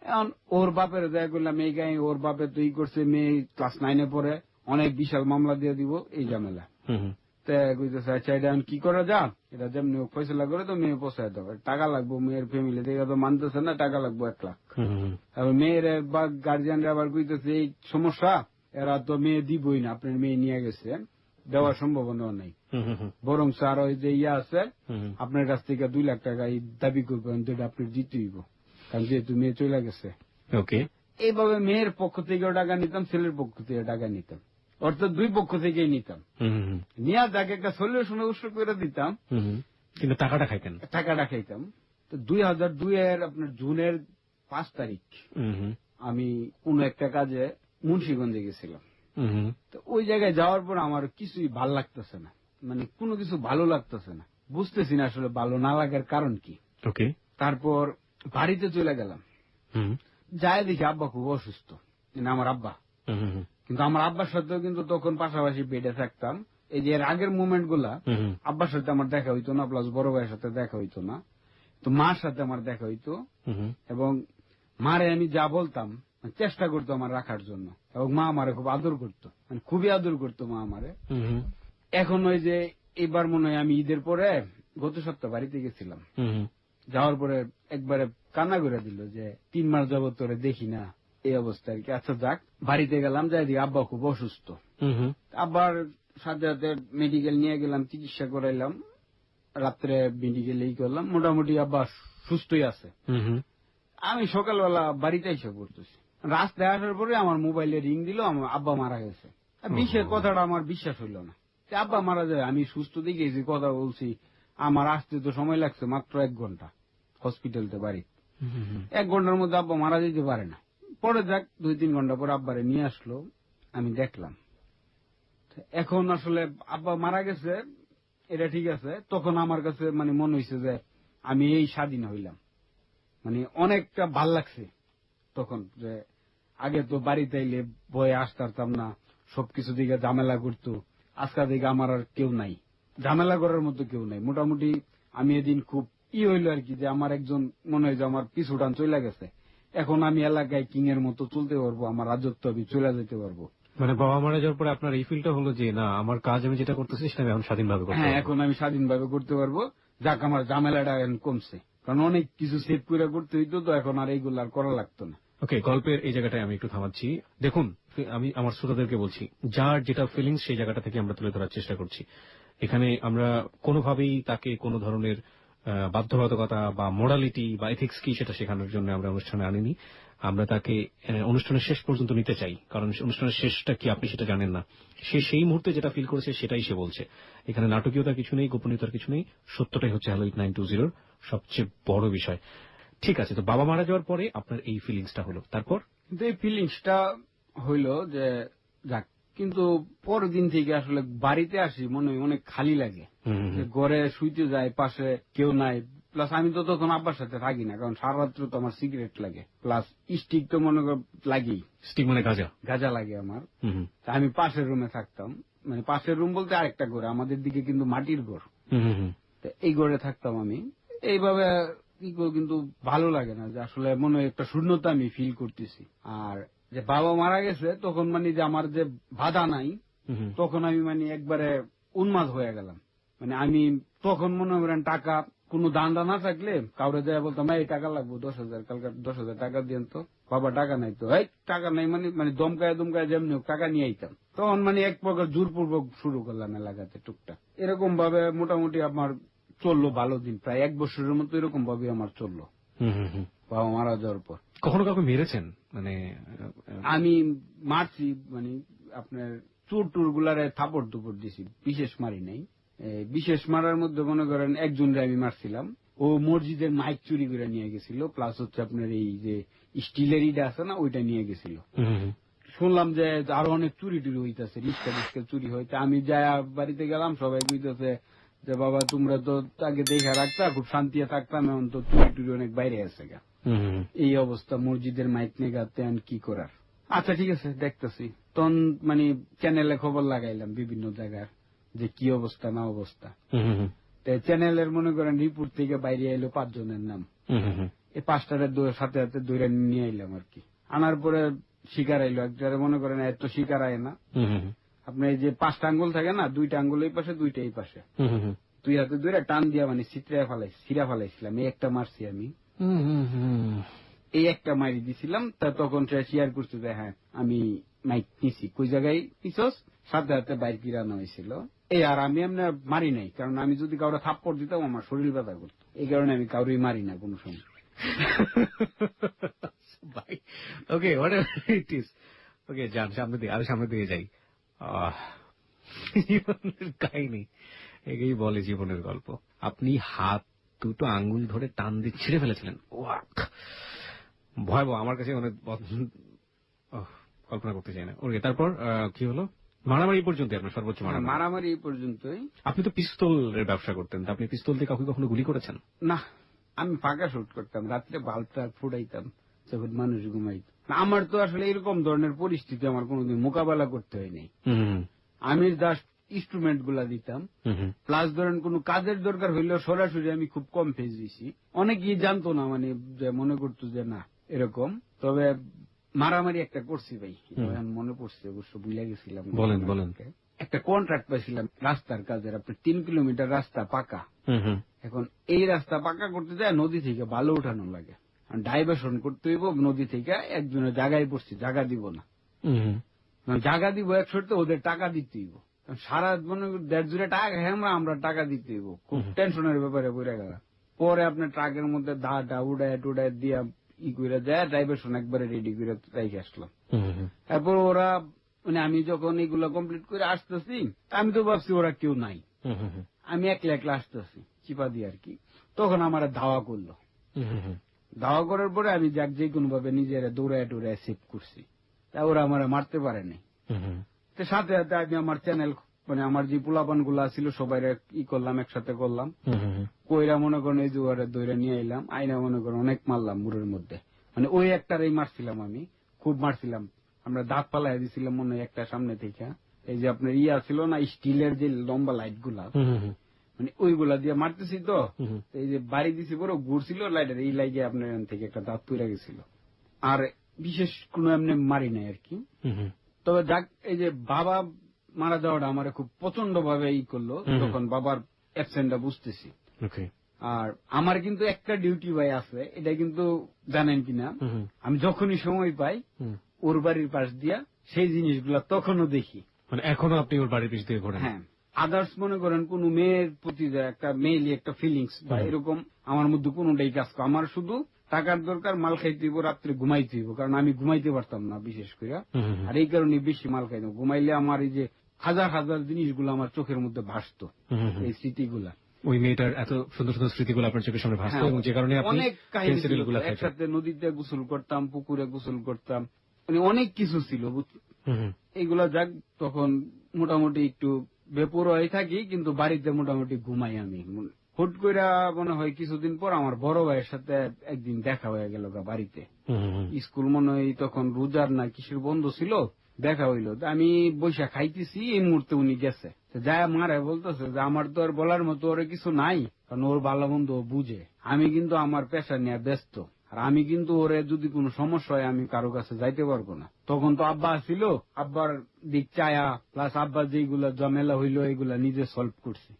এখন ওর বাপের দেখা করলাম এই গায়ে, ওর বাপে তো করছে, মেয়ে ক্লাস 9-এ পড়ে, অনেক বিশাল মামলা দিয়ে দিব, এই ঝামেলা। আচ্ছা এটা কি করা যা, এটা যেমনি ফয়সলা করে তো মেয়ে পোষায় দেবে, টাকা লাগবো, মেয়ের ফ্যামিলি থেকে তো মানতেছে না, টাকা লাগবো 1 লাখ। তারপর মেয়ের বা গার্জিয়ানরা আবার কইতেছে এই সমস্যা, এরা তো মেয়ে দিবই না, আপনার মেয়ে নিয়ে গেছে, দেওয়ার সম্ভাবনা নেই, বরং স্যার ওই যে আছে আপনার কাছ থেকে 2 লাখ টাকা দাবি করবেন, যেটা আপনি দিতেইব, কারণ যেহেতু মেয়ে চলে গেছে। ওকে। এইভাবে মেয়ের পক্ষ থেকেও টাকা নিতাম, ছেলের পক্ষ থেকে টাকা নিতাম, অর্থাৎ দুই পক্ষ থেকেই নিতাম, নিয়ে তাকে একটা সলিউশন করে দিতাম, কিন্তু টাকাটা খাইতেন। টাকাটা খাইতাম। তো 2002-এর আপনার জুনের 5 তারিখ আমি কোন একটা কাজে মুন্সিগঞ্জে গেছিলাম। তো ওই জায়গায় যাওয়ার পর আমার কিছুই ভালো লাগতেছে না, মানে কোনো কিছু ভালো লাগতেছে না, বুঝতেছি না আসলে ভালো না লাগার কারণ কি। ওকে। তারপর বাড়িতে চলে গেলাম, যাই দেখি আব্বা খুব অসুস্থ, আমার আব্বা। কিন্তু আমার আব্বার সাথেও কিন্তু তখন পাশাপাশি বেডে থাকতাম, এই যে এর আগের মুভমেন্ট গুলা আব্বার সাথে আমার দেখা হইতো না, প্লাস বড় ভাইয়ের সাথে দেখা হইতো না, তো মার সাথে আমার দেখা হইতো, এবং মারে আমি যা বলতাম চেষ্টা করতো আমার রাখার জন্য, এবং মা আমারে খুব আদর করতো, মানে খুবই আদর করতো মা আমারে। এখন ওই যে এবার মনে হয় আমি ঈদের পরে গত সপ্তাহ বাড়িতে গেছিলাম, যাওয়ার পরে একবারে কান্না করে দিল যে 3 মাস যাবত তোরে দেখি না, এই অবস্থা আর কি। আচ্ছা যাক, বাড়িতে গেলাম, যাই দিকে আব্বা খুব অসুস্থ, আব্বার সাথে সাথে মেডিকেল নিয়ে গেলাম, চিকিৎসা করাইলাম, রাত্রে মেডিকেল করলাম, মোটামুটি আব্বা সুস্থই আছে। আমি সকালবেলা বাড়িতে এসে পড়তেছি, রাস্তায় আসার পরে আমার মোবাইলে রিং দিল, আমার আব্বা মারা গেছে। বিশেষ কথাটা আমার বিশ্বাস হইল না, আব্বা মারা যায়, আমি সুস্থ দিকে কথা বলছি, আমার আসতে তো সময় লাগছে মাত্র 1 ঘন্টা হসপিটালতে বাড়ি, 1 ঘন্টার মধ্যে আব্বা মারা যেতে পারে না। পরে যাক 2-3 ঘন্টা পরে আব্বারে নিয়ে আসলো, আমি দেখলাম। এখন আসলে আব্বা মারা গেছে এটা ঠিক আছে, তখন আমার কাছে মানে মনে হয়েছে যে আমি এই স্বাধীন হইলাম, মানে অনেকটা ভাল লাগছে তখন, যে আগে তো বাড়িতে এলে বয়ে আসতাম না, সবকিছু দিকে ঝামেলা করতো, আজকাল দিকে আমার আর কেউ নাই, ঝামেলা করার মতো কেউ নাই। মোটামুটি আমি এদিন খুব হইলো আর কি, যে আমার একজন মনে হয় যে আমার পিছু টান চলে গেছে, এখন আমি এলাকায় কিং এর মতো চলতে পারবো, আমার রাজত্ব আমি চলে যেতে পারবো। মানে বাবা মারা যাওয়ার পরে আপনার এই ফিলটা হলো যে না, আমার কাজ আমি যেটা করতেছি সেটা আমি এখন স্বাধীনভাবে করতে পারবো। হ্যাঁ, এখন আমি স্বাধীনভাবে করতে পারবো, যাক আমার ঝামেলাটা এখন কমছে, কারণ অনেক কিছু সেভ করে করতে হইতো, তো এখন আর এইগুলো আর করা লাগতো না। ওকে, গল্পের এই জায়গাটায় আমি একটু থামাচ্ছি। দেখুন, আমি আমার শ্রোতাদেরকে বলছি, যার যেটা ফিলিংস সেই জায়গাটা থেকে আমরা তুলে ধরার চেষ্টা করছি। এখানে আমরা কোনোভাবেই তাকে কোনো ধরনের বাধ্যবাধকতা বা মোরালিটি বা এথিক্স কি সেটা শেখানোর জন্য আমরা অনুষ্ঠানে আনিনি। আমরা তাকে অনুষ্ঠানের শেষ পর্যন্ত নিতে চাই, কারণ অনুষ্ঠানের শেষটা কি আপনি সেটা জানেন না। সে সেই মুহূর্তে যেটা ফিল করেছে সেটাই সে বলছে। এখানে নাটকীয়তার কিছু নেই, গোপনীয়তার কিছু নেই, সত্যটাই হচ্ছে হ্যালো 8920 সবচেয়ে বড় বিষয়। ঠিক আছে, তো বাবা মারা যাওয়ার পরে আপনার এই ফিলিংসটা হলো, তারপর? কিন্তু এই ফিলিংসটা হইলো যে যাক, কিন্তু পরের দিন থেকে আসলে বাড়িতে আসি মনে হয় অনেক খালি লাগে, ঘরে শুইতে যায়, পাশে কেউ নাই, প্লাস আমি তো তখন আব্বার সাথে থাকি না, কারণ সারা রাত্র তো আমার সিগারেট লাগে, প্লাস স্টিক তো মনে কর লাগেই, স্টিক মানে গাঁজা লাগে আমার। আমি পাশের রুমে থাকতাম, মানে পাশের রুম বলতে আরেকটা ঘরে, আমাদের দিকে কিন্তু মাটির ঘর, এই ঘরে থাকতাম আমি। এইভাবে কিন্তু ভালো লাগে না, যে আসলে মনে হয় একটা শূন্যতা আমি ফিল করতেছি। আর যে বাবা মারা গেছে তখন মানে যে আমার যে বাধা নাই, তখন আমি মানে একবারে উন্মাদ হয়ে গেলাম, মানে আমি তখন মনে করেন টাকা কোনো দান্ডা না থাকলে কাউরে দেয়া বলতাম এই টাকা লাগবো 10,000, কালকে 10,000 টাকা দিয়েন তো। বাবা টাকা নাই তো, এই টাকা নাই মানে দমকায় যেমনি হোক টাকা নিয়ে আইতাম। তখন মানে এক প্রকার জোরপূর্বক শুরু করলাম এলাকাতে টুকটাক। এরকম ভাবে মোটামুটি আমার চললো ভালো দিন, প্রায় 1 বছরের মতো এরকম ভাবে আমার চললো বাবা মারা যাওয়ার পর। কখনো কাউকে মেরেছেন? মানে আমি মারছি, মানে আপনার চোর টুর গুলারে থাপড় টুপড় দিছি, বিশেষ মারি নাই। বিশেষ মারার মধ্যে মনে করেন একজনরে আমি মারছিলাম, ও মসজিদের মাইক চুরি করে নিয়ে গেছিল, প্লাস হচ্ছে আপনার এই যে স্টিলের ইটা আছে না ওইটা নিয়ে গেছিল। শুনলাম যে আরো অনেক চুরি টুরি হইতেছে, রিক্সা টিক্সা চুরি হইতে। আমি যাই বাড়িতে গেলাম, সবাই বুঝতেছে যে বাবা তোমরা তো তাকে দেখে রাখতা, খুব শান্তিতে থাকতাম, এখন তো চুরি টুরি অনেক বাইরে আছে গা। এই অবস্থা, মসজিদের মাইক নিয়ে গাতে কি করার। আচ্ছা ঠিক আছে দেখতেছি। তখন মানে চ্যানেলে খবর লাগাইলাম বিভিন্ন জায়গার যে কি অবস্থা না অবস্থা। চ্যানেলের মনে করেন রিপোর্ট থেকে বাইরে এলো 5 জনের নাম। এই 5টার সাথে সাথে দৌড়ে নিয়ে এলাম আর কি। আনার পরে শিকার আইলো, একটারে মনে করেন এত শিকার আয় না। আপনার এই যে 5টা আঙ্গুল থাকে না, 2টা আঙ্গুল এই পাশে 2টা এই পাশে, 2 হাতে দৌড়ে টান দিয়া মানে সিরা ফালাইছিলাম। এই একটা মারছি আমি, এই একটা মারি দিছিলাম। তা তখন সে শেয়ার করছে যে হ্যাঁ আমি মাইক নিছি, কই জায়গায় নিছস, সাথে সাথে বাইর কিরানো হয়েছিল। এই আর আমি এমনি মারি নাই, কারণ আমি যদি কাউরে থাপ্পড় দিতাম আমার শরীর ব্যথা করতো, এই কারণে আমি কাউরেই মারি না কোনো সময়। ওকে, ইট ইজ ওকে। যান সামনে দিয়ে, আরো সামনে দিয়ে যাই। জীবনের কাহিনী একেই বলে জীবনের গল্প। আপনি হাত দুটো আঙ্গুল ধরে টান দিয়ে ছিঁড়ে ফেলেছিলেন, ভয়াবহ। আমার কাছে অনেক কল্পনা করতে চাই না। ওকে, তারপর কি হলো? মারামারি পর্যন্ত আপনার সর্বোচ্চ মারামারি এই পর্যন্তই। আপনি তো পিস্তলের ব্যবসা করতেন, আপনি পিস্তল দিয়ে কাউকে কখনো গুলি করেছেন? না, আমি ফাঁকা শুট করতাম, রাত্রে বাল্বটা ফুটাইতাম যখন মানুষ ঘুমাইত। আমার তো আসলে এরকম ধরনের পরিস্থিতি আমার কোনোদিন মোকাবেলা করতে হয়নি। আমি জাস্ট ইনস্ট্রুমেন্ট গুলা দিতাম, প্লাস ধরেন কোন কাজের দরকার হইলেও সরাসরি আমি খুব কম ফেস দিছি। অনেকেই জানতো না, মানে যে মনে করতো যে না এরকম। তবে মারামারি একটা করছি ভাই, মনে পড়ছে, অবশ্য ভুলে গেছিলাম। বলেন। একটা কন্ট্রাক্ট পাইছিলাম রাস্তার কাজের, আপনার 3 কিলোমিটার রাস্তা পাকা। এখন এই রাস্তা পাকা করতে যায় নদী থেকে বালু উঠানো লাগে, ডাইভার্সন করতে হইব নদী থেকে। একজনের জায়গায় পড়ছি, জায়গা দিব না, জায়গা দিব 100, ওদের টাকা দিতে হইব। সারা মনে 1.5 জোড়া টাকা আমরা টাকা দিতে হইব, খুব টেনশনের ব্যাপারে পড়ে গেল। পরে আপনার ট্রাকের মধ্যে দাটা উড়ায় টুডায় দিয়া করে যায়, ডাইভার্সন একবারে রেডি করে রেখে আসলাম। তারপর ওরা মানে আমি যখন এগুলো কমপ্লিট করে আসতেছি, আমি তো ভাবছি ওরা কেউ নাই, আমি একলা একলা আসতেছি চিপা দিয়ে আর কি। তখন আমার ধাওয়া করলো, ধাওয়া করার পরে আমি যাক যে কোনো ভাবে নিজের দৌড়ায় টোড়ায় সেভ করছি, তা ওরা আমার মারতে পারেনি। সাথে সাথে আমি আমার চ্যানেল মানে আমার যে পোলাপান গুলা ছিল সবাই ই করলাম, একসাথে করলাম, কইরা মনে করেন এই জোয়ারে দৌড়ে নিয়ে এলাম, আইনা মনে করেন অনেক মারলাম মুড়ের মধ্যে। মানে ওই একটারই মারছিলাম আমি, খুব মারছিলাম। আমরা দাঁত পালাই দিছিলাম মনে হয় একটা সামনে থেকে, এই যে আপনার ইয়া ছিল না স্টিলের যে লম্বা লাইট গুলা, মানে ওইগুলা দিয়ে মারতেছি। তো এই যে বাড়ি দিছি বড় ঘুরছিল লাইটের, এই লাইটে আপনার থেকে একটা দাঁত পুড়ে গেছিল। আর বিশেষ কোন এমনি মারি নাই আর কি। তবে যাক, এই যে বাবা মারা যাওয়াটা আমার খুব প্রচন্ড ভাবে ই করলো, তখন বাবার অ্যাবসেন্টটা বুঝতেছি। আর আমার কিন্তু একটা ডিউটি ভাই আছে, এটা কিন্তু জানেন কিনা, আমি যখনই সময় পাই ওর বাড়ির পাশ দিয়া সেই জিনিসগুলা তখনও দেখি। মানে এখনো আপনি ওর বাড়ির পিছ দিয়ে ঘোরেন? হ্যাঁ, আদার্স মনে করেন কোন মেয়ের প্রতি একটা মেইলি একটা ফিলিংস বা এরকম আমার মধ্যে কোনটাই কাজ করে। আমার শুধু টাকার দরকার, মাল খাইতে হইব, রাত্রে ঘুমাইতে হইব, কারণ আমি ঘুমাইতে পারতাম না বিশেষ করে। আর এই কারণে বেশি মাল খাইতাম। ঘুমাইলে আমার এই যে হাজার হাজার জিনিসগুলো আমার চোখের মধ্যে ভাসতো, এই স্মৃতিগুলা। ওই মেয়েটার এত সুন্দর সুন্দর স্মৃতিগুলো আপনার চোখের সামনে ভাসতো, এবং যে কারণে আপনি অনেক কাহিনী, একসাথে নদীতে গোসল করতাম, পুকুরে গোসল করতাম, মানে অনেক কিছু ছিল। এইগুলা যাক, তখন মোটামুটি একটু বেপরোয়াই থাকি, কিন্তু বাড়িতে মোটামুটি ঘুমাই আমি। হুট করে মনে হয় কিছুদিন পর আমার বড় ভাইয়ের সাথে একদিন দেখা হয়ে গেল বাড়িতে। স্কুল মনে হয় তখন রোজার না কিসের বন্ধ ছিল, দেখা হইল। আমি বৈশা খাইতেছি, এই মুহূর্তে উনি গেছে, যায় মারে বলতেছে যে আমার তো আর বলার মতো ওর কিছু নাই, কারণ ওর ভালো বন্ধু বুঝে। আমি কিন্তু আমার পেশা নিয়ে ব্যস্ত, আর আমি কিন্তু ওরে যদি কোনো সমস্যা হয় আমি কারো কাছে যাইতে পারবো না। তখন তো আব্বা ছিল, আব্বার দিক চায়া প্লাস আব্বার যেগুলা ঝামেলা হইলো এগুলা নিজে সলভ করছি।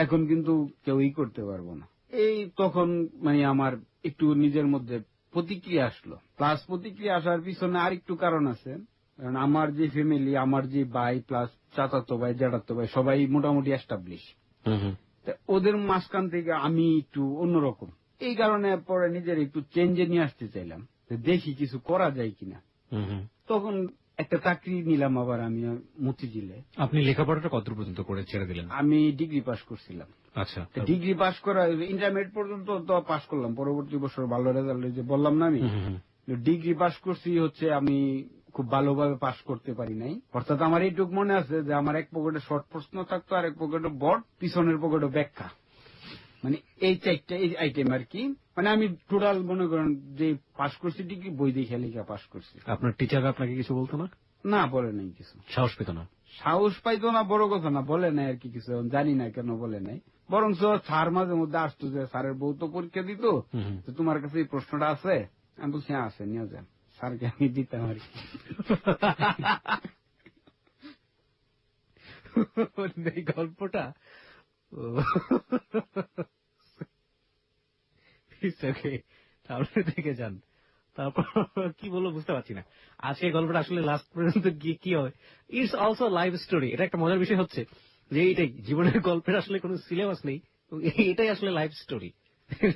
এখন কিন্তু কেউই করতে পারবো না। এই তখন মানে আমার একটু নিজের মধ্যে প্রতিক্রিয়া আসলো। প্লাস প্রতিক্রিয়া আসার পিছনে আরেকটু কারণ আছে, কারণ আমার যে ফ্যামিলি, আমার যে ভাই প্লাস চাচাতো ভাই জ্যাঠাতো ভাই সবাই মোটামুটি এস্টাবলিশ, ওদের মাঝখান থেকে আমি একটু অন্যরকম। এই কারণে পরে নিজের একটু চেঞ্জে নিয়ে আসতে চাইলাম, দেখি কিছু করা যায় কিনা। তখন একটা চাকরি নিলাম আবার আমি মতিঝিলে। আপনি লেখাপড়াটা কত পর্যন্ত করে ছেড়ে দিলেন? আমি ডিগ্রি পাস করছিলাম। আচ্ছা, ডিগ্রি পাস করা ইন্টারমিডিয়েট পর্যন্ত তো পাস করলাম, পরবর্তী বছর ভালো রেজাল্ট যে বললাম না আমি, ডিগ্রি পাস করছি হচ্ছে আমি খুব ভালোভাবে পাস করতে পারি নাই। অর্থাৎ আমার এইটুকু মনে আছে যে আমার এক পকেটে শর্ট প্রশ্ন থাকতো, আর এক পকেটে বড়, পিছনের পকেটে ব্যাখ্যা, মানে এই চারটা এই আইটেম আর কি। মানে আমি টোটাল মনে করেন যে পাস করছি ডিগ্রি বই দেখে লেখা পাস করছি। আপনার টিচার আপনাকে কিছু বলতো না? না, বলে নাই কিছু। সাহস পেত না? সাহস পাইতো না বড় কথা না, বলে নাই আর কি কিছু, জানি না কেন বলে নাই। বরং স্যার মাঝে মধ্যে আসতো যে স্যারের বউ তো পরীক্ষা দিত, তো তোমার কাছে এই প্রশ্নটা আছে? আমি বলছি আছে, নিয়ে যান। স্যারকে আমি দিতাম আর কি। এই গল্পটা তাহলে দেখে যান, তারপর কি বলবো বুঝতে পারছি না। আজকে গল্পটা আসলে লাস্ট পর্যন্ত গিয়ে কি হয়, ইটস অলসো লাইভ স্টোরি। এটা একটা মজার বিষয় হচ্ছে যে এটাই জীবনের গল্পের আসলে কোনো সিলেবাস নেই, এটাই আসলে লাইভ স্টোরি।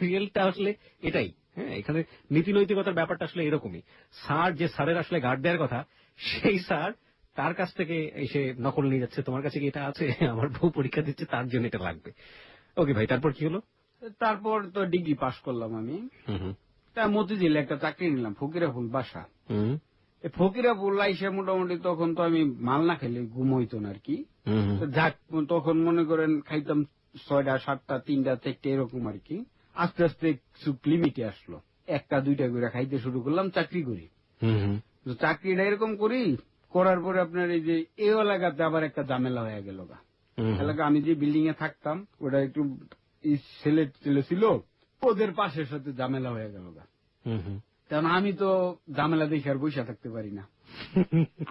রিয়েলটা আসলে এটাই। হ্যাঁ, এখানে নীতি নৈতিকতার ব্যাপারটা আসলে এরকমই। স্যার যে স্যারের আসলে গার্ড দেওয়ার কথা, সেই স্যার তার কাছ থেকে এসে নকল নিয়ে যাচ্ছে, তোমার কাছে কি এটা আছে? আমার বউ পরীক্ষা দিচ্ছে, তার জন্য এটা লাগবে। ওকে ভাই, তারপর কি হলো? তারপর তো ডিগ্রি পাস করলাম আমি। তা মতিঝিলে একটা চাকরি নিলাম, ফকিরাপুল বাসা। ফকিরাপুল লাইসে মোটামুটি তখন তো আমি মাল না খেলে ঘুম হইতো না আর কি। যাক, তখন মনে করেন খাইতাম 6টা 7টা 3টা 4টা এরকম আর কি। আস্তে আস্তে কিছু লিমিটে আসলো, 1টা 2টা করে খাইতে শুরু করলাম, চাকরি করি। চাকরিটা এরকম করি, করার পরে আপনার এই যে এই এলাকাতে আবার একটা ঝামেলা হয়ে গেল। এলাকা আমি যে বিল্ডিং এ থাকতাম ওটা একটু ছেলে ছিল, ওদের পাশের সাথে ঝামেলা হয়ে গেল। কারণ আমি তো ঝামেলা দেখে আর বসে থাকতে পারি না।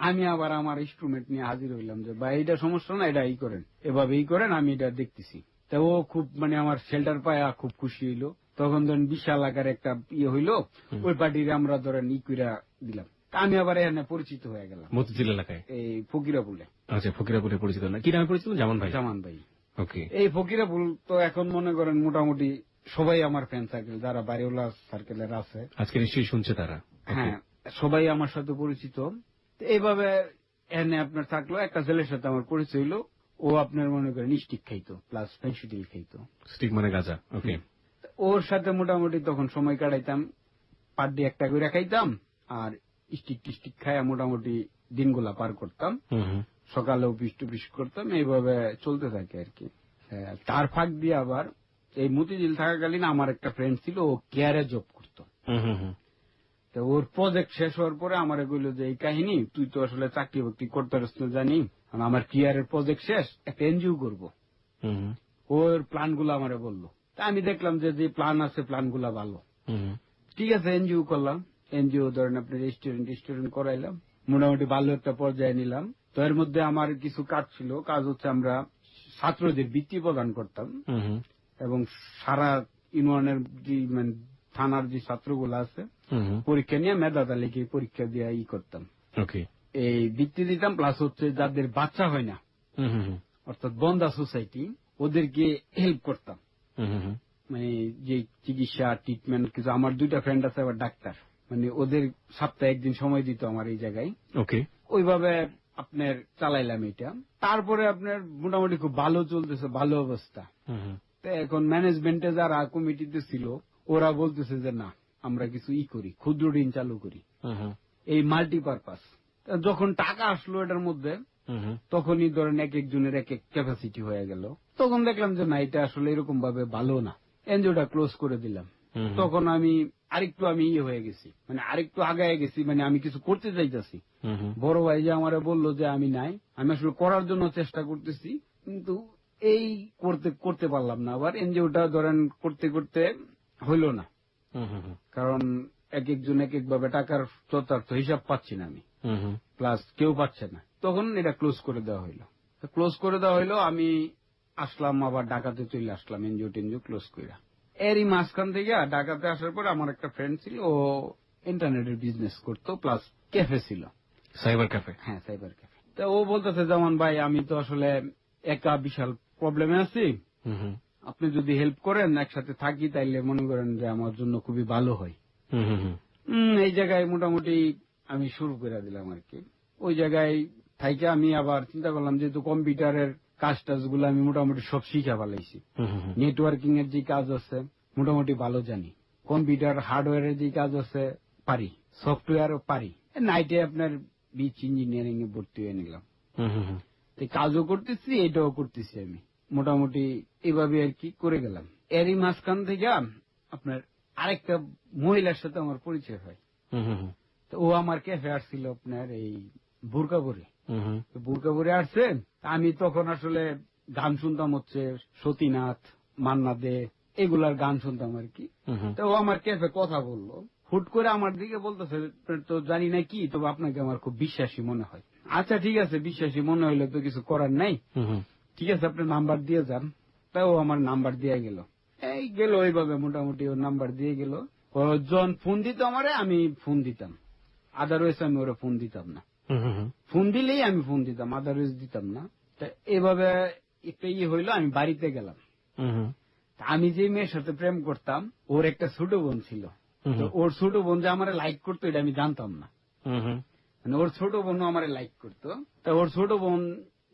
আমি আবার আমার ইনস্ট্রুমেন্ট নিয়ে হাজির হইলাম যে ভাই এটা সমস্যা না, এটা এই করেন, এভাবে এই করেন, আমি এটা দেখতেছি। তা ও খুব মানে আমার শেল্টার পায়া খুব খুশি হইলো। তখন ধরেন বিশাল আকার একটা ইয়ে হইলো, ওই পার্টির আমরা ধরেন ই কইরা দিলাম। আমি আবার এখানে পরিচিত হয়ে গেলাম মতিঝিল এলাকায়, এই ফকিরাপুলে। আচ্ছা, ফকিরাপুলে পরিচিত না, কি নামে পরিচিত? জামান ভাই। জামান ভাই। ওকে। এই ফকিরাপুল তো এখন মনে করেন মোটামুটি সবাই আমার ফ্রেন্ড সার্কেল, যারা বাড়িওয়ালা সার্কেলের আছে আজকে নিশ্চয়ই শুনছে তারা। হ্যাঁ, সবাই আমার সাথে পরিচিত। এইভাবে এনে আপনার থাকলো, একটা ছেলের সাথে আমার পরিচয় হইলো। ও আপনার মনে করেন স্টিক খাইতো প্লাস ফেন্সিডিল খাইতো। স্টিক মানে গাঁজা? ওকে। ওর সাথে মোটামুটি তখন সময় কাটাইতাম, পার ডে একটা করে খাইতাম, আর স্টিক টিস্টিক খাইয়া মোটামুটি দিনগুলা পার করতাম। সকালে অফিস টুপিস করতাম, এইভাবে চলতে থাকে আর কি। তার ফাঁক দিয়ে আবার এই মতিঝিল থাকাকালীন আমার একটা ফ্রেন্ড ছিল, ও কেয়ারে জব করতো। তো ওর প্রজেক্ট শেষ হওয়ার পরে আমার বলল যে এই কাহিনী, তুই তো আসলে চাকরি বাকরি করতে পারছ না জানি, আমার কেয়ারের প্রজেক্ট শেষ, একটা এনজিও করবো। ওর প্ল্যান গুলো আমারে বললো। তা আমি দেখলাম যে যে প্ল্যান আছে প্ল্যান গুলা ভালো। ঠিক আছে, এনজিও করলাম। এনজিও ধরেন আপনি রেস্টুরেন্ট করাইলাম, মোটামুটি ভালো একটা পর্যায়ে নিলাম। তো এর মধ্যে আমার কিছু কাজ ছিল। কাজ হচ্ছে আমরা ছাত্রদের বৃত্তি প্রদান করতাম, এবং সারা ইউনিয়নের যে মানে থানার যে ছাত্রগুলো আছে পরীক্ষা নিয়ে মেধা তালিকায় পরীক্ষা দিয়ে ই করতাম। এই বৃত্তি দিতাম, প্লাস হচ্ছে যাদের বাচ্চা হয় না, অর্থাৎ বন্ধা সোসাইটি, ওদেরকে হেল্প করতাম। মানে যে চিকিৎসা ট্রিটমেন্ট কিছু। আমার 2টা ফ্রেন্ড আছে আবার ডাক্তার, মানে ওদের সপ্তাহে একদিন সময় দিত আমার এই জায়গায়। ওইভাবে আপনার চালাইলাম এটা। তারপরে আপনার মোটামুটি খুব ভালো চলতেছে, ভালো অবস্থা। তো এখন ম্যানেজমেন্টে যারা কমিটিতে ছিল, ওরা বলতেছে যে না, আমরা কিছু করি, ক্ষুদ্র ঋণ চালু করি, এই মাল্টিপারপাস। যখন টাকা আসলো এটার মধ্যে, তখনই ধরেন এক একজনের এক এক ক্যাপাসিটি হয়ে গেল। তখন দেখলাম যে না, এটা আসলে এরকম ভাবে ভালো না, এনজিওটা ক্লোজ করে দিলাম। তখন আমি আরেকটু হয়ে গেছি, মানে আরেকটু আগায় গেছি, মানে আমি কিছু করতে চাইতেছি। বড় ভাই যে আমারে বললো যে আমি নাই, আমি আসলে করার জন্য চেষ্টা করতেছি, কিন্তু এই করতে পারলাম না। আবার এনজিওটা ধরেন করতে করতে হইল না, কারণ এক একজন এক একভাবে টাকার যথার্থ হিসাব পাচ্ছি না আমি, প্লাস কেউ পাচ্ছে না। তখন এটা ক্লোজ করে দেওয়া হইলো। আমি আসলাম আবার ঢাকাতে চলে আসলাম, এনজিও টেনজিও ক্লোজ করে। এরই মাঝখান থেকে ঢাকাতে আসার পর আমার একটা ফ্রেন্ড ছিল, ও ইন্টারনেটের বিজনেস করতো, প্লাস ক্যাফে ছিল, সাইবার ক্যাফে। হ্যাঁ সাইবার ক্যাফে। তো ও বলতেছে, যেমন ভাই আমি তো আসলে একা বিশাল প্রবলেমে আছি, আপনি যদি হেল্প করেন একসাথে থাকি তাইলে মনে করেন যে আমার জন্য খুবই ভালো হয়। এই জায়গায় মোটামুটি আমি শুরু করে দিলাম আর কি। ওই জায়গায় থাইকে আমি আবার চিন্তা করলাম, যেহেতু কম্পিউটারের কাজ টাজগুলো আমি মোটামুটি সব শিখা ফেলাইছি, নেটওয়ার্কিং এর যে কাজ আছে মোটামুটি ভালো জানি, কম্পিউটার হার্ডওয়্যারের যে কাজ আছে পারি, সফটওয়্যারও পারি। নাইটে আপনার বিচ ইঞ্জিনিয়ারিং এ ভর্তি হয়ে নিলাম, কাজও করতেছি এটাও করতেছি আমি, মোটামুটি এভাবে আর কি করে গেলাম। এরই মাঝখান থেকে আপনার আরেকটা মহিলার সাথে আমার পরিচয় হয়। তো ও আমার ক্যাফে আসছিল আপনার এই বোরকাপুরে, বোরকাপুরে আসছে। আমি তখন আসলে গান শুনতাম, হচ্ছে সতীনাথ, মান্না দে, এগুলার গান শুনতাম আর কি। তো ও আমার ক্যাফে কথা বললো, হুট করে আমার দিকে বলতেছে, তো জানি না কি, তবে আপনাকে আমার খুব বিশ্বাসী মনে হয়। আচ্ছা ঠিক আছে, বিশ্বাসী মনে হইলে তো কিছু করার নাই, ঠিক আছে আপনার নাম্বার দিয়ে যান। তাই ও আমার নাম্বার দিয়ে গেল, এই গেল ওইভাবে মোটামুটি ওর নাম্বার দিয়ে গেল। ও যখন ফোন দিত আমারে আমি ফোন দিতাম, আদারওয়াইজ আমি ওরা ফোন দিতাম না, ফোন দিলেই আমি ফোন দিতাম, আদারওয়াইজ দিতাম না। তা এভাবে একটা হইলো, আমি বাড়িতে গেলাম। আমি যে মেয়ের সাথে প্রেম করতাম ওর একটা ছোট বোন ছিল, তো ওর ছোট বোন যে আমার লাইক করতো এটা আমি জানতাম না, মানে ওর ছোট বোনও আমার লাইক করতো। তা ওর ছোট বোন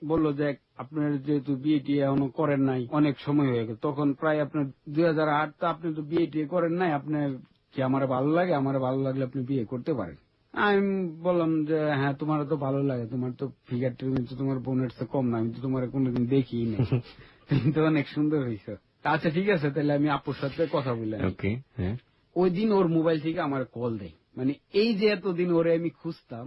বললো যে আপনার যেহেতু বিয়েটি এখনো করেন নাই, অনেক সময় হয়ে গেল, তখন প্রায় আপনার 2008, তো আপনি তো বিয়েটি করেন নাই, আপনার কি আমার ভালো লাগে, আমার ভালো লাগলে আপনি বিয়ে করতে পারেন। আমি বললাম যে হ্যাঁ তোমার তো ভালো লাগে, তোমার তো ফিগারটা কিন্তু তোমার বোনের চেয়ে কম না, আমি তো তোমার কোনোদিন দেখি না, তুমি তো অনেক সুন্দর হয়েছ। আচ্ছা ঠিক আছে, তাহলে আমি আপুর সাথে কথা বললাম। ওই দিন ওর মোবাইল থেকে আমার কল দেয়, মানে এই যে এতদিন ওরে আমি খুঁজতাম,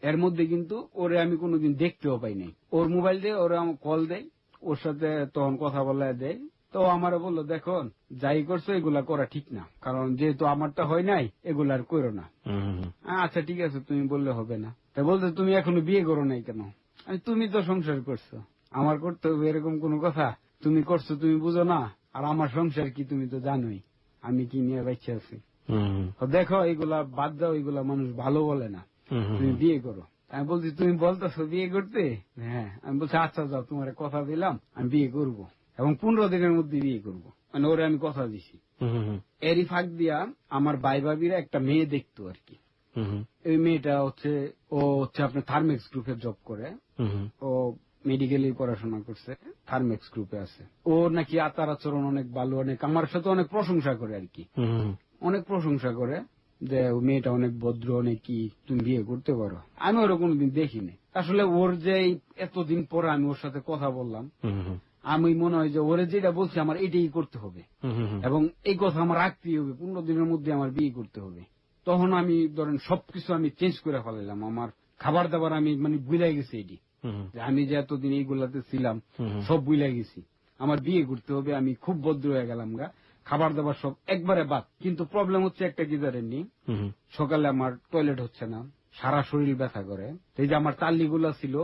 এর মধ্যে কিন্তু ওরে আমি কোনোদিন দেখতেও পাই নাই। ওর মোবাইল দিয়ে ওরা আমার কল দেয়, ওর সাথে তখন কথা বলা দেয়। তো আমারে বললো, দেখো যাই করছো এগুলা করা ঠিক না, কারণ যেহেতু আমারটা হয় নাই এগুলা আর করো না। আচ্ছা ঠিক আছে তুমি বললে হবে না। তা বলতে তুমি এখনো বিয়ে করো নাই কেন? তুমি তো সংসার করছো, আমার করতে হবে এরকম কোনো কথা? তুমি করছো তুমি বুঝো না, আর আমার সংসার কি তুমি তো জানোই আমি কি নিয়ে বেঁচে আছি। দেখো এগুলা বাদ দাও, এগুলা মানুষ ভালো বলে না, তুমি বিয়ে করো। আমি বলছি তুমি বলতেছো বিয়ে করতে? হ্যাঁ। আমি বলছি আচ্ছা যাও, তোমার কথা দিলাম আমি বিয়ে করব, এবং 15 দিনের মধ্যে বিয়ে করব, মানে ওরে আমি কথা দিছি। এরই ফাঁক দিয়া আমার ভাই ভাবিরা একটা মেয়ে দেখতো আর কি। এই মেয়েটা হচ্ছে, ও হচ্ছে আপনার থার্মেক্স গ্রুপে জব করে, ও মেডিকেলে পড়াশোনা করছে, থার্মেক্স গ্রুপে আছে। ও নাকি আচার আচরণ অনেক ভালো, অনেক আমার সাথে অনেক প্রশংসা করে আর কি, অনেক প্রশংসা করে যে মেয়েটা অনেক ভদ্র, অনেক কি, তুমি বিয়ে করতে পারো। আমি ওরা কোনোদিন দেখিনি। আসলে ওর যে এতদিন পরে আমি ওর সাথে কথা বললাম, আমি মনে হয় যে ওরে যেটা বলছি আমার এটাই করতে হবে, এবং এই কথা আমার রাখতেই হবে, 15 দিনের মধ্যে আমার বিয়ে করতে হবে। তখন আমি ধরেন সবকিছু আমি চেঞ্জ করে ফেলাইলাম, আমার খাবার দাবার আমি মানে ভুলে গেছি, এটি যে আমি যে এতদিন এইগুলাতে ছিলাম সব ভুলে গেছি, আমার বিয়ে করতে হবে, আমি খুব ভদ্র হয়ে গেলাম গা, খাবার দাবার সব একবারে বাদ। কিন্তু প্রবলেম হচ্ছে একটা কি জানেননি, সকালে আমার টয়লেট হচ্ছে না, সারা শরীর ব্যথা করে। এই যে আমার তাল্লিগুলা ছিল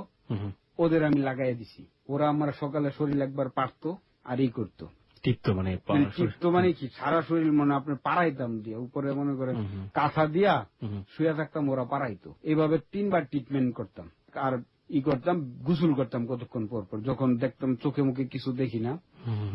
ওদের আমি লাগাই দিছি, ওরা আমার সকালে শরীর একবার পারতো আর ই করতো, টিপতো মানে কি সারা শরীর মানে আপনার পাড়াইতাম দিয়ে, উপরে মনে করেন কাঁথা দিয়া শুয়ে থাকতাম, ওরা পাড়াইতো। এইভাবে 3 বার ট্রিটমেন্ট করতাম, আর ই করতাম, গোসল করতাম কতক্ষণ পর পর, যখন দেখতাম চোখে মুখে কিছু দেখি না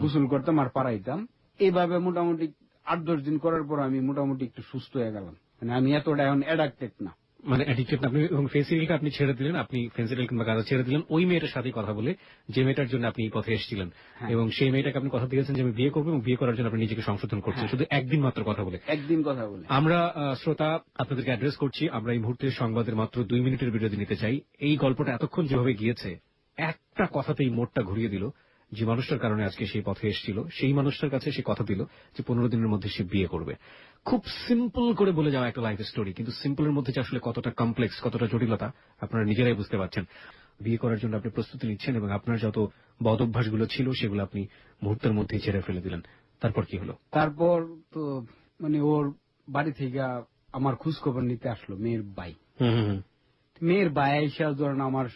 গোসল করতাম আর পাড়াইতাম। এইভাবে মোটামুটি 8-10 দিন করার পর আমি মোটামুটি একটু সুস্থ হয়ে গেলাম, মানে আমি এতটা এখন অ্যাডাক্টেড না। মানে অ্যাডিক্টেড আপনি, এবং ফেন্সিডিলটা আপনি ছেড়ে দিলেন, আপনি ফেন্সিডিল কিংবা গাঁজা ছেড়ে দিলেন ওই মেয়েটার সাথে কথা বলে, যে মেয়েটার জন্য আপনি এই পথে এসেছিলেন, এবং সেই মেয়েটাকে আপনি কথা দিয়েছেন যে আমি বিয়ে করবো, এবং বিয়ে করার জন্য আপনি নিজেকে সংশোধন করছেন, শুধু একদিন মাত্র কথা বলে। একদিন কথা বলে। আমরা শ্রোতা আপনাদেরকে অ্যাড্রেস করছি, আমরা এই মুহূর্তে সংবাদের মাত্র 2 মিনিটের বিরতি নিতে চাই। এই গল্পটা এতক্ষণ যেভাবে গিয়েছে, একটা কথাতেই মোড়টা ঘুরিয়ে দিল। যে মানুষটার কারণে আজকে সেই পথে এসেছিল, সেই মানুষটার কাছে সে কথা দিল যে 15 দিনের মধ্যে সে বিয়ে করবে। খুব সিম্পল করে বলে যাওয়া একটা লাইফ স্টোরি, কিন্তু সিম্পলের মধ্যে যে আসলে কতটা কমপ্লেক্স, কতটা জটিলতা আপনারা নিজেরাই বুঝতে পারছেন। বিয়ে করার জন্য আপনি প্রস্তুতি নিচ্ছেন, এবং আপনার যত বদ অভ্যাসগুলো ছিল সেগুলো আপনি মুহূর্তের মধ্যেই ছেড়ে ফেলে দিলেন। তারপর কি হলো? তারপর তো মানে ওর বাড়ি থেকে আমার খোঁজ খবর নিতে আসলো মেয়ের ভাই। মেয়ের ভাই এসে ধরেন আমার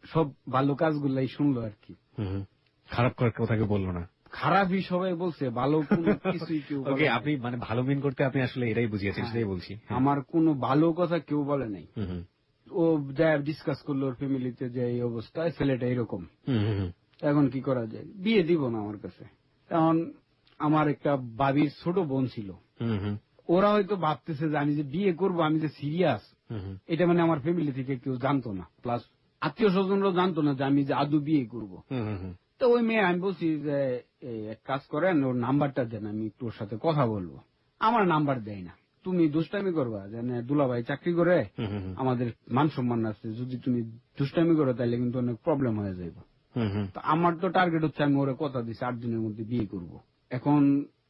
সব ভালো কাজগুলাই শুনলো আর কি, খারাপ করার কথাকে বললো না। খারাপই সবাই বলছে, ভালো কোনো কিছুই কেউ বলে ওকে, নাই। আপনি মানে ভালো মিন করতে আপনি আসলে এটাই বুঝিয়েছেন, সেটাই বলছি। আমার কোনো ভালো কথা কেউ বলে নাই। হুম, হুম, ও যা ডিসকাস করলো ওর ফ্যামিলিতে যে এই অবস্থায় ছেলেটা এরকম, হুম, হুম, হুম, এখন কি করা যায়, বিয়ে দিব না আমার কাছে। এখন আমার একটা ভাবির ছোট বোন ছিল, হুম, হুম, ওরা হয়তো ভাবতেছে যে আমি যে বিয়ে করব, আমি যে সিরিয়াস, হুম, হুম, এটা মানে আমার ফ্যামিলি থেকে কেউ জানতো না, প্লাস আত্মীয় স্বজনরাও জানতো না যে আমি যে আদৌ বিয়ে করব। হুম, হুম, হুম, তো ওই মেয়ে, আমি বলছি যে এই এক কাজ করেন, ওর নাম্বারটা দেন, আমি একটু ওর সাথে কথা বলবো। আমার নাম্বার দেয় না। তুমি দুষ্টামি করবা, জানে দুলাভাই চাকরি করে, হুম, হুম, আমাদের মান সম্মান আছে, যদি তুমি দুষ্টামি করো তাহলে কিন্তু অনেক প্রবলেম হয়ে যাবে। হুম, হুম, তো আমার তো টার্গেট হচ্ছে আমি ওরে কথা দিচ্ছি 8 দিনের মধ্যে বিয়ে করব। এখন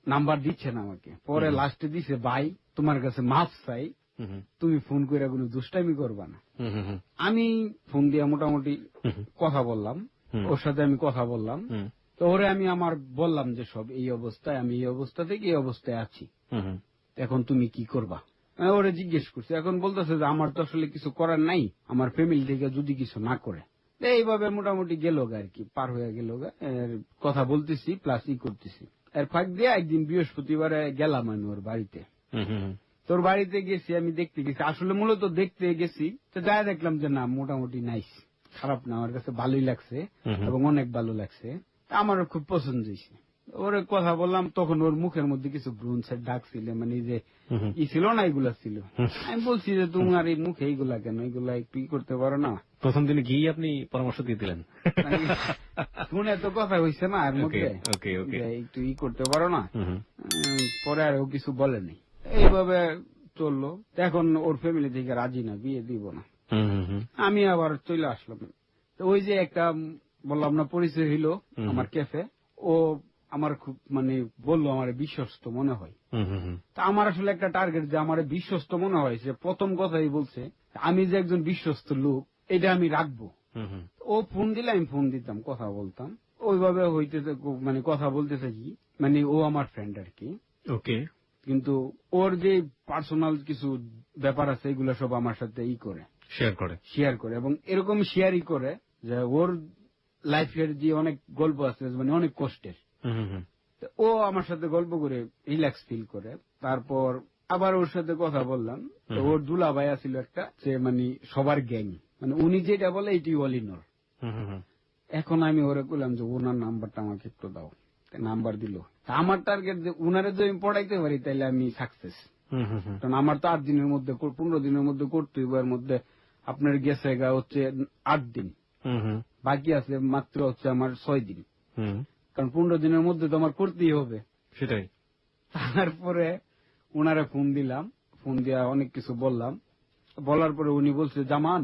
নাম্বার দিচ্ছে না আমাকে, পরে লাস্টে দিছে, ভাই তোমার কাছে মাফ চাই, হুম, তুমি ফোন করে কোনো দুষ্টামি করবা না। হুম, হুম, হুম, আমি ফোন দিয়ে মোটামুটি হুম, কথা বললাম, হুম, ওর সাথে আমি কথা বললাম। হুম, তো ওরে আমি আমার বললাম যে সব এই অবস্থায়, আমি এই অবস্থা থেকে এই অবস্থায় আছি, হুম, হুম, এখন তুমি কি করবা। আমি ওরে জিজ্ঞেস করছি, এখন বলতেছে যে আমার তো আসলে কিছু করার নাই, আমার ফ্যামিলি থেকে যদি কিছু না করে। তো এইভাবে মোটামুটি গেল আর কি, পার হয়ে গেল। কথা বলতেছি প্লাস করতেছি। এর ফাঁক দিয়ে একদিন বৃহস্পতিবারে গেলাম আমি ওর বাড়িতে। হুম, হুম, তোর বাড়িতে গেছি, আমি দেখতে গেছি, আসলে মূলত দেখতে গেছি। তো যাই দেখলাম যে না, মোটামুটি নাইস, খারাপ না, আমার কাছে ভালোই লাগছে এবং অনেক ভালো লাগছে। আমারও খুব পছন্দ হয়েছে। ওর কথা বললাম, তখন ওর মুখের মধ্যে কিছু ব্রুনসের ডাক ছিল, মানে এই যে ছিল না, এগুলা ছিল। আমি বলছি যে তোমার এই মুখে এইগুলা কেন, এগুলা একটু করতে পারো না। প্রথম দিনে গিয়ে আপনি পরামর্শ দিয়ে দিলেন। মানে শুনে তো কথা হয়েছে না এর মধ্যে, ওকে, ওকে, যে একটু করতে পারো না। হুম, হুম, পরে আর ও কিছু বলেনি, এইভাবে চললো। তো এখন ওর ফ্যামিলি থেকে রাজি না, বিয়ে দিব না। হুম, হুম, হুম, আমি আবার চলে আসলাম। তো ওই যে একটা বললাম না পরিচয় হইলো আমার ক্যাফে, ও আমার খুব মানে বললো আমার বিশ্বস্ত মনে হয়। হুম, হুম, হুম, তা আমার আসলে একটা টার্গেট যে আমার বিশ্বস্ত মনে হয়, যে প্রথম কথাই বলছে আমি যে একজন বিশ্বস্ত লোক, এটা আমি রাখবো। হুম, হুম, ও ফোন দিলে আমি ফোন দিতাম, কথা বলতাম, ওইভাবে হইতেছে, মানে কথা বলতে থাকি। মানে ও আমার ফ্রেন্ড আর কি, ওকে, কিন্তু ওর যে পার্সোনাল কিছু ব্যাপার আছে এগুলো সব আমার সাথে করে, শেয়ার করে। শেয়ার করে, এবং এরকম শেয়ারই করে যে ওর লাইফের যে অনেক গল্প আছে, মানে অনেক কষ্টের, হুম, হুম, হুম, তো ও আমার সাথে গল্প করে রিল্যাক্স ফিল করে। তারপর আবার ওর সাথে কথা বললাম। তো ওর দুলাভাই আছিল একটা, সে মানে সবার গ্যাং, মানে উনি যেটা বলে এইটি অলিনর। হুম, হুম, হুম, এখন আমি ওরে বললাম যে ওনার নাম্বারটা আমাকে একটু দাও। নাম্বার দিল। তা আমার টার্গেট যে উনারে যদি আমি পড়াইতে পারি তাহলে আমি সাকসেস। হুম, হুম, হুম, কারণ আমার তো 8 দিনের মধ্যে 15 দিনের মধ্যে করতে হবে, এর মধ্যে আপনার গেছে গা হচ্ছে 8 দিন, হুম, হুম, বাকি আছে মাত্র হচ্ছে আমার 6 দিন। হুম, কারণ 15 দিনের মধ্যে তো আমার করতেই হবে। সেটাই। তারপরে উনারে ফোন দিলাম, ফোন দিয়া অনেক কিছু বললাম। বলার পরে উনি বলছে, জামান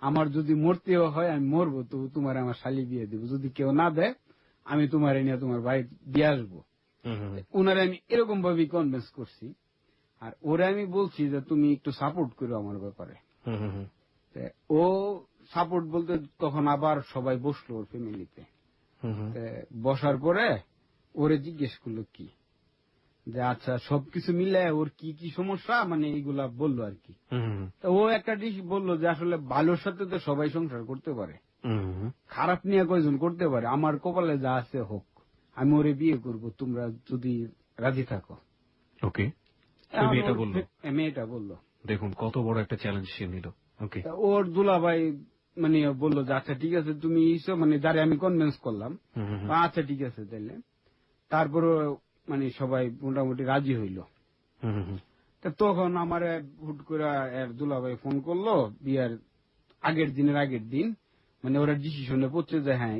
আমার যদি মরতেও হয় আমি মরবো, তো তোমার আমার শালি বিয়ে দিব, যদি কেউ না দেয় আমি তোমার নিয়ে তোমার বাড়ি দিয়ে আসবো। হুম, হুম, উনারে আমি এরকম ভাবে কনভিন্স করছি। আর ওরে আমি বলছি যে তুমি একটু সাপোর্ট করো আমার ব্যাপারে। হুম, হুম, হুম, তে ও সাপোর্ট বলতে তখন আবার সবাই বসলো ওর ফ্যামিলিতে। হুম, হুম, বসার পরে ওরে জিজ্ঞেস করলো কি, যে আচ্ছা সবকিছু মিলে ওর কি কি সমস্যা, মানে এইগুলা বললো আর কি। হুম, হুম, তো ও একটা ডিশ বললো যে আসলে ভালোর সাথে তো সবাই সংসার করতে পারে, হুম, হুম, খারাপ নিয়ে কয়জন করতে পারে, আমার কপালে যা আছে হোক, আমি ওরে বিয়ে করব তোমরা যদি রাজি থাকো। ওকে। ওই এখন মেয়েটা ওর বললো। মেয়েটা বললো। দেখুন কত বড় একটা চ্যালেঞ্জ সে নিল। ওকে। তা ওর দুলাভাই মানে বললো যে আচ্ছা ঠিক আছে, তুমি ইসো, মানে যারে আমি কনভিন্স করলাম, হুম, হুম, হুম, আচ্ছা ঠিক আছে তাইলে। তারপরে মানে সবাই মোটামুটি রাজি হইল। হুম, হুম, হুম, তা তখন আমার হুট করে এর দুলাভাই ফোন করলো বিয়ার আগের দিন, মানে ওরা ডিসিশনে পড়ছে যে হ্যাঁ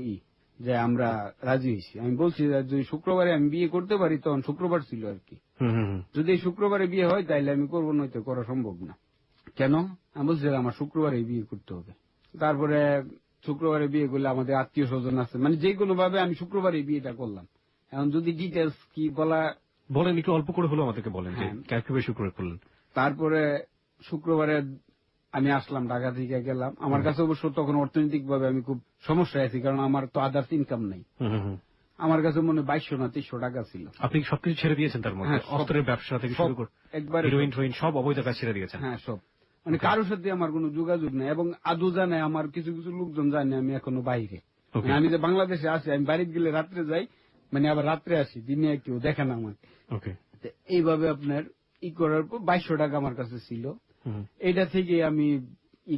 যে আমরা রাজি হয়েছি। আমি বলছি যে যদি শুক্রবারে আমি বিয়ে করতে পারি, তখন শুক্রবার ছিল আর কি, হুম, হুম, হুম, যদি এই শুক্রবারে বিয়ে হয় তাইলে আমি করবো, নয়তো করা সম্ভব না। কেন? আমি বলছি যে আমার শুক্রবারে বিয়ে করতে হবে। তারপরে শুক্রবারে বিয়ে করলে আমাদের আত্মীয় স্বজন আছে, মানে যে কোনো ভাবে আমি শুক্রবারে বিয়েটা করলাম। এখন যদি ডিটেলস কি বলা, বলেন একটু অল্প করে হলো আমাদেরকে বলেন যে হ্যাঁ। কিভাবে শুরু করে করলেন। তারপরে শুক্রবারে আমি আসলাম, ঢাকা থেকে গেলাম। আমার কাছে অবশ্য তখন অর্থনৈতিক ভাবে আমি খুব সমস্যায় আছি, কারণ আমার তো আদার্স ইনকাম নাই। হুম, হুম, হুম। আমার কাছে মনে হয় 2200 না 2300 টাকা ছিল। আপনি সবকিছু ছেড়ে দিয়েছেন তার মধ্যে, হ্যাঁ, সব। অস্ত্রের ব্যবসা থেকে সব শুরু করে একবারে হিরোইন সব। টোইন সব অবৈধ কাজ ছেড়ে দিয়েছেন। হ্যাঁ সব, মানে Okay. কারোর সাথে আমার কোনো যোগাযোগ নেই, এবং আদৌ জানে আমার কিছু কিছু লোকজন জানে আমি এখনো বাইরে। Okay. মানে আমি যে বাংলাদেশে আছি, আমি বাড়িতে গেলে রাত্রে যাই, মানে আবার রাত্রে আসি, দিনে কেউ দেখে না আমাকে। ওকে। তো এইভাবে আপনার করার পর 2200 টাকা আমার কাছে ছিল। এটা থেকে আমি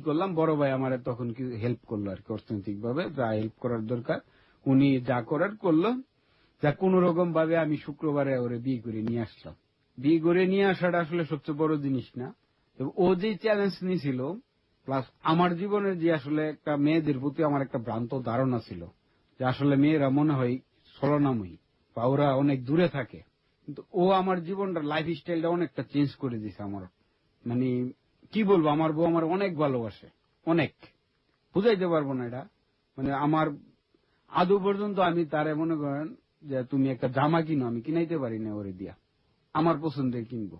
করলাম, বড় ভাই আমার তখন কিছু হেল্প করলো আর কি, অর্থনৈতিক ভাবে যা হেল্প করার দরকার উনি যা করার করলো। যা কোন রকম ভাবে আমি শুক্রবারে ওরে বিয়ে করে নিয়ে আসলাম। বিয়ে করে নিয়ে আসাটা আসলে সবচেয়ে বড় জিনিস না, ও যে চ্যালেঞ্জ নিয়েছিল, প্লাস আমার জীবনের যে আসলে একটা মেয়েদের প্রতি আমার একটা ভ্রান্ত ধারণা ছিল যে আসলে মেয়েরা মনে হয় ছলনাময়ী বা ওরা অনেক দূরে থাকে, কিন্তু ও আমার জীবনটা লাইফ স্টাইলটা অনেকটা চেঞ্জ করে দিয়েছে আমার। মানে কি বলবো, আমার বউ আমার অনেক ভালোবাসে, অনেক, বুঝাইতে পারবো না এটা। মানে আমার আদৌ পর্যন্ত আমি তারে মনে করেন যে তুমি একটা জামা কিনো, আমি কিনাইতে পারি না ওরে দিয়া, আমার পছন্দের কিনবো।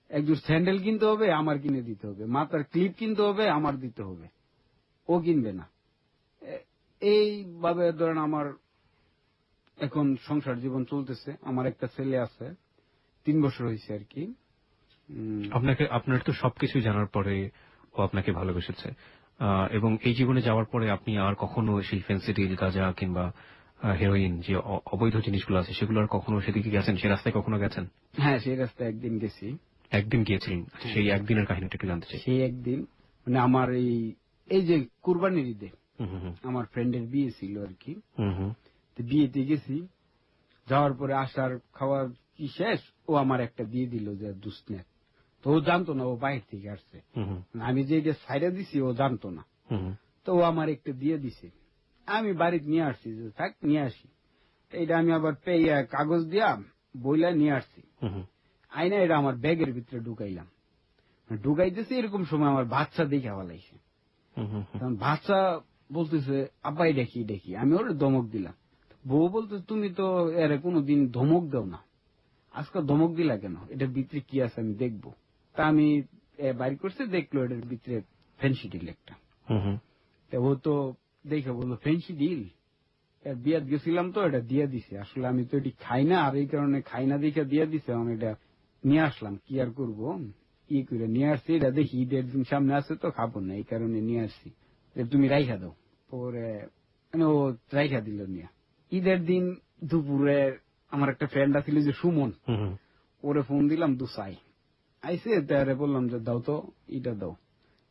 একজোড় স্যান্ডেল কিনতে হবে, আমার কিনে দিতে হবে। মাথার ক্লিপ কিনতে হবে, আমার দিতে হবে, ও কিনবে না। এইভাবে ধরেন আমার এখন সংসার জীবন চলতেছে। আমার একটা ছেলে আছে, 3 বছর হয়েছে আর কি। আপনার তো সবকিছু জানার পরে ও আপনাকে ভালোবেসেছে, এবং এই জীবনে যাওয়ার পরে আপনি আর কখনো সেই ফেন্সি ডিল, গাঁজা কিংবা হেরোইন যে অবৈধ জিনিসগুলো আছে সেগুলো আর কখনো সেদিকে গেছেন? সে রাস্তায় কখনো গেছেন? হ্যাঁ, সেই রাস্তায় একদিন গেছি। একদিন গিয়েছিলেন? সেই একদিনের কাহিনীটা একটু জানতে চাই। সেই একদিন মানে আমার এই যে কুরবানির ঈদে আমার ফ্রেন্ডের বিয়ে ছিল আর কি। বিয়েতে গেছি, যাওয়ার পরে আসার খাওয়ার কি শেষ, ও আমার একটা দিয়ে দিল যে দুস্নেক। তো ও জানতো না ও বাইরে থেকে আসছে, আমি যে সাইডে দিছি ও জানতো না। তো ও আমার একটা দিয়ে দিছে, আমি বাড়িতে নিয়ে আসছি যে থাক নিয়ে আসি। এইটা আমি আবার পেয়ে কাগজ দিয়া বইলা নিয়ে আসছি। আইনা এটা আমার ব্যাগের ভিতরে ঢুকাইলাম। ঢুকাইতেছি এরকম সময় আমার বাচ্চা দেখে ফেলাইছে। বাচ্চা বলতেছে আব্বা এটা কি দেখি, আমি ওর ধমক দিলাম। বউ বলতে তুমি তো এর কোনোদিন ধমক দাও না, আজকাল ধমক দিলা কেন, এটার ভিতরে কি আছে আমি দেখবো। তা আমি বাইর করছে, দেখলো এটার ভিতরে ফেন্সি ডিল একটা। ও তো দেখে বললো ফেন্সি ডিল, বিয়াত গেছিলাম তো এটা দিয়ে দিছে। আসলে আমি তো এটি খাই না, আর এই কারণে খাই না দেখে দিয়ে দিছে। আমি এটা নিয়ে আসলাম, কি আর করবো, করে নিয়ে আসছি। এটা দেখি ঈদের দিন সামনে আছে তো খাবো না, এই কারণে নিয়ে আসছি, তুমি রাইখা দাও। পরে ও রাইখা দিল নিয়ে। ঈদের দিন দুপুরে আমার একটা ফ্রেন্ড আছিল যে সুমন, ওরে ফোন দিলাম, দুসাই আইসে, তারে বললাম যে দাও তো এটা দাও।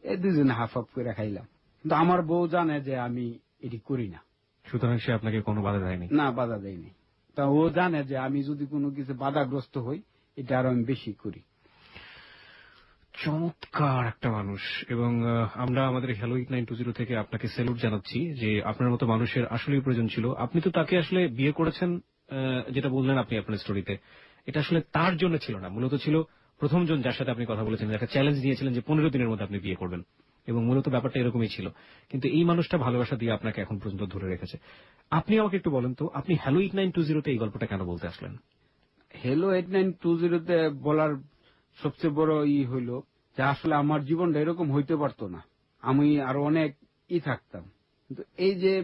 এই দুজনে হাফ হাফ করে খাইলাম। কিন্তু আমার বউ জানে যে আমি এটি করি না, সুতরাং সে আপনাকে কোনো বাধা দেয়নি? না, বাধা দেয়নি। তা ও জানে যে আমি যদি কোনো কিছু বাধাগ্রস্ত হই, এটা আরো আমি বেশি করি। চমৎকার একটা মানুষ, এবং আমরা আমাদের হ্যালো 8920 থেকে আপনাকে স্যালুট জানাচ্ছি যে আপনার মতো মানুষের আসলেই প্রয়োজন ছিল। আপনি তো তাকে আসলে বিয়ে করেছেন, যেটা বললেন আপনি আপনার স্টোরিতে, এটা আসলে তার জন্য ছিল না, মূলত ছিল প্রথম জন যার সাথে আপনি কথা বলেছেন, একটা চ্যালেঞ্জ নিয়েছিলেন যে 15 দিনের মধ্যে আপনি বিয়ে করবেন, এবং মূলত ব্যাপারটা এরকমই ছিল। কিন্তু এই মানুষটা ভালোবাসা দিয়ে আপনাকে এখন পর্যন্ত ধরে রেখেছে। আপনি আমাকে একটু বলেন তো, আপনি হ্যালো 8920 তে এই গল্পটা কেন বলতে আসলেন? হ্যালো 8920 তে বলার সবচেয়ে বড় হইল যে আসলে আমার জীবনটা এরকম হইতে পারতো না, আমি আরো অনেক থাকতাম। কিন্তু এই যে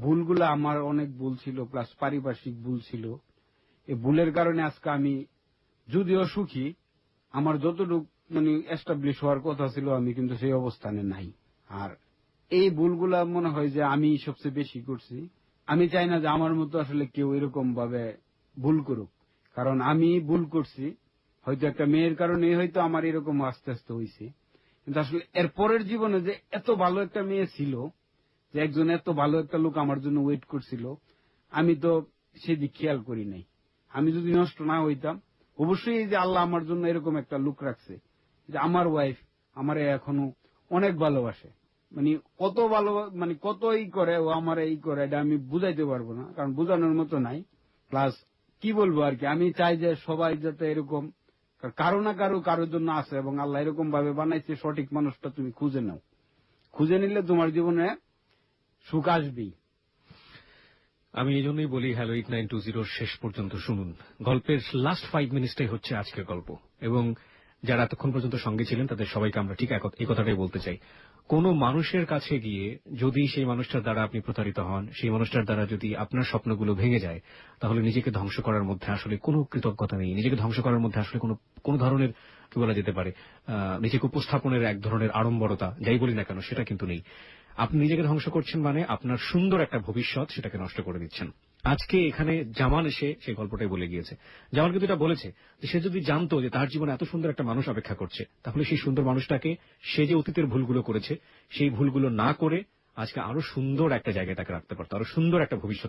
ভুলগুলো, আমার অনেক ভুল ছিল, প্লাস পারিপার্শ্বিক ভুল ছিল। এই ভুলের কারণে আজকে আমি যদিও সুখী, আমার যতটুকু মানে এস্টাবলিশ হওয়ার কথা ছিল আমি কিন্তু সেই অবস্থানে নাই। আর এই ভুলগুলা মনে হয় যে আমি সবচেয়ে বেশি করছি। আমি চাই না যে আমার মতো আসলে কেউ এরকম ভাবে ভুল করুক, কারণ আমি ভুল করছি, হয়তো একটা মেয়ের কারণে হয়তো আমার এরকম আস্তে আস্তে হয়েছে। কিন্তু আসলে এর পরের জীবনে যে এত ভালো একটা মেয়ে ছিল, যে একজন এত ভালো একটা লোক আমার জন্য ওয়েট করছিল, আমি তো সেদিক খেয়াল করি নাই। আমি যদি নষ্ট না হইতাম, অবশ্যই এই যে আল্লাহ আমার জন্য এরকম একটা লোক রাখছে, যে আমার ওয়াইফ আমারে এখনো অনেক ভালোবাসে। মানে কত ভালো, মানে কত করে ও আমার এই করে, এটা আমি বুঝাইতে পারবো না, কারণ বোঝানোর মতো নাই। প্লাস কি বলবো আর কি, আমি চাই যে সবাই যাতে এরকম কারো না কারোর জন্য আছে, এবং আল্লাহ এরকম ভাবে বানাইছে, সঠিক মানুষটা তুমি খুঁজে নাও, খুঁজে নিলে তোমার জীবনে সুখ আসবেই। আমি এই জন্যই বলি হ্যালো 8920 শেষ পর্যন্ত শুনুন। গল্পের লাস্ট 5 মিনিটটাই হচ্ছে আজকের গল্প, এবং যারা এতক্ষণ পর্যন্ত সঙ্গে ছিলেন তাদের সবাইকে আমরা ঠিক এই কথাটাই বলতে চাই। কোন মানুষের কাছে গিয়ে যদি সেই মানুষটার দ্বারা আপনি প্রতারিত হন, সেই মানুষটার দ্বারা যদি আপনার স্বপ্নগুলো ভেঙে যায়, তাহলে নিজেকে ধ্বংস করার মধ্যে আসলে কোনো কৃতজ্ঞতা নেই। নিজেকে ধ্বংস করার মধ্যে আসলে কোনো ধরনের কি বলা যেতে পারে, নিজেকে উপস্থাপনের এক ধরনের আড়ম্বরতা, যাই বলি না কেন, সেটা কিন্তু নেই। আপনি নিজেকে ধ্বংস করছেন মানে আপনার সুন্দর একটা ভবিষ্যৎ সেটাকে নষ্ট করে দিচ্ছেন। আজকে এখানে জামান এসে সেই গল্পটাই বলে গিয়েছে। জামান কিন্তু এটা বলেছে যে সে যদি জানতো যে তার জীবনে এত সুন্দর একটা মানুষ অপেক্ষা করছে, তাহলে সেই সুন্দর মানুষটাকে সে যে অতীতের ভুলগুলো করেছে সেই ভুলগুলো না করে আজকে আরো সুন্দর একটা জায়গায় তাকে রাখতে পারতো, আরো সুন্দর একটা ভবিষ্যৎ